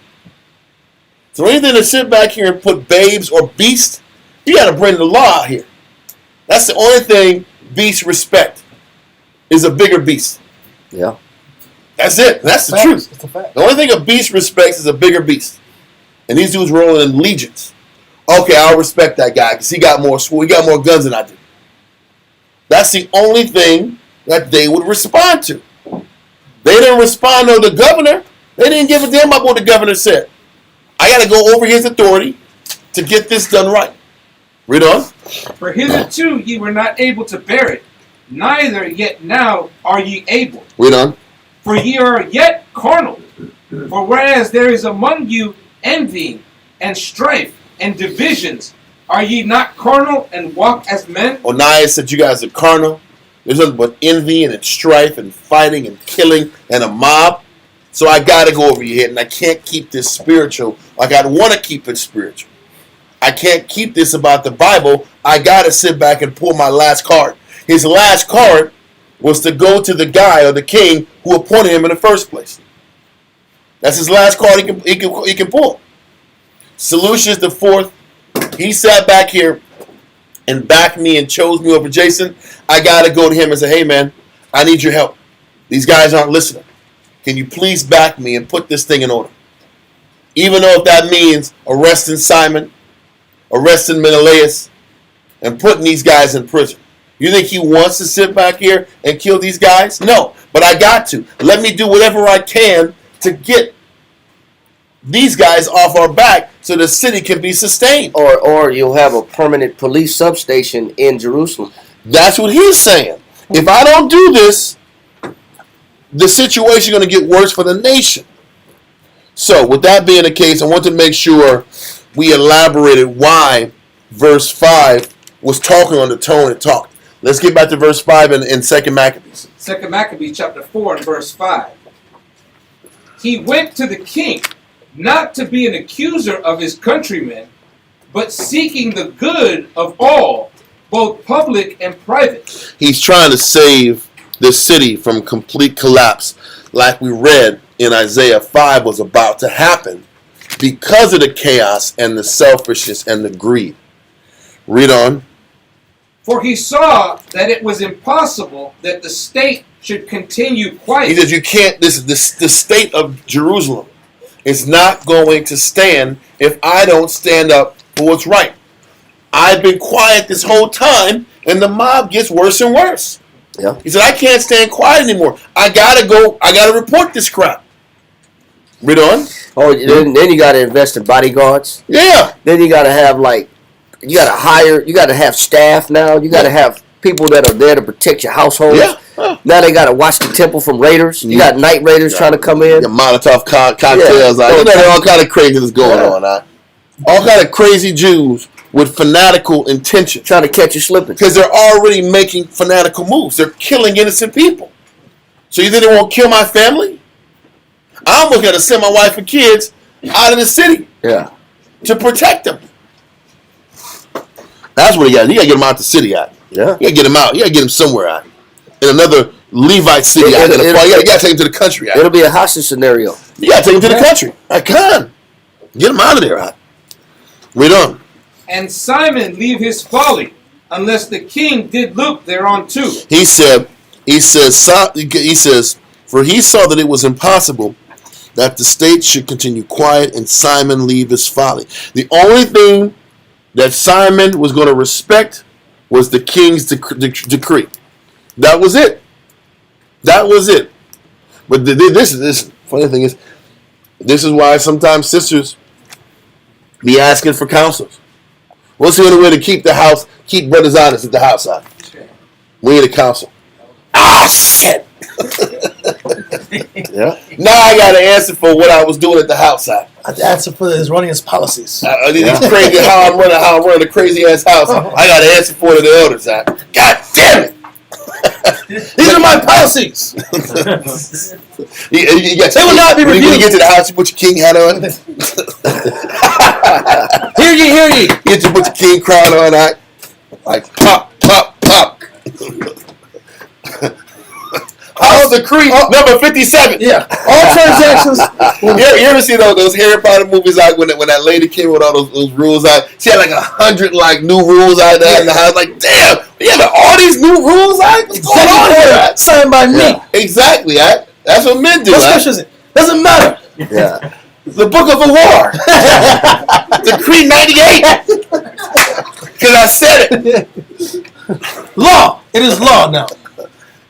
Speaker 1: So anything to sit back here and put babes or beasts, you got to bring the law out here. That's the only thing beasts respect is a bigger beast.
Speaker 2: Yeah.
Speaker 1: That's it. That's the truth. The only thing a beast respects is a bigger beast. And these dudes rolling in legions. Okay, I'll respect that guy because he got more guns than I do. That's the only thing that they would respond to. They didn't respond to the governor. They didn't give a damn about what the governor said. I got to go over his authority to get this done right. Read on.
Speaker 6: For hitherto ye were not able to bear it, neither yet now are ye able.
Speaker 1: Read on.
Speaker 6: For ye are yet carnal. For whereas there is among you envying and strife and divisions, are ye not carnal and walk as men?
Speaker 1: Onias said you guys are carnal. There's nothing but envy and strife and fighting and killing and a mob. So I got to go over your head, and I can't keep this spiritual like I want to keep it spiritual. I can't keep this about the Bible. I got to sit back and pull my last card. His last card was to go to the guy or the king who appointed him in the first place. That's his last card he can pull. Seleucus the fourth, he sat back here and backed me and chose me over Jason. I got to go to him and say, hey man, I need your help. These guys aren't listening. Can you please back me and put this thing in order? Even though if that means arresting Simon, arresting Menelaus, and putting these guys in prison. You think he wants to sit back here and kill these guys? No, but I got to. Let me do whatever I can to get these guys off our back so the city can be sustained.
Speaker 2: Or you'll have a permanent police substation in Jerusalem.
Speaker 1: That's what he's saying. If I don't do this, the situation is going to get worse for the nation. So, with that being the case, I want to make sure we elaborated why verse 5 was talking on the tone it talked. Let's get back to verse 5 in 2 Maccabees.
Speaker 6: 2 Maccabees chapter 4 and verse 5. He went to the king, not to be an accuser of his countrymen, but seeking the good of all, both public and private.
Speaker 1: He's trying to save the city from complete collapse, like we read in Isaiah 5 was about to happen because of the chaos and the selfishness and the greed. Read on.
Speaker 6: For he saw that it was impossible that the state should continue quiet.
Speaker 1: He says you can't, the state of Jerusalem is not going to stand if I don't stand up for what's right. I've been quiet this whole time and the mob gets worse and worse.
Speaker 2: Yeah.
Speaker 1: He said, I can't stand quiet anymore. I gotta report this crap. Read on.
Speaker 2: Oh, then you got to invest in bodyguards.
Speaker 1: Yeah.
Speaker 2: Then you got to have you got to have staff now. You got to have people that are there to protect your household.
Speaker 1: Yeah.
Speaker 2: Now they got to watch the temple from raiders. You got night raiders trying to come in.
Speaker 1: The Molotov cocktails.
Speaker 2: Yeah.
Speaker 1: You know, there all kind of craziness going on. All kind of crazy Jews with fanatical intentions.
Speaker 2: Trying to catch you slipping.
Speaker 1: Because they're already making fanatical moves. They're killing innocent people. So you think they won't kill my family? I almost got to send my wife and kids out of the city.
Speaker 2: Yeah.
Speaker 1: To protect them. That's what you got to get them out the city at.
Speaker 2: Yeah.
Speaker 1: You got to get them out. You got to get them somewhere at. In another Levite city. You got to take them to the country.
Speaker 2: It'll be a hostage scenario.
Speaker 1: You got to take them to the country. I can. Get them out of there. Read on.
Speaker 6: And Simon leave his folly, unless the king did look thereon too.
Speaker 1: He says, for he saw that it was impossible that the state should continue quiet and Simon leave his folly. The only thing that Simon was going to respect was the king's decree. That was it. That was it. But this funny thing is, this is why sometimes sisters be asking for counsels. What's the only way to keep brothers honest at the house out? We need a counsel. Ah, shit.
Speaker 2: Yeah.
Speaker 1: Now I got to answer for what I was doing at the house out.
Speaker 3: I have to answer for his running his policies.
Speaker 1: It's crazy how I'm running a crazy ass house. I got to answer for the elders out. God damn it.
Speaker 3: These are my policies.
Speaker 1: They will not be reviewed. When you get to the house, you put your king hat on.
Speaker 2: Hear ye.
Speaker 1: You put your king crown on. Like pop. House decree number 57.
Speaker 3: Yeah. All transactions.
Speaker 1: You ever see those Harry Potter movies out when that lady came with all those rules out? She had like 100 new rules out there in the house. Like, damn, we have all these new rules out? What's going on here?
Speaker 3: Signed by me.
Speaker 1: Yeah, exactly. That's what men do.
Speaker 3: What scripture is it? Doesn't matter.
Speaker 2: Yeah.
Speaker 1: The Book of the War. Decree 98. Because I said it.
Speaker 3: Law. It is law now.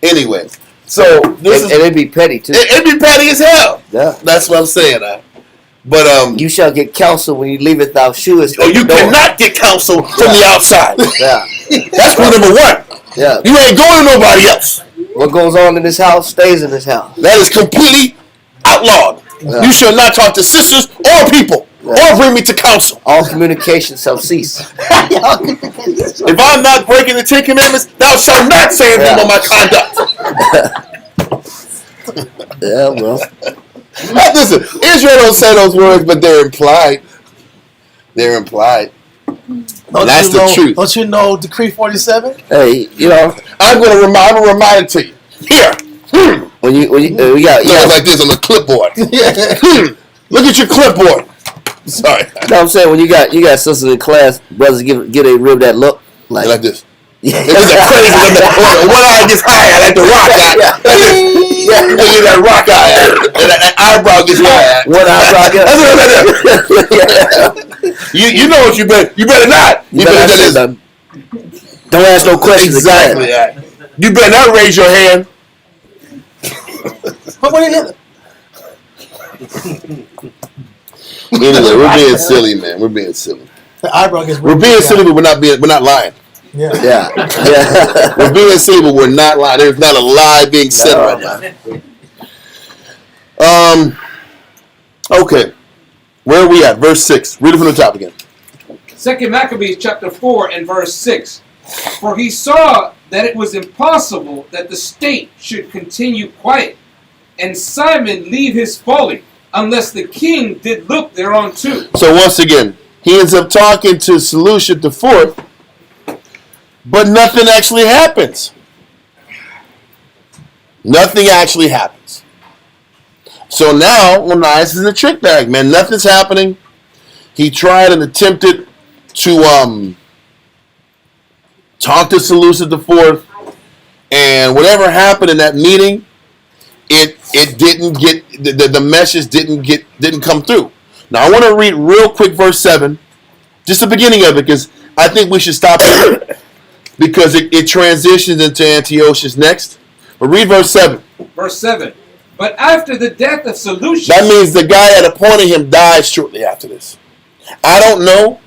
Speaker 1: Anyway. So this
Speaker 2: it'd be petty too.
Speaker 1: It'd be petty as hell.
Speaker 2: Yeah,
Speaker 1: that's what I'm saying. But
Speaker 2: you shall get counsel when you leaveth thou shewest.
Speaker 1: Oh, you cannot get counsel from the outside.
Speaker 2: Yeah,
Speaker 1: that's rule number one.
Speaker 2: Yeah,
Speaker 1: you ain't going to nobody else.
Speaker 2: What goes on in this house stays in this house.
Speaker 1: That is completely outlawed. Yeah. You shall not talk to sisters or people or bring me to counsel.
Speaker 2: All communication shall cease.
Speaker 1: If I'm not breaking the 10 Commandments, thou shalt not say anything on my conduct.
Speaker 2: Yeah, well.
Speaker 1: Listen, Israel don't say those words, but they're implied. They're implied. That's the truth.
Speaker 3: Don't you know Decree 47?
Speaker 2: Hey,
Speaker 1: I'm gonna remind it to you. Here.
Speaker 2: When you got
Speaker 1: like this on the clipboard. Look at your clipboard. Sorry.
Speaker 2: No, I'm saying when you got sisters in class, brothers get a rib that look
Speaker 1: like this.
Speaker 2: Yeah.
Speaker 1: It's crazy. One eye gets high, like the rock eye. You get that rock eye, and that eyebrow gets high.
Speaker 2: One eyebrow gets.
Speaker 1: You know what you better not. You better do this.
Speaker 2: Don't ask no questions.
Speaker 1: Exactly. You better not raise your hand. Anyway, we're being silly, man. We're being silly.
Speaker 3: The eyebrow gets.
Speaker 1: We're being silly, but we're not lying.
Speaker 3: Yeah.
Speaker 1: We're being silly, but we're not lying. There's not a lie being said right now. Okay. Where are we at? Verse 6. Read it from the top again.
Speaker 6: 2 Maccabees chapter 4 and verse 6. For he saw that it was impossible that the state should continue quiet, and Simon leave his folly, unless the king did look thereon too.
Speaker 1: So once again, he ends up talking to Seleucus the Fourth, but nothing actually happens. Nothing actually happens. So now Onias is in a trick bag, man. Nothing's happening. He tried and attempted to talk to Seleucus the Fourth, and whatever happened in that meeting, it didn't get the message didn't come through. Now I want to read real quick verse 7, just the beginning of it, because I think we should stop it because it transitions into Antiochus next. But read verse 7.
Speaker 6: Verse 7. But after the death of Seleucus,
Speaker 1: that means the guy that appointed him died shortly after this. I don't know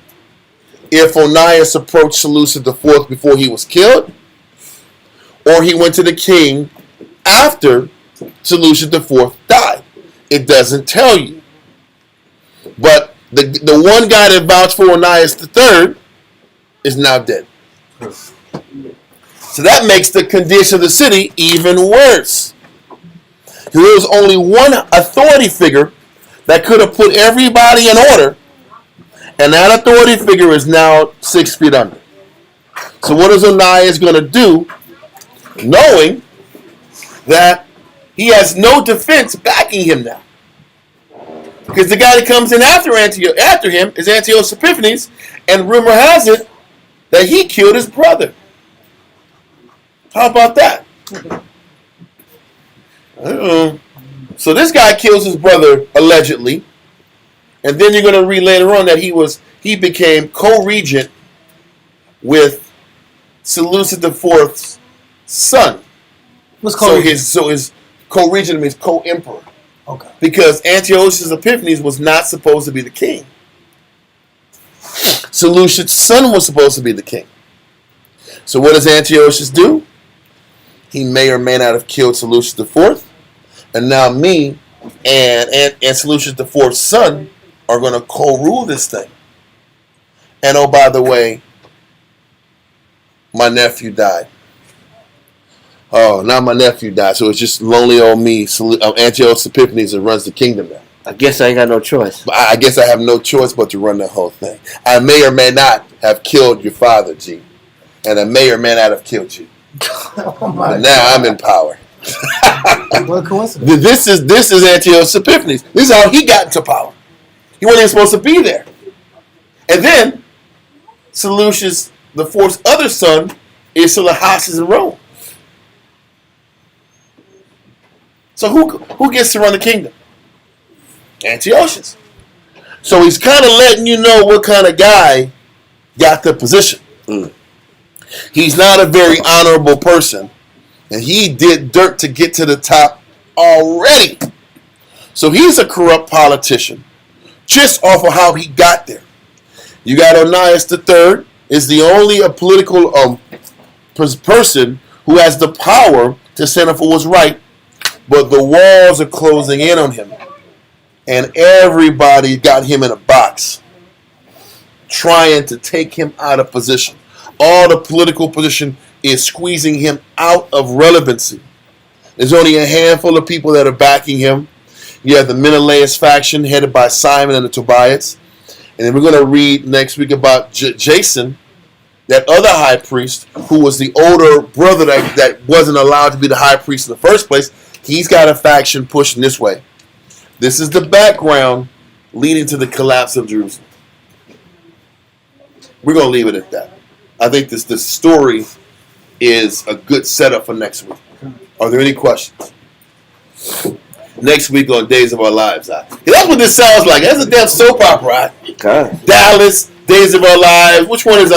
Speaker 1: if Onias approached Seleucus the Fourth before he was killed, or he went to the king after Seleucus IV died. It doesn't tell you. But the one guy that vouched for Onias III is now dead. So that makes the condition of the city even worse. There was only one authority figure that could have put everybody in order, and that authority figure is now 6 feet under. So what is Onias going to do, knowing that he has no defense backing him now? Because the guy that comes in after him is Antiochus Epiphanes, and rumor has it that he killed his brother. How about that? So this guy kills his brother allegedly, and then you're going to read later on that he became co-regent with Seleucus IV's son.
Speaker 3: What's co-regent?
Speaker 1: So his co-regent means co-emperor.
Speaker 3: Okay.
Speaker 1: Because Antiochus Epiphanes was not supposed to be the king. Seleucus' son was supposed to be the king. So what does Antiochus do? He may or may not have killed Seleucus IV. And now me and Seleucus IV's son are going to co-rule this thing. And oh, by the way, my nephew died. Oh, now my nephew died. So it's just lonely old me, Antiochus Epiphanes, that runs the kingdom now.
Speaker 2: I guess I ain't got no choice.
Speaker 1: I guess I have no choice but to run the whole thing. I may or may not have killed your father, G. And I may or may not have killed you. But now I'm in power.
Speaker 3: What a coincidence.
Speaker 1: This is Antiochus Epiphanes. This is how he got into power. He wasn't even supposed to be there. And then Seleucus IV's other son is Seleucus in Rome. So who gets to run the kingdom? Antiochus. So he's kind of letting you know what kind of guy got the position. He's not a very honorable person, and he did dirt to get to the top already. So he's a corrupt politician, just off of how he got there. You got Onias III is the only political person who has the power to stand up for what's right, but the walls are closing in on him. And everybody got him in a box, trying to take him out of position. All the political position is squeezing him out of relevancy. There's only a handful of people that are backing him. You have the Menelaus faction headed by Simon and the Tobias. And then we're going to read next week about Jason, that other high priest who was the older brother that wasn't allowed to be the high priest in the first place. He's got a faction pushing this way. This is the background leading to the collapse of Jerusalem. We're going to leave it at that. I think this story is a good setup for next week. Are there any questions? Next week on Days of Our Lives. That's what this sounds like. That's a damn soap opera.
Speaker 2: Okay.
Speaker 1: Dallas, Days of Our Lives. Which one is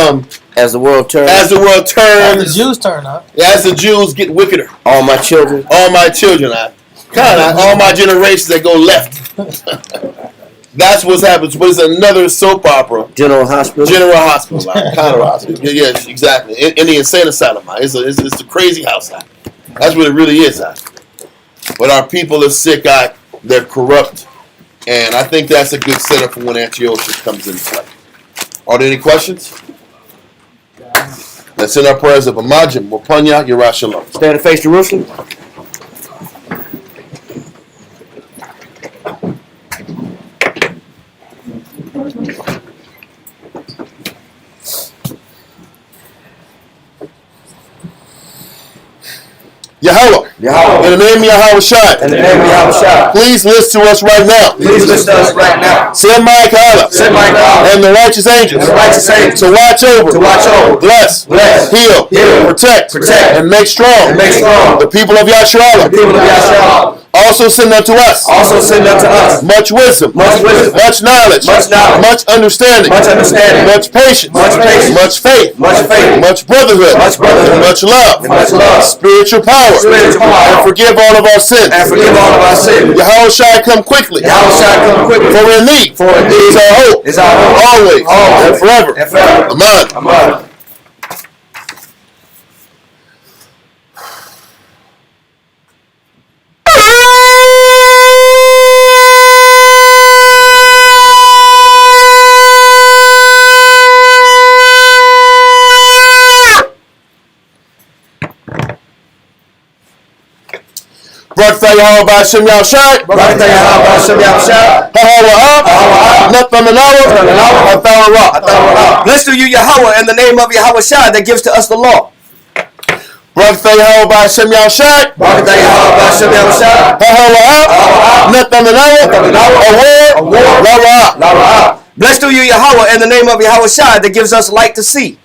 Speaker 2: As the world turns.
Speaker 1: As the World Turns.
Speaker 3: As the Jews turn up.
Speaker 1: As the Jews get wickeder.
Speaker 2: All my children.
Speaker 1: All my children. All my generations that go left. That's what's happened. But it's another soap opera.
Speaker 2: General Hospital.
Speaker 1: General Hospital. Kind of hospital. Yes, exactly. In the insane asylum. It's a crazy house. That's what it really is. But our people are sick. They're corrupt. And I think that's a good setup for when Antiochus comes into play. Are there any questions? Let's send our prayers of Amajim, Wapanya, Yerushalayim.
Speaker 2: Stand and face Jerusalem.
Speaker 1: Yahweh. In the name of Yahweh Shai.
Speaker 2: In the name of Yahweh Shai.
Speaker 1: Please listen to us right now.
Speaker 2: Please listen to us right now.
Speaker 1: Send Michael.
Speaker 2: Send Michael.
Speaker 1: And the righteous angels.
Speaker 2: And the righteous angels.
Speaker 1: To watch over.
Speaker 2: To watch over.
Speaker 1: Bless.
Speaker 2: Bless.
Speaker 1: Heal.
Speaker 2: Heal.
Speaker 1: Protect.
Speaker 2: Protect.
Speaker 1: And make strong.
Speaker 2: And make strong.
Speaker 1: The people of Yasharallah.
Speaker 2: The people of Yasharallah.
Speaker 1: Also send unto us.
Speaker 2: Also send unto us.
Speaker 1: Much wisdom.
Speaker 2: Much wisdom.
Speaker 1: Much knowledge.
Speaker 2: Much knowledge.
Speaker 1: Much understanding.
Speaker 2: Much understanding.
Speaker 1: Much patience.
Speaker 2: Much patience.
Speaker 1: Much faith.
Speaker 2: Much faith.
Speaker 1: Much brotherhood.
Speaker 2: Much brotherhood.
Speaker 1: And much love.
Speaker 2: And much love.
Speaker 1: Spiritual power.
Speaker 2: Spiritual power.
Speaker 1: And forgive all of our sins.
Speaker 2: And forgive all of our sins.
Speaker 1: Yahweh Shai come quickly.
Speaker 2: Yahweh Shai come quickly.
Speaker 1: For in thee.
Speaker 2: For in thee
Speaker 1: is our hope.
Speaker 2: is our hope.
Speaker 1: Always.
Speaker 2: Always.
Speaker 1: And forever.
Speaker 2: And forever.
Speaker 1: Amen.
Speaker 2: Amen.
Speaker 1: Barakatah Yahweh Ba'ashem Yahushai.
Speaker 2: Barakatah Yahweh Ba'ashem Yahushai.
Speaker 1: Hahawa. Nathan Menawa.
Speaker 2: Blessed are you, Yahweh, in the name of Yahweh Shai that gives to us the law.
Speaker 1: Barakatah Yahweh Ba'ashem Yahushai.
Speaker 2: Barakatah Yahweh Ba'ashem Yahushai.
Speaker 1: Hahawa. Nathan Menawa.
Speaker 2: Blessed are you, Yahweh, in the name of Yahweh Shai that gives us light to see.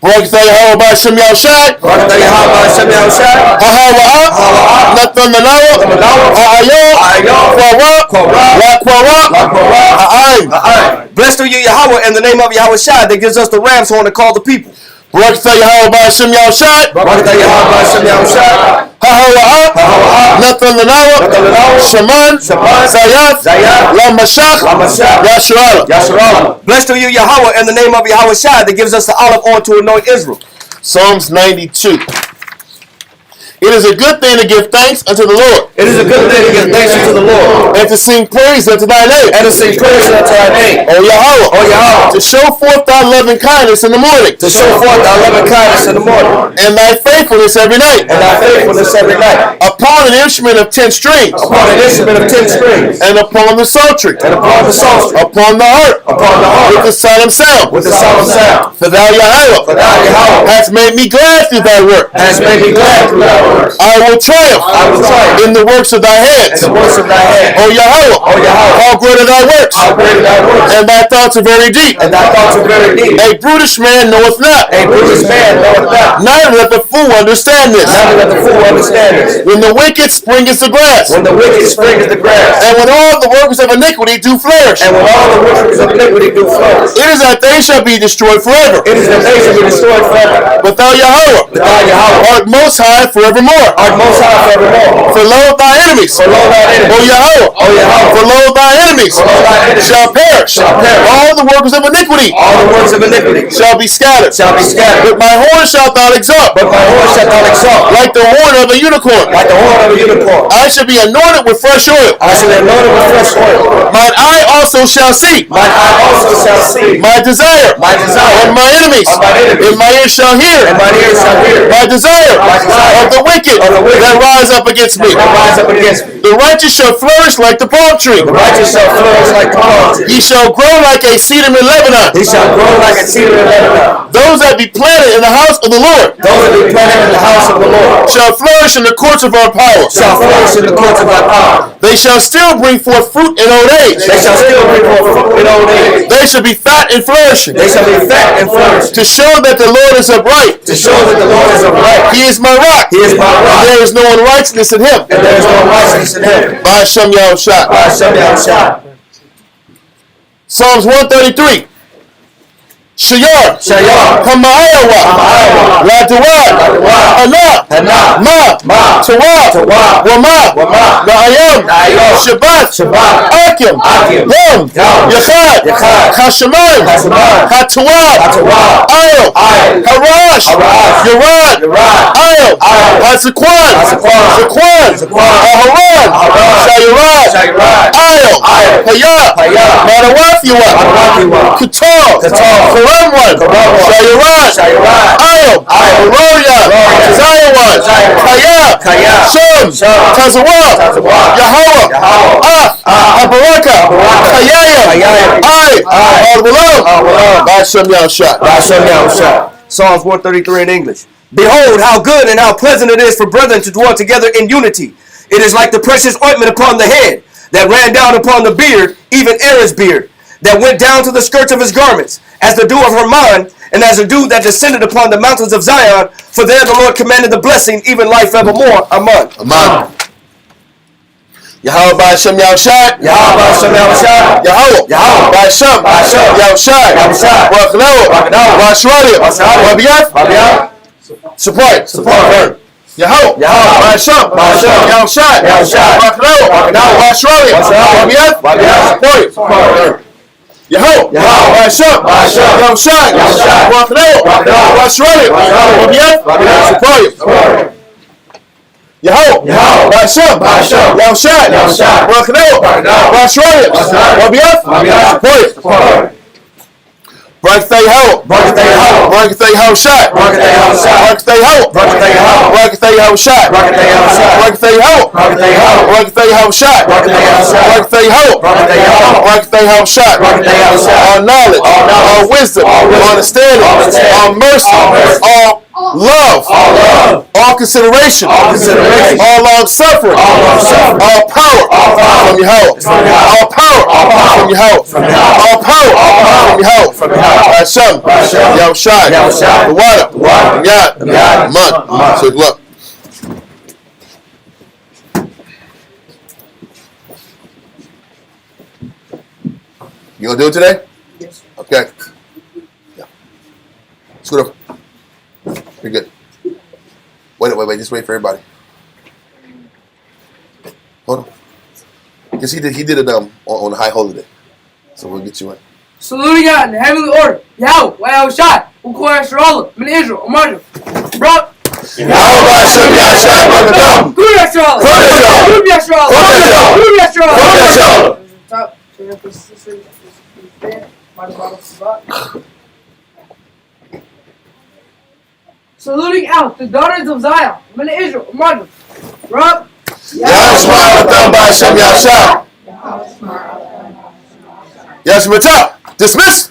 Speaker 1: Barakatah Yahweh Ba'ashem Yahushai.
Speaker 2: Barakatah Yahweh Ba'ashem Yahushai.
Speaker 1: Hahawa. Nathan Menawa.
Speaker 2: Blessed are you, Yahweh, in the name of Yahweh Shai that gives us the ram's horn to call the people.
Speaker 1: Barakatah Yahweh Ba'ashem Yahushai.
Speaker 2: Barakatah Yahweh Ba'ashem Yahushai.
Speaker 1: Hahawa. Nathan Menawa. Shaman. Zayaf. Lamashach. Yasharala.
Speaker 2: Blessed are you, Yahweh, in the name of Yahweh Shai that gives us the olive oil to anoint Israel.
Speaker 1: Psalms 92. It is a good thing to give thanks unto the Lord.
Speaker 2: It is a good thing to give thanks unto the Lord.
Speaker 1: And to sing praise unto thy name.
Speaker 2: And to sing praise unto thy name.
Speaker 1: O Yahweh.
Speaker 2: O Yahweh.
Speaker 1: To show forth thy loving kindness in the morning.
Speaker 2: To show forth thy loving kindness in the morning.
Speaker 1: And thy faithfulness every night.
Speaker 2: And thy faithfulness every night.
Speaker 1: Upon an instrument of 10 strings.
Speaker 2: Upon an instrument of 10 strings.
Speaker 1: And upon the psaltery.
Speaker 2: And upon the psaltery.
Speaker 1: Upon the harp.
Speaker 2: Upon the harp.
Speaker 1: With the solemn sound.
Speaker 2: With the solemn sound.
Speaker 1: For thou Yahweh.
Speaker 2: For thou Yahweh.
Speaker 1: Hast made me glad through thy work.
Speaker 2: Hast made me glad through thy works.
Speaker 1: I will triumph. In the works of thy hands.
Speaker 2: In the works of thy hands.
Speaker 1: O Yahweh.
Speaker 2: O Yahweh.
Speaker 1: How great are thy works.
Speaker 2: How great are thy works.
Speaker 1: And thy thoughts are very deep.
Speaker 2: And thy thoughts are very deep.
Speaker 1: A brutish man knoweth not.
Speaker 2: A brutish man knoweth not.
Speaker 1: Neither let the fool understand this.
Speaker 2: Neither let the fool understand this.
Speaker 1: When the wicked springeth the grass.
Speaker 2: When the wicked springeth the grass.
Speaker 1: And when all the workers of iniquity do flourish.
Speaker 2: And when all the workers of iniquity do flourish.
Speaker 1: It is that they shall be destroyed forever.
Speaker 2: It is that they shall be destroyed forever.
Speaker 1: But thou Yahweh.
Speaker 2: But thou Yahweh.
Speaker 1: Art most high forevermore.
Speaker 2: Art most high forevermore.
Speaker 1: For lo thy enemies.
Speaker 2: For lo thy enemies.
Speaker 1: O Yahweh.
Speaker 2: O Yahweh.
Speaker 1: For lo thy enemies.
Speaker 2: For lo thy enemies.
Speaker 1: Shall perish.
Speaker 2: Shall perish.
Speaker 1: All the workers of iniquity.
Speaker 2: All the works of iniquity.
Speaker 1: Shall be scattered.
Speaker 2: Shall be scattered.
Speaker 1: But my horn shalt thou exalt.
Speaker 2: But my horn shalt thou exalt.
Speaker 1: Like the horn of a unicorn.
Speaker 2: Like the horn of a unicorn.
Speaker 1: I shall be anointed with fresh oil.
Speaker 2: I shall be anointed with fresh oil.
Speaker 1: Mine eye also shall see.
Speaker 2: Mine eye also shall see.
Speaker 1: My desire.
Speaker 2: My desire.
Speaker 1: And my enemies.
Speaker 2: Of my enemies.
Speaker 1: And my ears shall hear.
Speaker 2: And my ears shall hear.
Speaker 1: My desire.
Speaker 2: My desire.
Speaker 1: Of the wicked.
Speaker 2: Of the wicked.
Speaker 1: That rise up against me.
Speaker 2: That rise up against me.
Speaker 1: The righteous shall flourish like the palm tree.
Speaker 2: The righteous shall flourish like the palm tree.
Speaker 1: He shall grow like a cedar in Lebanon.
Speaker 2: He shall grow like a cedar in Lebanon.
Speaker 1: Those that be planted in the house of the Lord.
Speaker 2: Those that be planted in the house of the Lord.
Speaker 1: Shall flourish in the courts of our power.
Speaker 2: Shall flourish in the courts of our power.
Speaker 1: They shall still bring forth fruit in old age.
Speaker 2: They shall still bring forth fruit in old age.
Speaker 1: They shall be fat and flourishing.
Speaker 2: They shall be fat and flourishing.
Speaker 1: To show that the Lord is upright.
Speaker 2: To show that the Lord is upright.
Speaker 1: He is my rock.
Speaker 2: He is my rock.
Speaker 1: And there is no unrighteousness in him.
Speaker 2: And there is no righteousness in him.
Speaker 1: Ba'ashem Yahushai.
Speaker 2: Ba'ashem Yahushai.
Speaker 1: Psalms 133. Shayar.
Speaker 2: Shayar.
Speaker 1: Hama'ayawa. Laduad. Ana. Ma. Tawab. Wama. Na'ayam. Shabbat. Akim. Yom. Yachad. Hasheman. Hatawab. Ayel. Harash. Yarad. Ayel. Hazakwan. Aharan. Shayarad. Ayel. Hayah. Madawafiwa. Katal. Karamwan, Shayarad, Ayel, Aroria, Zayawan, Kaya, Shum, Tazawah, Yahweh, Abaraka, Kayaya, Arbalam, Ba'ashem Yahushai.
Speaker 2: Psalms 133 in English. Behold, how good and how pleasant it is for brethren to dwell together in unity. It is like the precious ointment upon the head that ran down upon the beard, even Aaron's beard, that went down to the skirts of his garments, as the dew of Hermon, and as the dew that descended upon the mountains of Zion. For there the Lord commanded the blessing, even life evermore. Amen.
Speaker 1: Amen. Yahweh Ba'ashem Yahushai.
Speaker 2: Yahweh Ba'ashem Yahushai.
Speaker 1: Yahweh Ba'ashem Yahushai. Barakadawa. Ba'ashralia. Wabiyath. Support. Yahweh Ba'ashem Yahushai. Barakadawa. Ba'ashralia. Wabiyath. Support. Yahweh Ba'ashem Yahushai. Barakadawa. Ba'ashralia. Wabiyath. Support. Yahweh Ba'ashem Yahushai. Barakadawa. Ba'ashralia. Wabiyath. Support. Barakatay Ho.
Speaker 2: Barakatay Ho.
Speaker 1: Barakatay Ho Shot.
Speaker 2: Barakatay Ho Shot.
Speaker 1: Barakatay Ho.
Speaker 2: Barakatay Ho.
Speaker 1: Barakatay Ho Shot.
Speaker 2: Barakatay Ho Shot.
Speaker 1: Barakatay Ho.
Speaker 2: Barakatay Ho.
Speaker 1: Barakatay Ho Shot.
Speaker 2: Barakatay Ho Shot.
Speaker 1: Barakatay Ho.
Speaker 2: Barakatay Ho.
Speaker 1: Barakatay Ho Shot.
Speaker 2: Barakatay Ho Shot.
Speaker 1: All knowledge. All wisdom. All understanding. All mercy. All love. All consideration. All long suffering. All power from your help. All power from your help. All power from your help. Hashem. Yahushai. The water. Yad. Mud. So look. You gonna do it today?
Speaker 7: Yes, sir.
Speaker 1: Okay. Yeah. Scoot over. You're good. Wait. Just wait for everybody. Hold on. Because he did it on the high holiday. So we'll get you in.
Speaker 10: Saluting God in the heavenly order. Yahweh, Yahweh Shai, Ukor Yasharallah, Min Israel, Amarja. Bro.
Speaker 1: Yahweh Hashem Yahshua.
Speaker 10: Good Yasharallah. Good Yasharallah. Good Yasharallah. Top. Saluting out the daughters of Zion, Min Israel, Amarja. Rob.
Speaker 1: Yahshua Hashem Yahshua. Yahshua dismiss.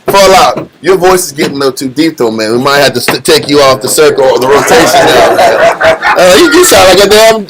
Speaker 1: Fall out. Your voice is getting a little too deep though, man. We might have to take you off the circle or the rotation now. You sound like a damn.